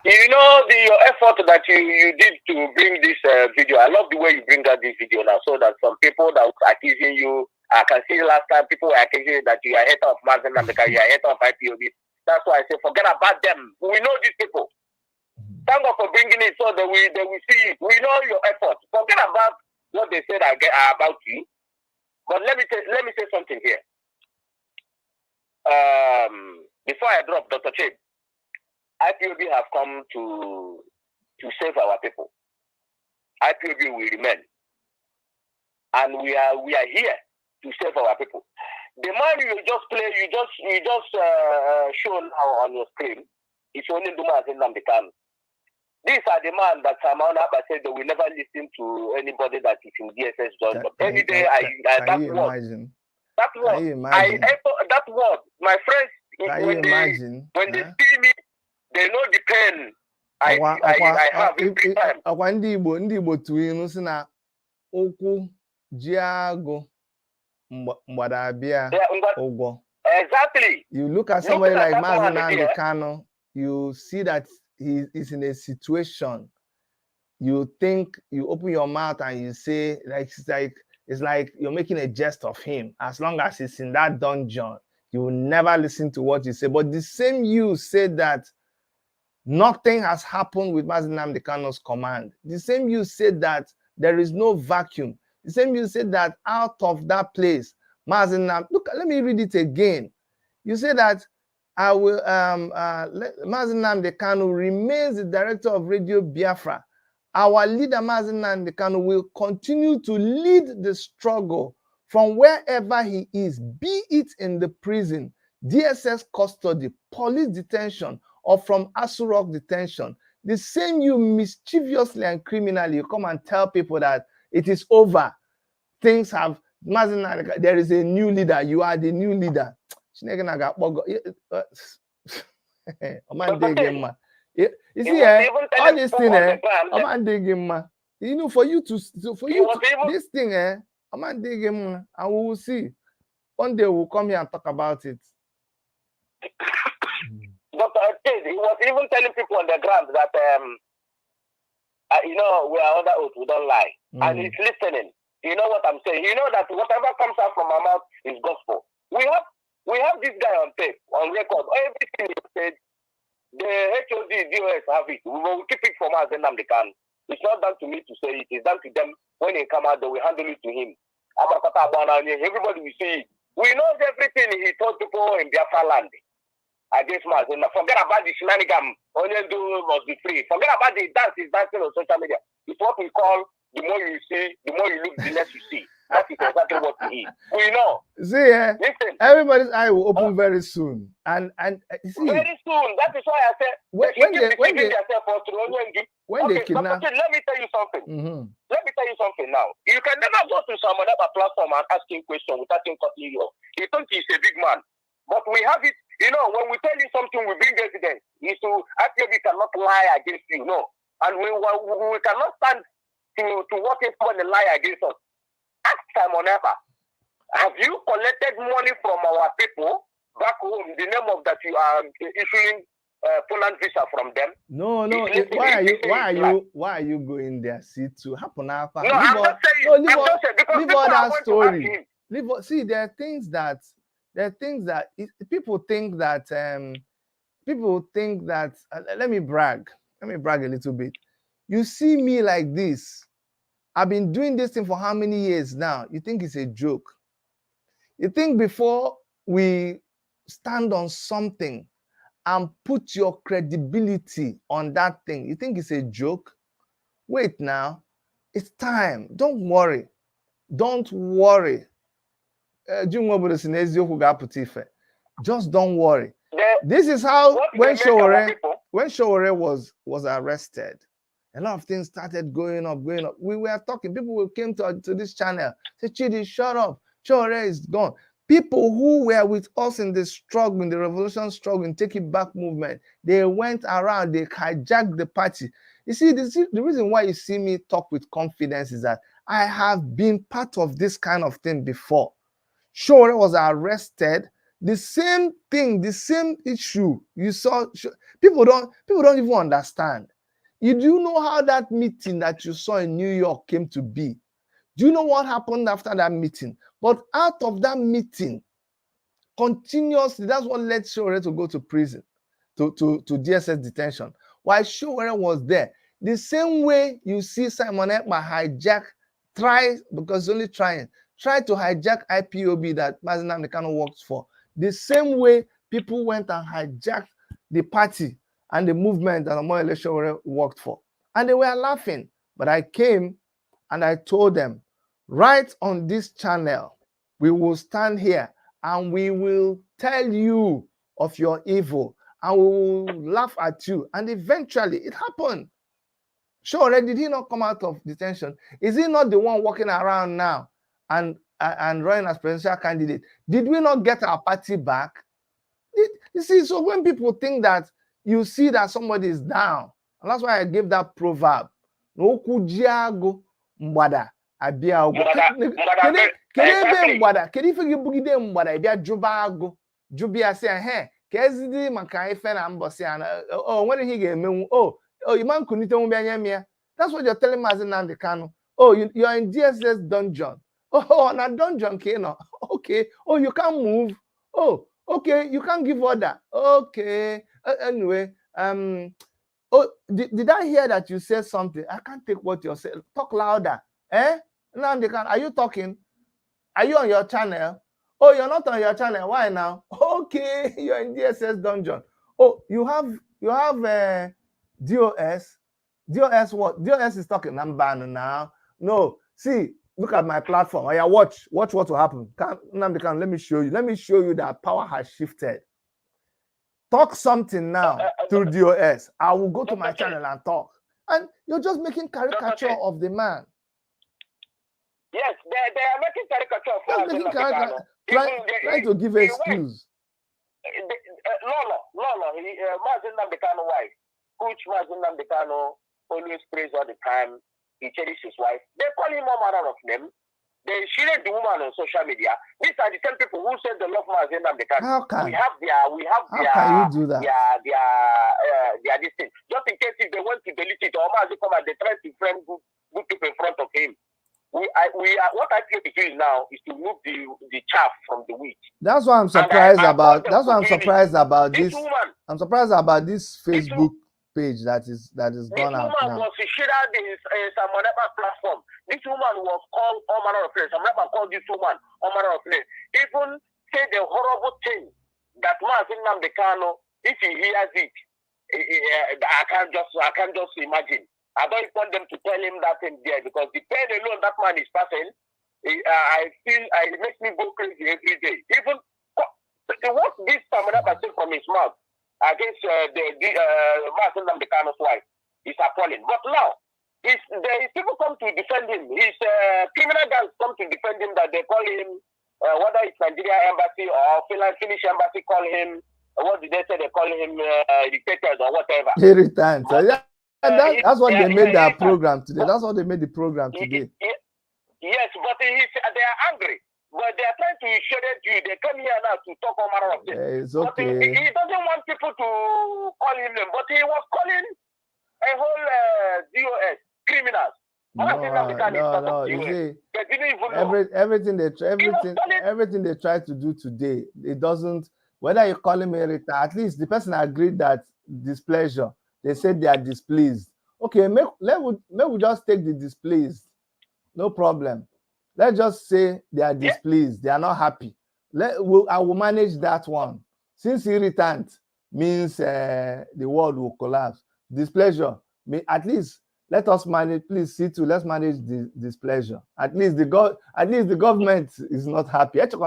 Your effort that you did to bring this video. I love the way you bring out this video now, so that some people that were accusing you, I can see last time people were accusing you that you are hater of Mazi Nnamdi Kanu, you are hater of IPOB. That's why I say forget about them. We know these people. Thank God for bringing it so that they will see it. We know your effort. Forget about what they said about you. But let me say something here. Before I drop, Dr. Chid, IPOB have come to save our people. IPOB will remain, and we are here to save our people. The man you just play, you just show now on your screen, it's only Mazi Nnamdi Kanu. These are the man that Samuel Abba said they will never listen to anybody that is in DSS joint. Any day that word, my friends, when they see me, they know the pain I have every time. Ndị Igbo tuinu si na okwu ji agụ mgbada abịa ụgwọ. Exactly. You look at somebody like Mazi Nnamdi Kanu, you see that he is in a situation. You think, you open your mouth and you say, it's like you're making a jest of him. As long as he's in that dungeon, you will never listen to what you say. But the same you said that Nothing has happened with Mazi Nnamdi Kanu's command. The same you said that there is no vacuum. The same you said that out of that place, Mazi Nnamdi, look, let me read it again. You say that I will Mazi Nnamdi Kanu remains the director of Radio Biafra. Our leader Mazi Nnamdi Kanu will continue to lead the struggle from wherever he is, be it in the prison, DSS custody, police detention, or from Aso Rock detention. The same you mischievously and criminally, you come and tell people that it is over. Things have, there is a new leader. You are the new leader. You see, all this thing, you know, for you to this thing, and we will see. One day we'll come here and talk about it. Dr. Ted, he was even telling people on the ground that, you know, we are under oath, we don't lie. And he's listening. You know what I'm saying? You know that whatever comes out from our mouth is gospel. We have this guy on tape, on record. Everything he said, the HOD, DOS have it. We will keep it from us, then they can. It's not down to me to say it. It's down to them. When they come out, they will handle it to him. Everybody will see it. We know everything he told people in Biafra land. Against Mazi. Forget about the shenanigans. Only do must be free. Forget about the dance he's dancing on social media. It's what we call the more you see, the more you look, the less you see. That is exactly what he is. We know. See, listen, everybody's eye will open very soon. And see, very soon. That is why I said when they kidnap. Let me tell you something. Let me tell you something now. You can never go to some other platform and ask him questions without him cutting you off. He thinks he's a big man. But we have it, you know, when we tell you something, we bring evidence. Is to actually cannot lie against you, no. And we cannot stand to watch someone lie against us. Ask Simon Ekpa, have you collected money from our people back home? The name of that you are issuing Poland visa from them? No. Why are you going there? See to happen now. No, I'm not saying. Leave all that story. See, there are things that people think that let me brag a little bit. You see me like this. I've been doing this thing for how many years now? You think it's a joke? You think before we stand on something and put your credibility on that thing, you think it's a joke? Wait now, it's time. Don't worry. Just don't worry. This is how when Showore was arrested, a lot of things started going up. We were talking. People came to this channel, say, Chidi, shut up. Showore is gone. People who were with us in the struggle, in the revolution struggle, in Take It Back movement, they went around, they hijacked the party. You see, the reason why you see me talk with confidence is that I have been part of this kind of thing before. Showore was arrested. The same thing, the same issue you saw. People don't even understand. You do know how that meeting that you saw in New York came to be? Do you know what happened after that meeting? But out of that meeting, continuously, that's what led Showore to go to prison, to DSS detention. While Showore was there, the same way you see Simon Ekpa try to hijack IPOB that Mazi Nnamdi Kanu works for. The same way people went and hijacked the party and the movement that Omoyele Showore worked for. And they were laughing. But I came and I told them, right on this channel, we will stand here and we will tell you of your evil and we will laugh at you. And eventually it happened. Showore, did he not come out of detention? Is he not the one walking around now and running as presidential candidate? Did we not get our party back? You see, so when people think that you see that somebody is down, and that's why I gave that proverb. No kujiago mbada abia ogo. Kede mbada. Kede ifegi bugide mbada abia jubago. Jubia say he kezidi maka ife na mbosi ana. Oh, when he get me oh you man kunite mo bianya mia. That's what you're telling Mazi Nnamdi Kanu. Oh, you are in DSS dungeon. Oh, na dungeon kino. Okay. Oh, you can't move. Oh, okay, you can't give order. Okay. Anyway, Oh, did I hear that you said something? I can't take what you're saying. Talk louder. Eh? Now they can. Are you talking? Are you on your channel? Oh, you're not on your channel. Why now? Okay, you're in DSS dungeon. Oh, you have DOS. DOS what? DOS is talking. I'm banned now. No, see, look at my platform. Oh, yeah, watch what will happen. Let me show you. Let me show you that power has shifted. Talk something now through DOS. I will go to my channel and talk. And you're just making caricature of the man. Yes, they are making caricature of Just making caricature, trying to give excuse. No, Mazin Nambekano wife, which Mazin Nambekano always prays all the time. He cherishes his wife. They call him all manner of name. They shielded the woman on social media. These are the same people who said the love Mazin Nambekano. How can we have their can you do that? Their this thing. Just in case if they want to delete it, or Mazin come and they try to frame good people in front of him. What I feel to do now is to move the chaff from the wheat. That's why I'm surprised about. That's why I'm surprised about this. I'm surprised about this Facebook page that is gone out now. This woman was shared in Samoneba platform. This woman was called all manner of names. Samoneba called this woman all manner of names. Even say the horrible thing that Mazin Nambekano, if he hears it, I can't just imagine. I don't want them to tell him that thing there because the pain alone that man is passing, I feel it makes me go crazy every day. Even what this Samoneba said from his mouth against Mazin Nambekano's wife is appalling. But now, his people come to defend him. His criminal gangs come to defend him that they call him, whether it's Nigeria embassy or Finnish embassy call him, what did they say? They call him dictators or whatever. Irritant. So that's what they made their program today. That's what they made the program today. Yes, but they are angry. But they are trying to shade you. They come here now to talk all manner of things. It's okay. But he doesn't want people to call him name. But he was calling a whole DOS criminals. No. You see, everything they try to do today, it doesn't. Whether you call him a at least the person agreed that displeasure. They said they are displeased. Okay, let we just take the displeased. No problem. Let's just say they are displeased. They are not happy. I will manage that one. Since irritant means the world will collapse. Displeasure, at least let us manage. Please see to let's manage the displeasure. At least the government is not happy. I thought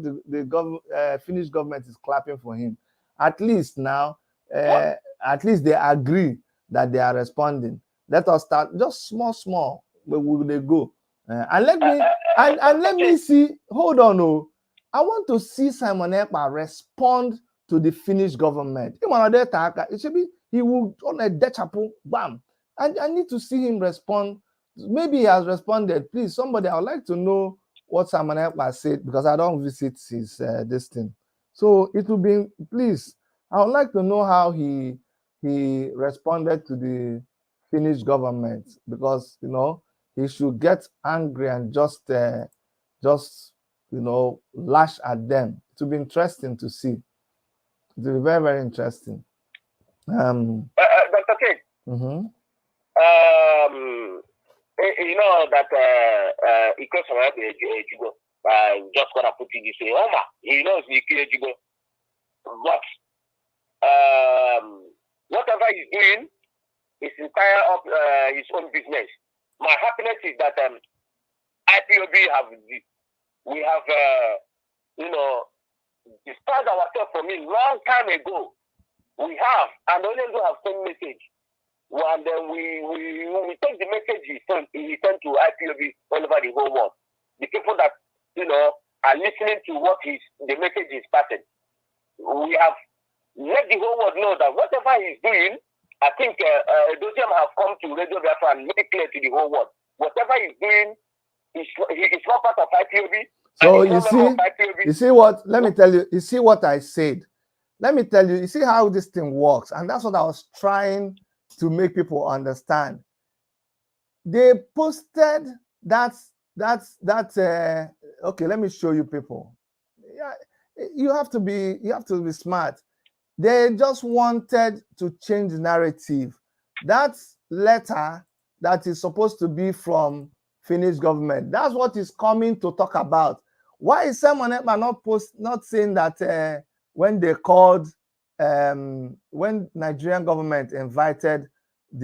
the Finnish government is clapping for him. At least now. At least they agree that they are responding. Let us start just small. Where will they go? And let me see. Hold on, I want to see Simon Ekpa respond to the Finnish government. It should be he will on a dechapu, bam. And I need to see him respond. Maybe he has responded. Please, somebody, I would like to know what Simon Ekpa said because I don't visit his this thing. So it will be, please. I would like to know how he responded to the Finnish government because he should get angry and just lash at them. It will be interesting to see. It will be very, very interesting. Dr. King, you know that I'm just gonna put it this way. Oma, he knows Jugo, but whatever he's doing is entire of his own business. My happiness is that IPOB we have discharged ourselves from it long time ago. We have, and only do have sent message. And then we take the message he sent to IPOB all over the whole world. The people that are listening to what the message is passing. We have let the whole world know that whatever he's doing, I think Dosium have come to Radio Biafra and make it clear to the whole world. Whatever he's doing, it's not part of IPOB. So you see what? Let me tell you. You see what I said. Let me tell you. You see how this thing works, and that's what I was trying to make people understand. They posted that. Okay, let me show you people. Yeah, you have to be smart. They just wanted to change the narrative. That letter that is supposed to be from Finnish government, that's what is coming to talk about. Why is Simon Ekpa not saying that when they called, when Nigerian government invited what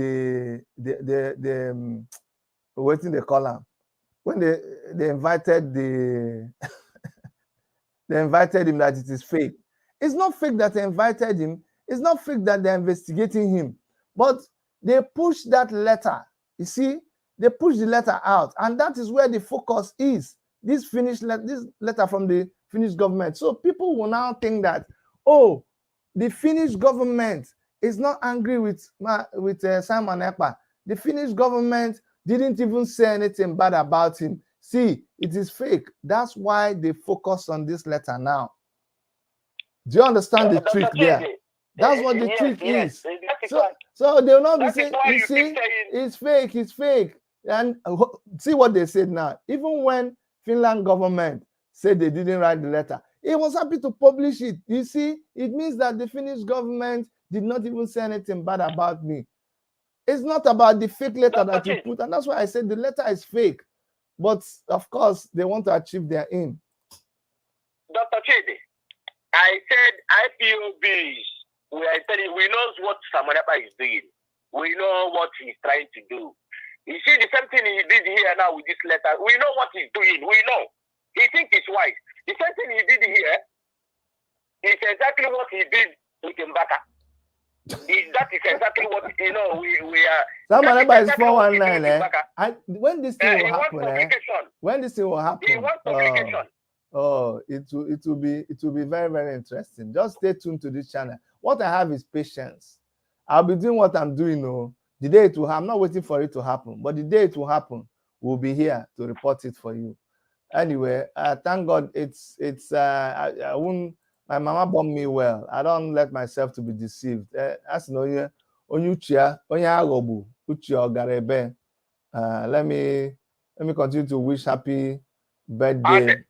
do they call them? When they invited they invited him, that it is fake. It's not fake that they invited him. It's not fake that they're investigating him. But they pushed that letter. You see, they pushed the letter out, and that is where the focus is. This letter from the Finnish government. So people will now think that, oh, the Finnish government is not angry with Simon Ekpa. The Finnish government didn't even say anything bad about him. See, it is fake. That's why they focus on this letter now. Do you understand the trick there? That's what the trick is. So they'll not be saying, you see, it's fake, it's fake. And see what they said now. Even when Finland government said they didn't write the letter, it was happy to publish it. You see, it means that the Finnish government did not even say anything bad about me. It's not about the fake letter that you put, and that's why I said the letter is fake. But of course, they want to achieve their aim. Dr. Chidi, I said IPOBs, we know what Simon Ekpa is doing. We know what he's trying to do. You see, the same thing he did here now with this letter, we know what he's doing. We know. He thinks it's wise. The same thing he did here is exactly what he did with Mbaka. That is exactly what, you know, we are. Simon Ekpa is 419, when this thing will happen, when this thing will happen, he wants publication. It will be very, very interesting. Just stay tuned to this channel. What I have is patience. I'll be doing what I'm doing. The day it will happen, I'm not waiting for it to happen, but the day it will happen, we'll be here to report it for you. Anyway, thank God I won't. My mama born me well. I don't let myself to be deceived. As no onyuchia onyagobu uchi ogarebe. Let me continue to wish happy birthday. And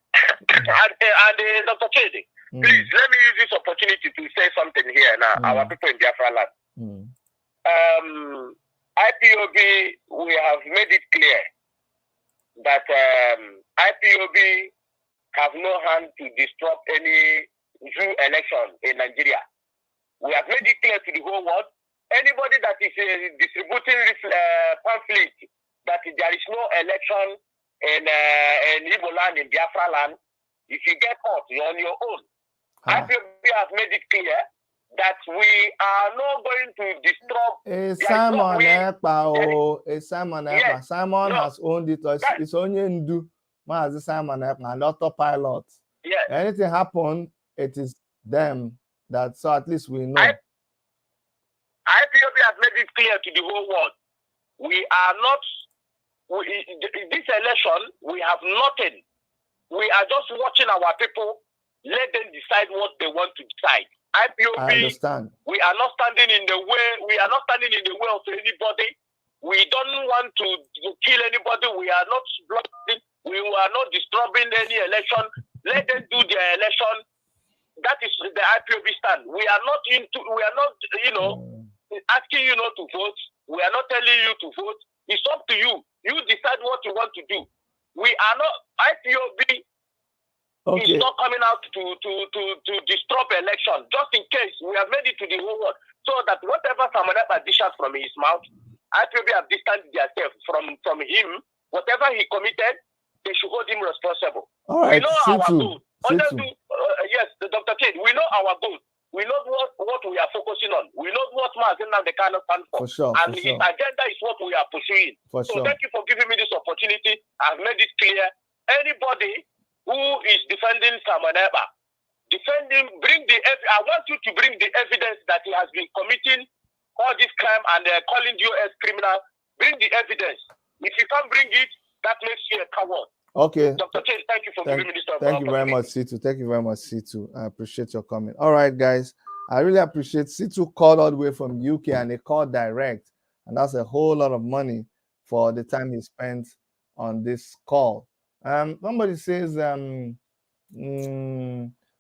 Dr. Chidi, please let me use this opportunity to say something here now. Our people in Biafra land. IPOB, we have made it clear that IPOB have no hand to disrupt any Jew election in Nigeria. We have made it clear to the whole world. Anybody that is distributing this pamphlet that there is no election in Igbo land, in Biafra land, if you get caught, you're on your own. IPOB has made it clear that we are not going to disrupt. Simon Ekpa, Simon Ekpa. Yes. Simon has owned it. It's only Ndu. Simon Ekpa and autopilot. Yes. Anything happen, it is them that, so at least we know. IPOB has made it clear to the whole world. We are not, this election, we have nothing. We are just watching our people, let them decide what they want to decide. IPOB, I understand. We are not standing in the way, of anybody. We don't want to kill anybody. We are not blocking, we are not disturbing any election. Let them do their election. That is the IPOB stand. We are not, asking you not to vote. We are not telling you to vote. It's up to you. You decide what you want to do. We are not, IPOB is not coming out to disrupt election. Just in case, we have made it to the whole world. So that whatever Simon Ekpa dishes from his mouth, IPOB have distanced themselves from him. Whatever he committed, they should hold him responsible. All right, we know our goal. Yes, Dr. Kid, we know our goal. We know what we are focusing on. We know what Mazen and the kind of stand for. And his agenda is what we are pursuing. Thank you for giving me this opportunity. I've made it clear. Anybody who is defending Simon Ekpa, I want you to bring the evidence that he has been committing all this crime and calling you as criminal. Bring the evidence. If you can't bring it, that makes you a coward. Okay. Dr. Chase, thank you for giving me this opportunity. Thank you very much, C2. Thank you very much, C2. I appreciate your comment. All right, guys. I really appreciate C2 called all the way from UK and they called direct. And that's a whole lot of money for the time he spent on this call. Somebody says,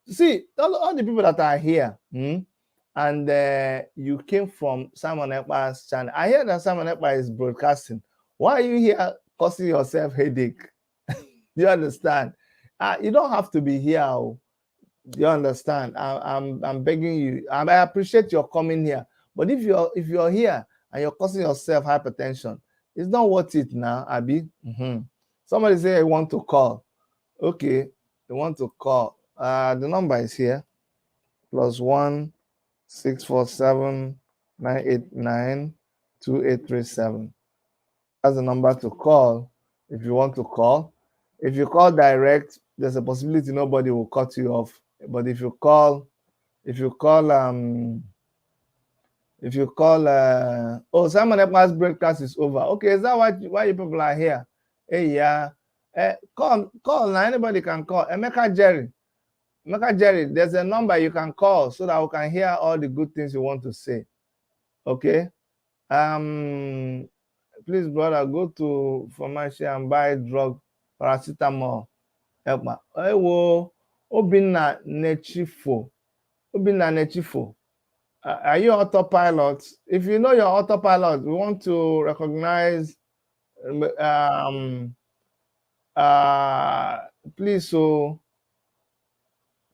see, all the people that are here, and you came from Simon Ekpa's channel. I hear that Simon Ekpa is broadcasting. Why are you here causing yourself headache? Do you understand? You don't have to be here. Do you understand? I'm begging you. I appreciate your coming here, but if you're here and you're causing yourself hypertension, it's not worth it now, Abi. Somebody say I want to call. Okay, you want to call. The number is here. +1 647 989 2837. That's the number to call if you want to call. If you call direct, there's a possibility nobody will cut you off. But if you call oh, Simon Ekpa's broadcast is over. Okay, is that why you people are here? Hey, yeah. Call now. Anybody can call. Emeka Jerry, there's a number you can call so that we can hear all the good things you want to say. Okay. Please, brother, go to pharmacy and buy drug paracetamol. Ekpa. Ewo, Obinna Nechifo. Are you autopilot? If you know your autopilot, we want to recognize please, so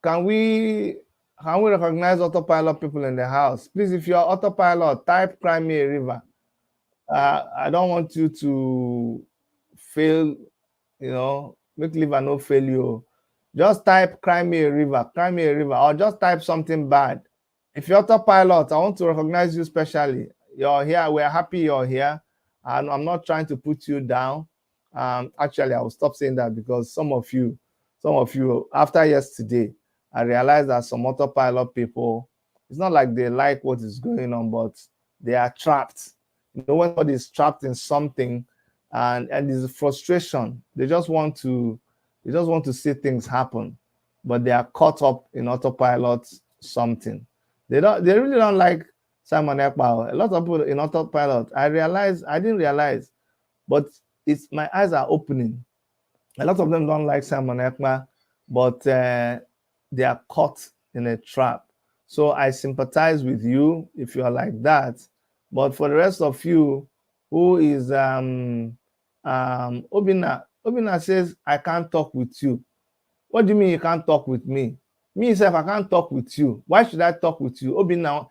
can we recognize autopilot people in the house? Please, if you're autopilot, type Cry Me a River. I don't want you to fail, make liver no fail you. Just type Cry Me a River, or just type something bad. If you're autopilot, I want to recognize you specially. You're here. We're happy you're here. And I'm not trying to put you down. Actually, I will stop saying that because some of you, after yesterday, I realized that some autopilot people, it's not like they like what is going on, but they are trapped. When somebody is trapped in something and there's frustration, they just want to see things happen, but they are caught up in autopilot something. They really don't like Simon Ekpa. A lot of people in autopilot. I didn't realize, but my eyes are opening. A lot of them don't like Simon Ekpa, but they are caught in a trap. So I sympathize with you if you are like that. But for the rest of you, who is Obinna says, I can't talk with you. What do you mean you can't talk with me? Me self, I can't talk with you. Why should I talk with you? Obinna,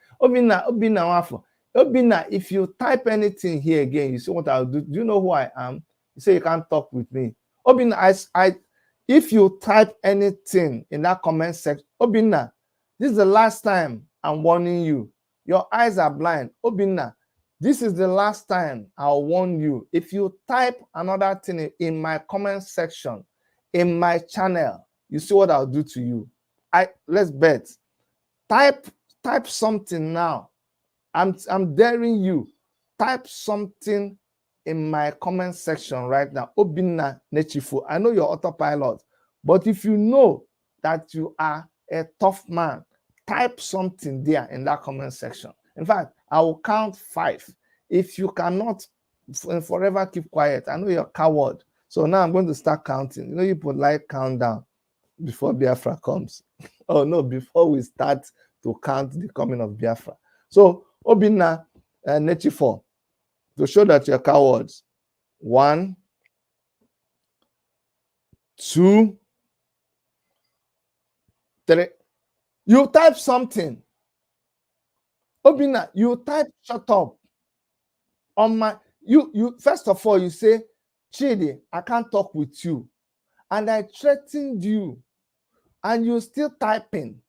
if you type anything here again, you see what I'll do. Do you know who I am? You say you can't talk with me. Obinna, if you type anything in that comment section, Obinna, this is the last time I'm warning you. Your eyes are blind. Obinna, this is the last time I'll warn you. If you type another thing in my comment section, in my channel, you see what I'll do to you. Let's bet. Type something now. I'm daring you. Type something in my comment section right now. Obinna Nechifo. I know you're autopilot, but if you know that you are a tough man, type something there in that comment section. In fact, I will count 5. If you cannot forever keep quiet, I know you're a coward. So now I'm going to start counting. You put like countdown before Biafra comes. Oh no, before we start to count the coming of Biafra. So Obinna Nechifo, to show that you're cowards. 1, 2, 3. You type something. Obinna, you type shut up. On my you first of all, you say, Chidi, I can't talk with you. And I threatened you. And you're still typing.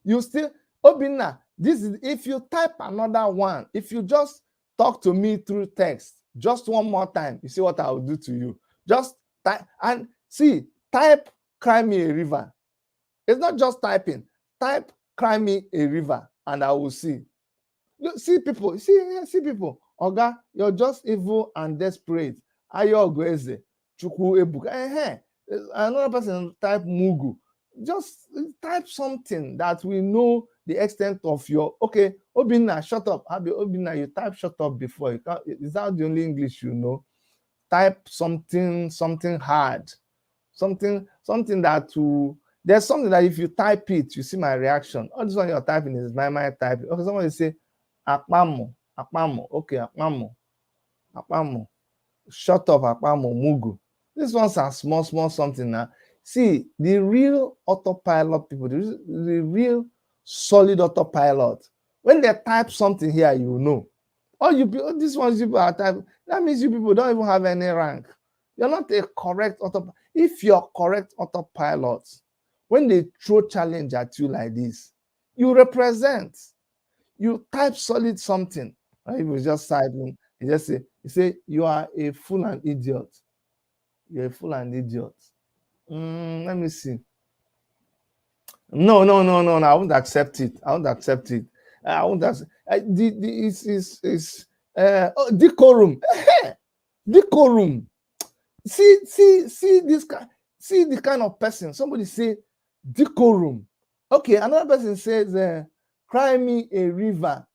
You still, Obinna, this is, if you type another one, if you just talk to me through text, just one more time, you see what I will do to you. Just type, and see, type Cry Me a River. It's not just typing. Type Cry Me a River, and I will see. See people, see people. Oga, you're just evil and desperate. Ayo Ogweze, Chukwu Ebuka. Another person type Mugu. Just type something that we know the extent of your. Okay, Obinna, shut up. Obinna, you type shut up before. Is that the only English you know? Type something hard, something that will There's something that if you type it, you see my reaction. All this one you're typing is my typing. Okay, somebody say akpamo, akpamo. Okay, akpamo, akpamo. Shut up, akpamo, mugu. This one's a small something now. See, the real autopilot people, the real solid autopilot, when they type something here, you know. All you people, this ones people are typing, that means you people don't even have any rank. You're not a correct autopilot. If you're correct autopilot, when they throw challenge at you like this, you represent. You type solid something. If you just typing, you say you are a fool and idiot. You're a fool and idiot. Let me see. No. I won't accept it. I won't accept it. I won't accept. Decorum. Decorum. See this guy. See the kind of person. Somebody say decorum. Okay, another person says, cry me a river.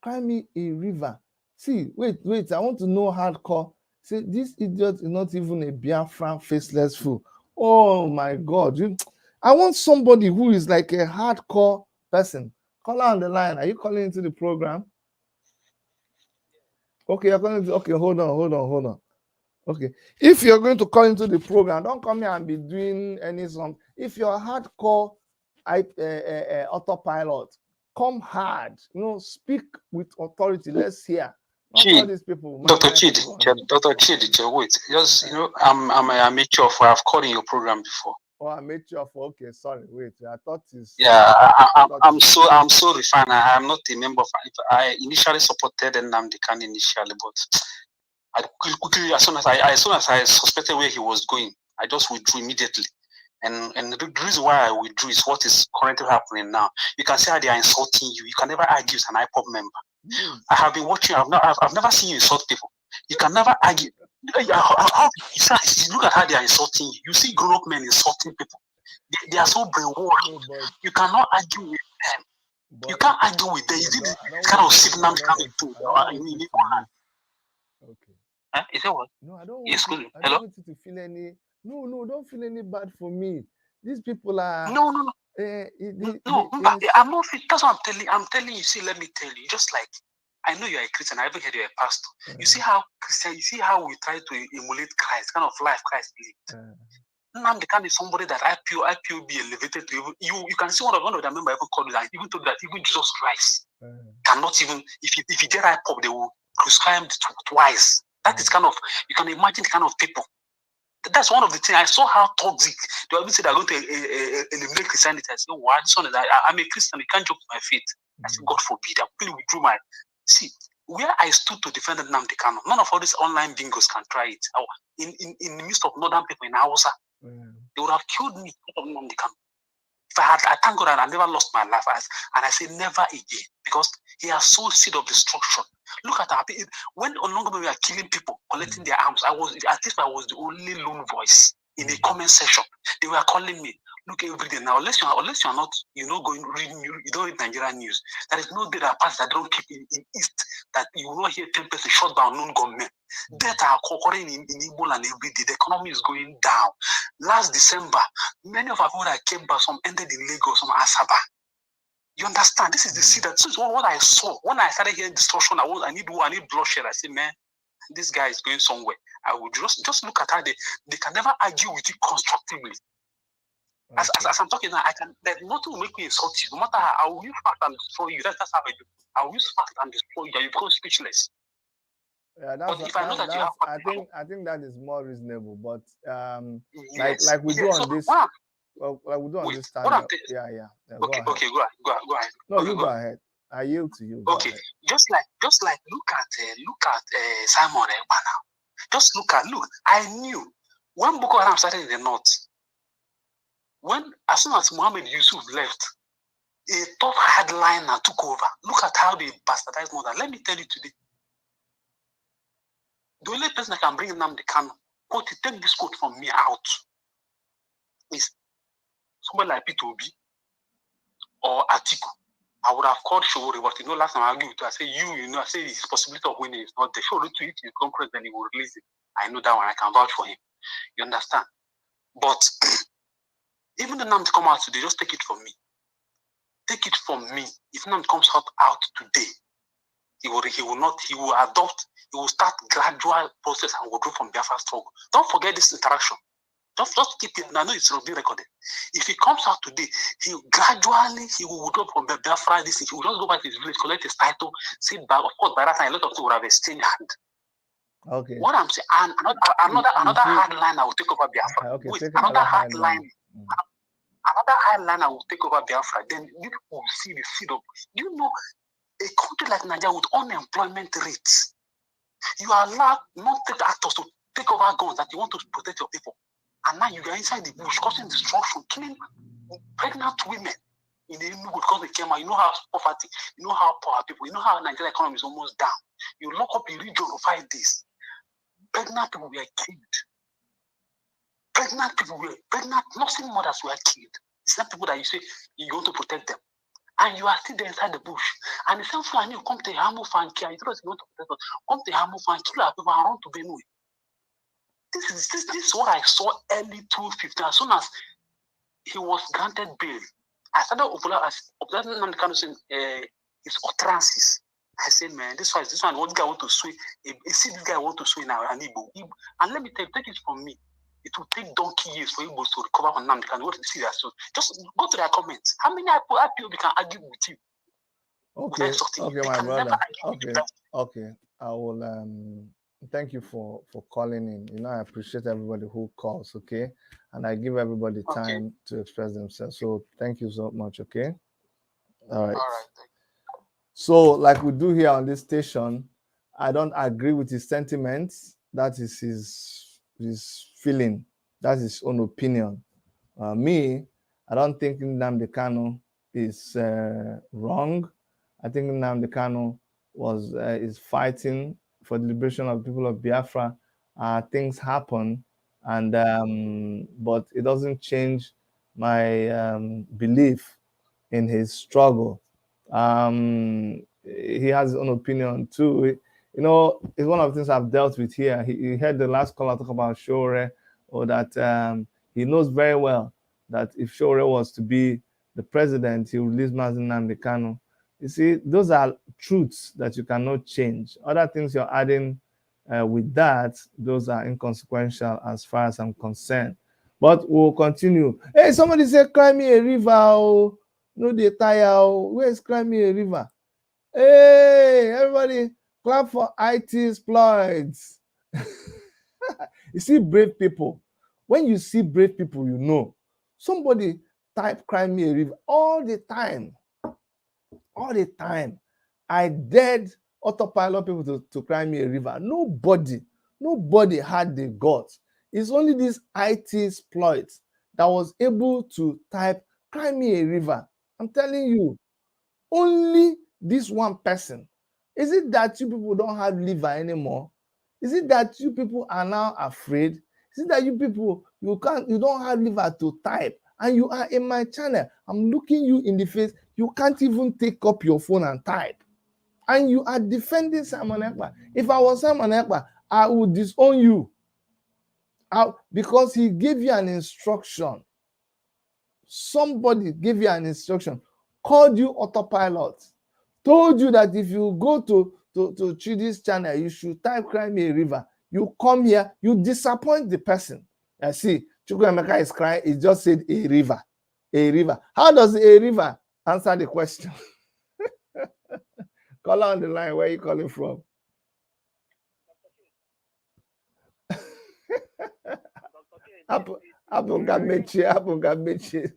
Cry me a river. See, wait. I want to know hardcore. See, this idiot is not even a Biafran faceless fool. Oh my God. I want somebody who is like a hardcore person. Call on the line. Are you calling into the program? Okay, you're calling. Okay, hold on. Okay, if you're going to call into the program, don't come here and be doing any song. If you're a hardcore autopilot, come hard. Speak with authority. Let's hear. Not all these people. Dr. Chidi, wait. Just I'm a amateur for. I've called in your program before. Oh, amateur for. Okay, sorry. Wait, I thought it's. Yeah, I'm so refined. I'm not a member of. I initially supported Nnamdi Kanu initially, but I quickly, as soon as I suspected where he was going, I just withdrew immediately. And the reason why I withdrew is what is currently happening now. You can see how they are insulting you. You can never argue as an IPOB member. I have been watching. I've never seen you insult people. You can never argue. Look at how they are insulting you. You see grown-up men insulting people. They are so brainwashed. You cannot argue with them. You can't argue with them. Is it the kind of signal coming to Okay. Is that what? No, I don't want you to feel any. No, don't feel any bad for me. These people are. No. I'm not. That's what I'm telling you. See, let me tell you. Just like I know you're a Christian. I even heard you're a pastor. You see how Christian. You see how we try to emulate Christ, kind of life Christ lived. Nnamdi Kanu is somebody that IPOB elevated to even you can see one of the members even called that, even told that even Jesus Christ cannot even if you get IPOB, they will crucify him twice. That is kind of, you can imagine the kind of people. That's one of the things. I saw how toxic they always say they're going to eliminate Christianity. I said, "Why? This one is I'm a Christian. You can't joke with my faith." I said, "God forbid." I quickly withdrew my. See, where I stood to defend Nnamdi Kanu, none of all these online bingos can try it. In the midst of northern people in Hausa, they would have killed me for Nnamdi Kanu. If I thank God I never lost my life, and I say never again, because he has sowed seed of destruction. Look at our people. When no longer we are killing people, collecting their arms, I was the only lone voice in the comment section. They were calling me. Look every day now. Unless you're not, going reading. You don't read Nigerian news. There is no day that passes that don't keep in East that you will not hear 10% shut down known gunmen. Death are occurring in Igbo and every day. The economy is going down. Last December, many of our people that came back, some ended in Lagos, some Asaba. You understand? This is the seed. This is what I saw when I started hearing destruction. I need bloodshed. I said, man, this guy is going somewhere. I would just look at how they can never argue with you constructively. As I'm talking now, there's nothing will make me insult you. No matter how I will use fact and destroy you. That's how I do. I will use fact and destroy you. You become speechless. Yeah, I think that is more reasonable. But yes. like we do on this. Like we do on this time. Yeah. Okay, go ahead. No, you go ahead. I yield to you. Okay, just like look at Simon Ekpa now. Just look. I knew when Boko Haram started in the north. As soon as Mohammed Yusuf left, a tough hardliner took over. Look at how they bastardized Northern. Let me tell you today. The only person that can bring Nnamdi Kanu, take this quote from me out, is somebody like P2B or Atiku. I would have called Showore, but last time I argued with you, I say I say his possibility of winning is not there. Showore to it, if he then he will release it. I know that one, I can vouch for him. You understand? But Even the Nam come out today, just take it from me. Take it from me. If Nam comes out today, he will start gradual process and withdraw from Biafra struggle. Don't forget this interaction. Just keep it. I know it's being recorded. If he comes out today, he will withdraw from Biafra. He will just go back to his village, collect his title, sit back. Of course, by that time, a lot of people would have exchanged hand. Okay. What I'm saying, and another hard line I will take over Biafra. Okay, Wait, take another another hard hard line. line. Another hard line I will take over Biafra. Then you people will see the seed of. You know, a country like Nigeria with unemployment rates, you are allowed non-state actors to take over guns that you want to protect your people. And now you are inside the bush causing destruction, killing pregnant women in the Enugu because they came out. You know how poverty, you know how poor people, you know how Nigerian economy is almost down. You lock up a region for 5 days. Pregnant people were killed. Pregnant nursing mothers were killed. It's not people that you say you want to protect them. And you are still there inside the bush. And the same Fulani you come to Hamuf and kill. You want to protect us. Come to Hamuf and kill our people and run to Benue. This is what I saw early 2015. As soon as he was granted bail, I started observing his utterances. I said, man, this one, what guy want to swing? See this guy want to swing now, and Igbo. And let me tell you, take it from me. It will take donkey years for Igbo to recover from Nnamdi Kanu. What to see that? So just go to their comments. How many IPOB can argue with you? Okay, my brother. Okay. I will thank you for calling in. You know, I appreciate everybody who calls, okay? And I give everybody time to express themselves. So thank you so much, okay? All right. So, like we do here on this station, I don't agree with his sentiments. That is his feeling. That's his own opinion. Me, I don't think Nnamdi Kanu is wrong. I think Nnamdi Kanu is fighting for the liberation of the people of Biafra. Things happen, and but it doesn't change my belief in his struggle. He has his own opinion too. You know, it's one of the things I've dealt with here. He heard the last caller talk about Shore, or that he knows very well that if Shore was to be the president, he would release Mazi Nnamdi Kanu. You see, those are truths that you cannot change. Other things you're adding with that, those are inconsequential as far as I'm concerned. But we'll continue. Hey, somebody said, cry me a river. Oh. No, they tire. Where's Cry Me a River? Hey, everybody, clap for IT exploits. You see brave people. When you see brave people, you know. Somebody type Cry Me a River all the time. All the time. I dared autopilot people to Cry Me a River. Nobody had the guts. It's only this IT exploits that was able to type Cry Me a River. I'm telling you, only this one person. Is it that you people don't have liver anymore? Is it that you people are now afraid? Is it that you people you don't have liver to type, and you are in my channel? I'm looking you in the face. You can't even take up your phone and type, and you are defending Simon Ekpa. If I was Simon Ekpa, I would disown you because he gave you an instruction. Somebody gave you an instruction, called you autopilot, told you that if you go to Chidi's channel, you should type Cry Me a River. You come here, you disappoint the person. I see, Chukwuemeka is crying, he just said a river. A river. How does a river answer the question? Call on the line, where are you calling from? Apple got me. Yeah, I know. Please.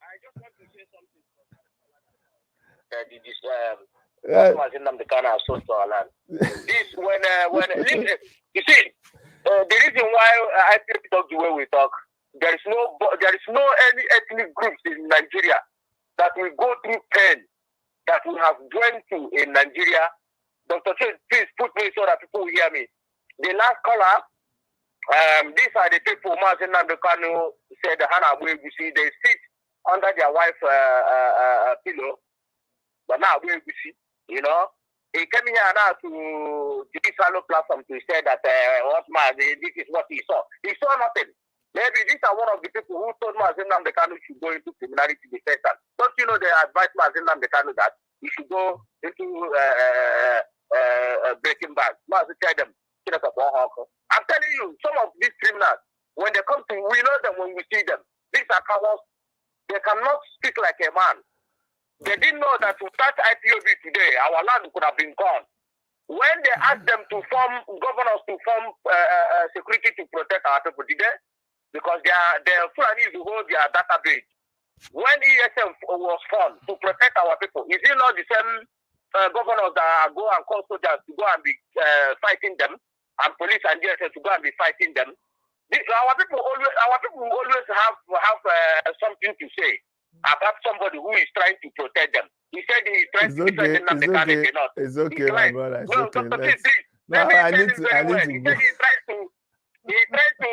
I just want to say something. This listen, you see, the reason why I talk the way we talk, there is no any ethnic groups in Nigeria that will go through pain that we have went to in Nigeria. Dr. Chen, please put me so that people will hear me. The last caller, these are the people Mazi Nnamdi Kanu said you see they sit under their wife pillow, but now we see, you know. He came here now to this platform to say that this is what he saw. He saw nothing. Maybe these are one of the people who told Mazen Namdekanu should go into criminality defense. Don't you know they advised Mazen Namdekanu that he should go into Breaking Bad? Mazen tell them, I'm telling you, some of these criminals, when they come to, we know them when we see them. These are cowards. They cannot speak like a man. They didn't know that to start IPOB today, our land could have been gone. When they asked them to form, governors to form security to protect our people, did they? Because they are Fulani to hold their database. When ESM was formed to protect our people, is it not the same governors that go and call soldiers to go and be fighting them, and police and DSS to go and be fighting them? Our people always have something to say about somebody who is trying to protect them. He said he is trying to defend them. It's okay, my brother. It's okay. I need to. He said he's trying to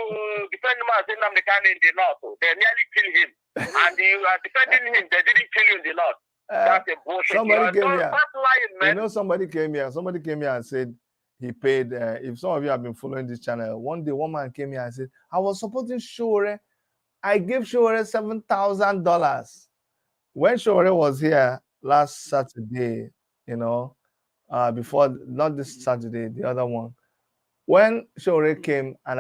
defend Mazen Namdekanu in the north. They nearly killed him. And you are defending him. They didn't kill you in the north. That's a bullshit. Somebody came here. Stop lying, man. You know, somebody came here and said he paid. If some of you have been following this channel, one day one man came here and said, I was supporting Shore. I gave Shore $7,000. When Shore was here last Saturday, you know, before, not this Saturday, the other one, when Shore came, and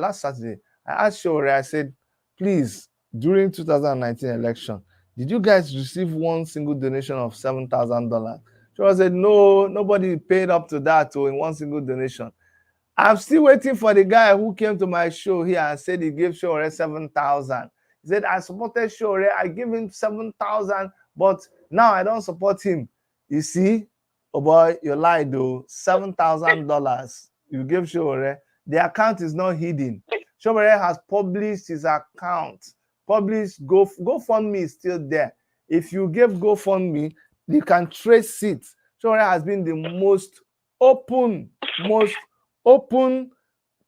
last Saturday, I asked Shore, I said, please, during 2019 election, did you guys receive one single donation of $7,000? Shore said, no, nobody paid up to that in one single donation. I'm still waiting for the guy who came to my show here and said he gave Shore 7,000. He said, I supported Shore, I gave him 7,000, but now I don't support him. You see, oh boy, you lied though, $7,000. You gave Shore. The account is not hidden. Shore has published his account. Published GoFundMe is still there. If you give GoFundMe, you can trace it. Shore has been the most open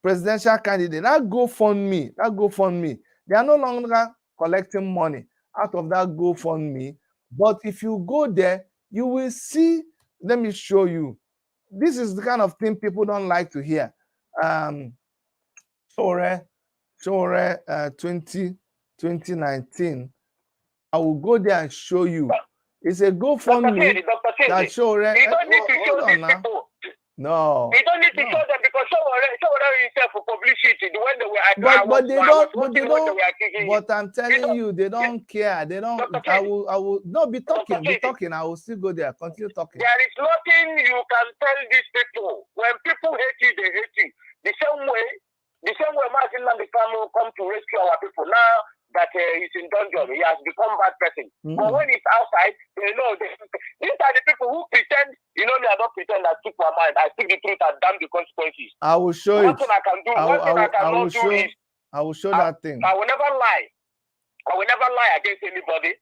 presidential candidate. That GoFundMe, they are no longer collecting money out of that GoFundMe. But if you go there, you will see. Let me show you. This is the kind of thing people don't like to hear. Shore 2019. I will go there and show you. It's a GoFundMe that Shore. You don't need to show these people. No. You don't need to show them because Shore himself for publicity. When they were But I'm telling you, they don't care. They don't. I will not be talking. I will still go there. Continue talking. There is nothing you can tell these people. When people hate you, they hate you. The same way Mazen Namdekanu come to rescue our people. Now that he's in dungeon, he has become bad person. But when he's outside, these are the people who pretend. You know me, I don't pretend. I speak my mind. I speak the truth and damn the consequences. I will show One thing I can do. I will show that thing. I will never lie. I will never lie against anybody.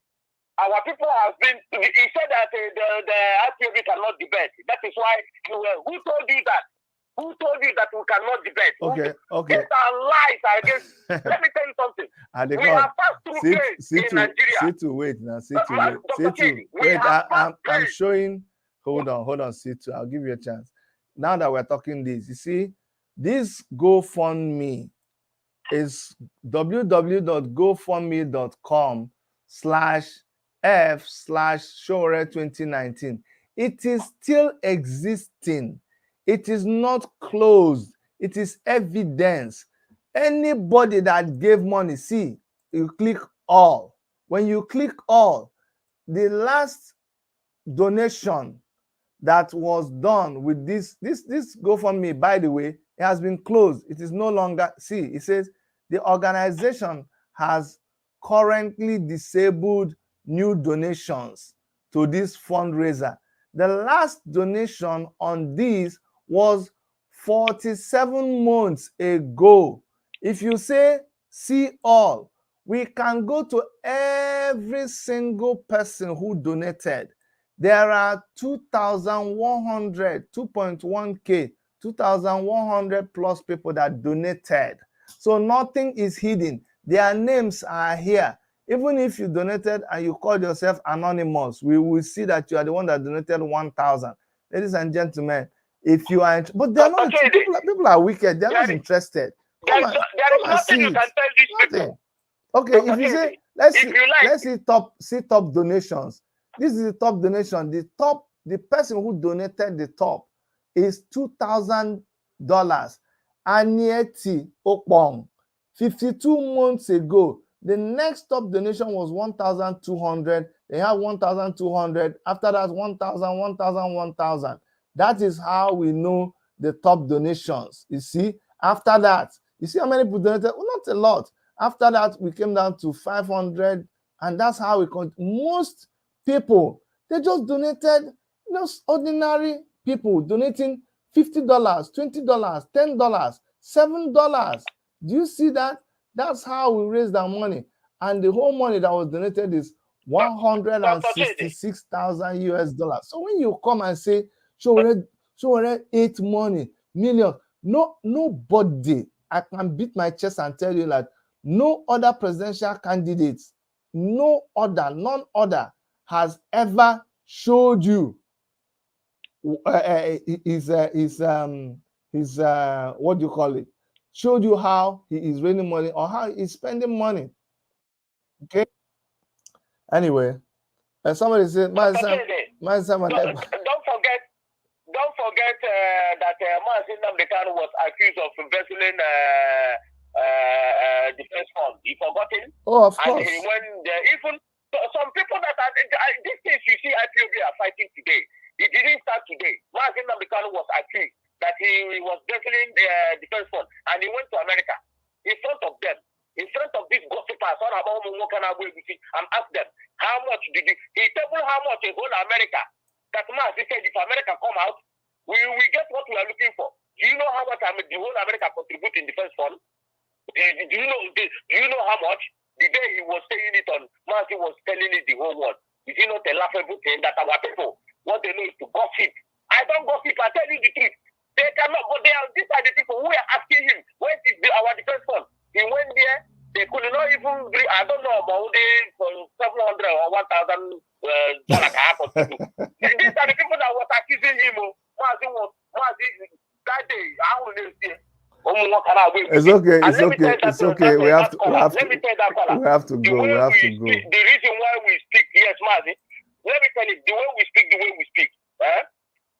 Our people have been. He said that the IPOB cannot debate. That is why. Who told you that? Who told you that we cannot debate? Okay. These are lies against. Let me tell you something. We have passed through days in Nigeria. Wait, I'm showing. Hold on, Situ. I'll give you a chance. Now that we're talking this, you see, this GoFundMe is www.gofundme.com/f/Shore2019. It is still existing. It is not closed. It is evidence. Anybody that gave money, see, you click all. When you click all, the last donation that was done with this GoFundMe, by the way, it has been closed. It is no longer, see, it says the organization has currently disabled new donations to this fundraiser. The last donation on this was 47 months ago. If you say see all, we can go to every single person who donated. There are 2,100, 2.1K, 2,100 plus people that donated. So nothing is hidden. Their names are here. Even if you donated and you called yourself anonymous, we will see that you are the one that donated 1,000. Ladies and gentlemen, if you are, but they are not, people are wicked. They are not interested. There is nothing you can tell these people. Okay, Dr. if you say Kennedy, let's if you like, let's see top donations. This is the top donation. The person who donated the top is $2,000. Anieti Okpong. 52 months ago, the next top donation was 1,200. They have 1,200. After that, 1,000, 1,000, 1,000. That is how we know the top donations. You see, after that, you see how many people donated? Well, not a lot. After that, we came down to 500, and that's how we most people, they just donated, ordinary people donating $50, $20, $10, $7. Do you see that? That's how we raised our money. And the whole money that was donated is 166,000 US dollars. So when you come and say, show 8 million, nobody, I can beat my chest and tell you that no other presidential candidate, none other has ever showed you his what do you call it? Showed you how he is raising money or how he's spending money. Okay. Anyway, somebody said, don't forget that Mazin Namdekan was accused of embezzling defense fund. He forgotten. Oh, of course. And he went there. Even some people that are these things you see IPOB are fighting today. It didn't start today. Mazin Namdekan was accused that he was embezzling the defense fund, and he went to America in front of them, in front of these gossipers, all about and asked them how much did he told how much in whole America. That Mazin said, if America come out, we get what we are looking for. Do you know how much the whole America contribute in defense fund? Do you know how much? The day he was saying it on, Mazin was telling it the whole world. Is it not a laughable thing that our people, what they know is to gossip? I don't gossip, I tell you the truth. They cannot, but these are the people who are asking him, where is our defense fund? He went there, they could not even, I don't know about from 700 or 1,000 These are the people that was accusing him. That day, I will say, it's okay. We have to go. The reason why we speak, yes, Mazi. Let me tell you, the way we speak.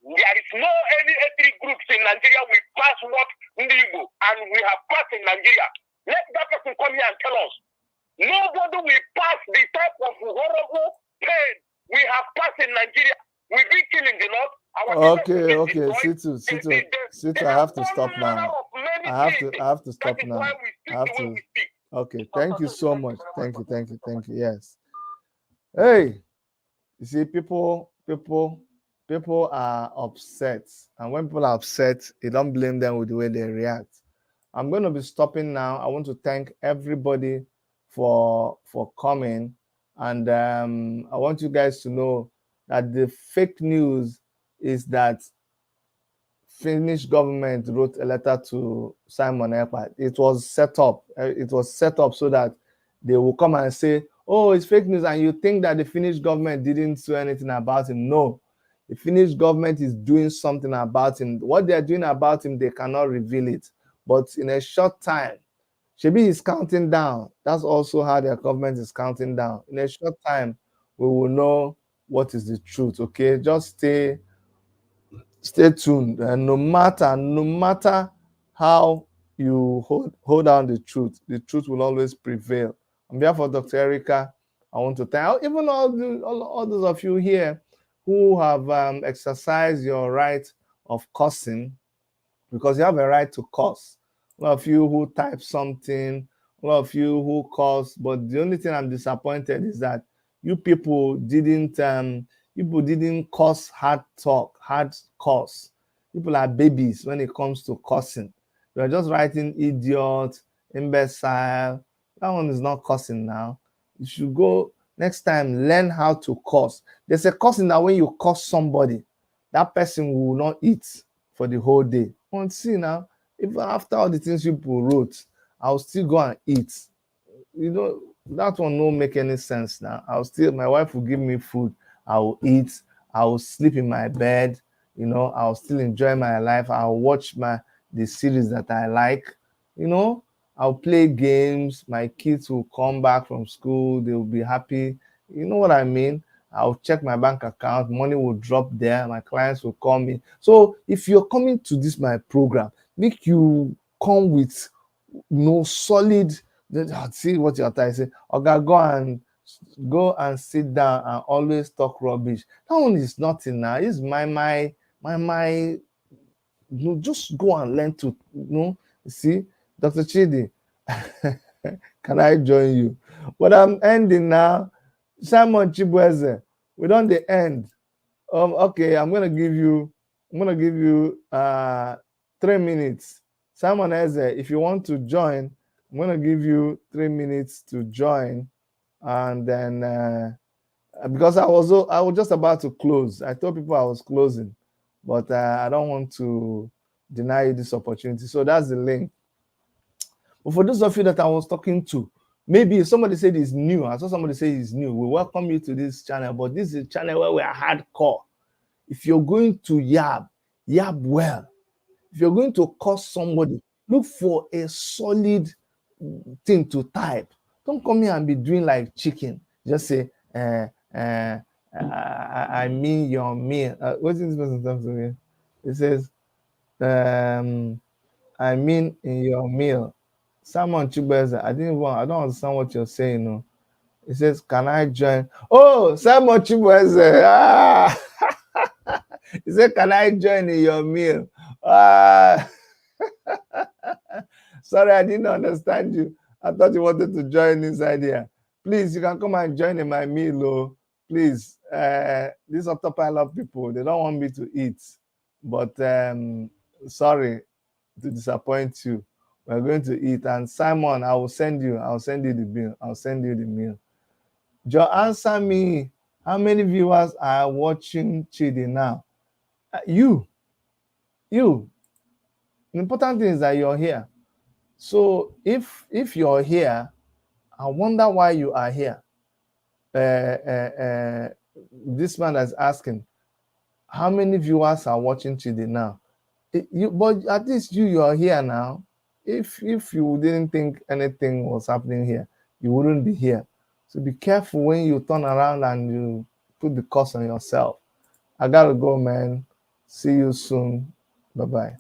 There is no any ethnic groups in Nigeria we pass what Ndigo, and we have passed in Nigeria. Let that person come here and tell us. Nobody will pass the type of horrible pain we have passed in Nigeria. We've been killing the North. Okay. Situ, I have to stop now. I have to stop now. Okay, thank you so much. Thank you. Yes. Hey, you see, people are upset, and when people are upset, you don't blame them with the way they react. I'm going to be stopping now. I want to thank everybody for coming, and I want you guys to know that the fake news is that Finnish government wrote a letter to Simon Ekpa. It was set up so that they will come and say, oh, it's fake news, and you think that the Finnish government didn't do anything about him. No, the Finnish government is doing something about him. What they are doing about him, they cannot reveal it. But in a short time, Shebi is counting down. That's also how their government is counting down. In a short time, we will know what is the truth. Okay, just stay tuned, and no matter how you hold down the truth will always prevail. On behalf of Dr. Erica, I want to thank even all those of you here who have exercised your right of cursing, because you have a right to curse. A lot of you who type something, a lot of you who curse, but the only thing I'm disappointed is that you people didn't curse hard curse. People are babies when it comes to cursing. You're just writing idiot, imbecile. That one is not cursing now. You should go next time, learn how to curse. There's a cursing that when you curse somebody, that person will not eat for the whole day. Want to see now? If after all the things people wrote, I'll still go and eat. You know, that one won't make any sense now. My wife will give me food. I will eat. I will sleep in my bed. You know, I'll still enjoy my life. I'll watch the series that I like. You know, I'll play games. My kids will come back from school. They will be happy. You know what I mean? I'll check my bank account. Money will drop there. My clients will call me. So if you're coming to this my program, make you come with solid. See what you're trying to say. Okay, go and sit down and always talk rubbish. That one is nothing now. It's my. Just go and learn to see, Dr. Chidi. Can I join you? But I'm ending now. Simon Chibueze, we don't the end. Okay, I'm gonna give you 3 minutes. Simon Eze, if you want to join, I'm gonna give you 3 minutes to join, and then because I was just about to close. I told people I was closing, but I don't want to deny you this opportunity. So that's the link. But for those of you that I was talking to, maybe if somebody said he's new, I saw somebody say he's new, we welcome you to this channel, but this is a channel where we are hardcore. If you're going to yab well. If you're going to curse somebody, look for a solid thing to type. Don't come here and be doing like chicken. Just say, I mean your meal. What is this person talking to me? It says, I mean in your meal. Simon Chubeza, I don't understand what you're saying. No. It says, can I join? Oh, Simon Chubeza. Ah. He said, can I join in your meal? Ah. Sorry, I didn't understand you. I thought you wanted to join inside here. Please, you can come and join in my meal, oh. Please. These autopilot people, they don't want me to eat. But sorry to disappoint you. We're going to eat. And Simon, I'll send you the bill. I'll send you the meal. Joe, answer me. How many viewers are watching Chidi now? You. The important thing is that you're here. So if you're here, I wonder why you are here. This man is asking, how many viewers are watching Chidi now? But at least you are here now. If you didn't think anything was happening here, you wouldn't be here. So be careful when you turn around and you put the curse on yourself. I gotta go, man. See you soon. Bye-bye.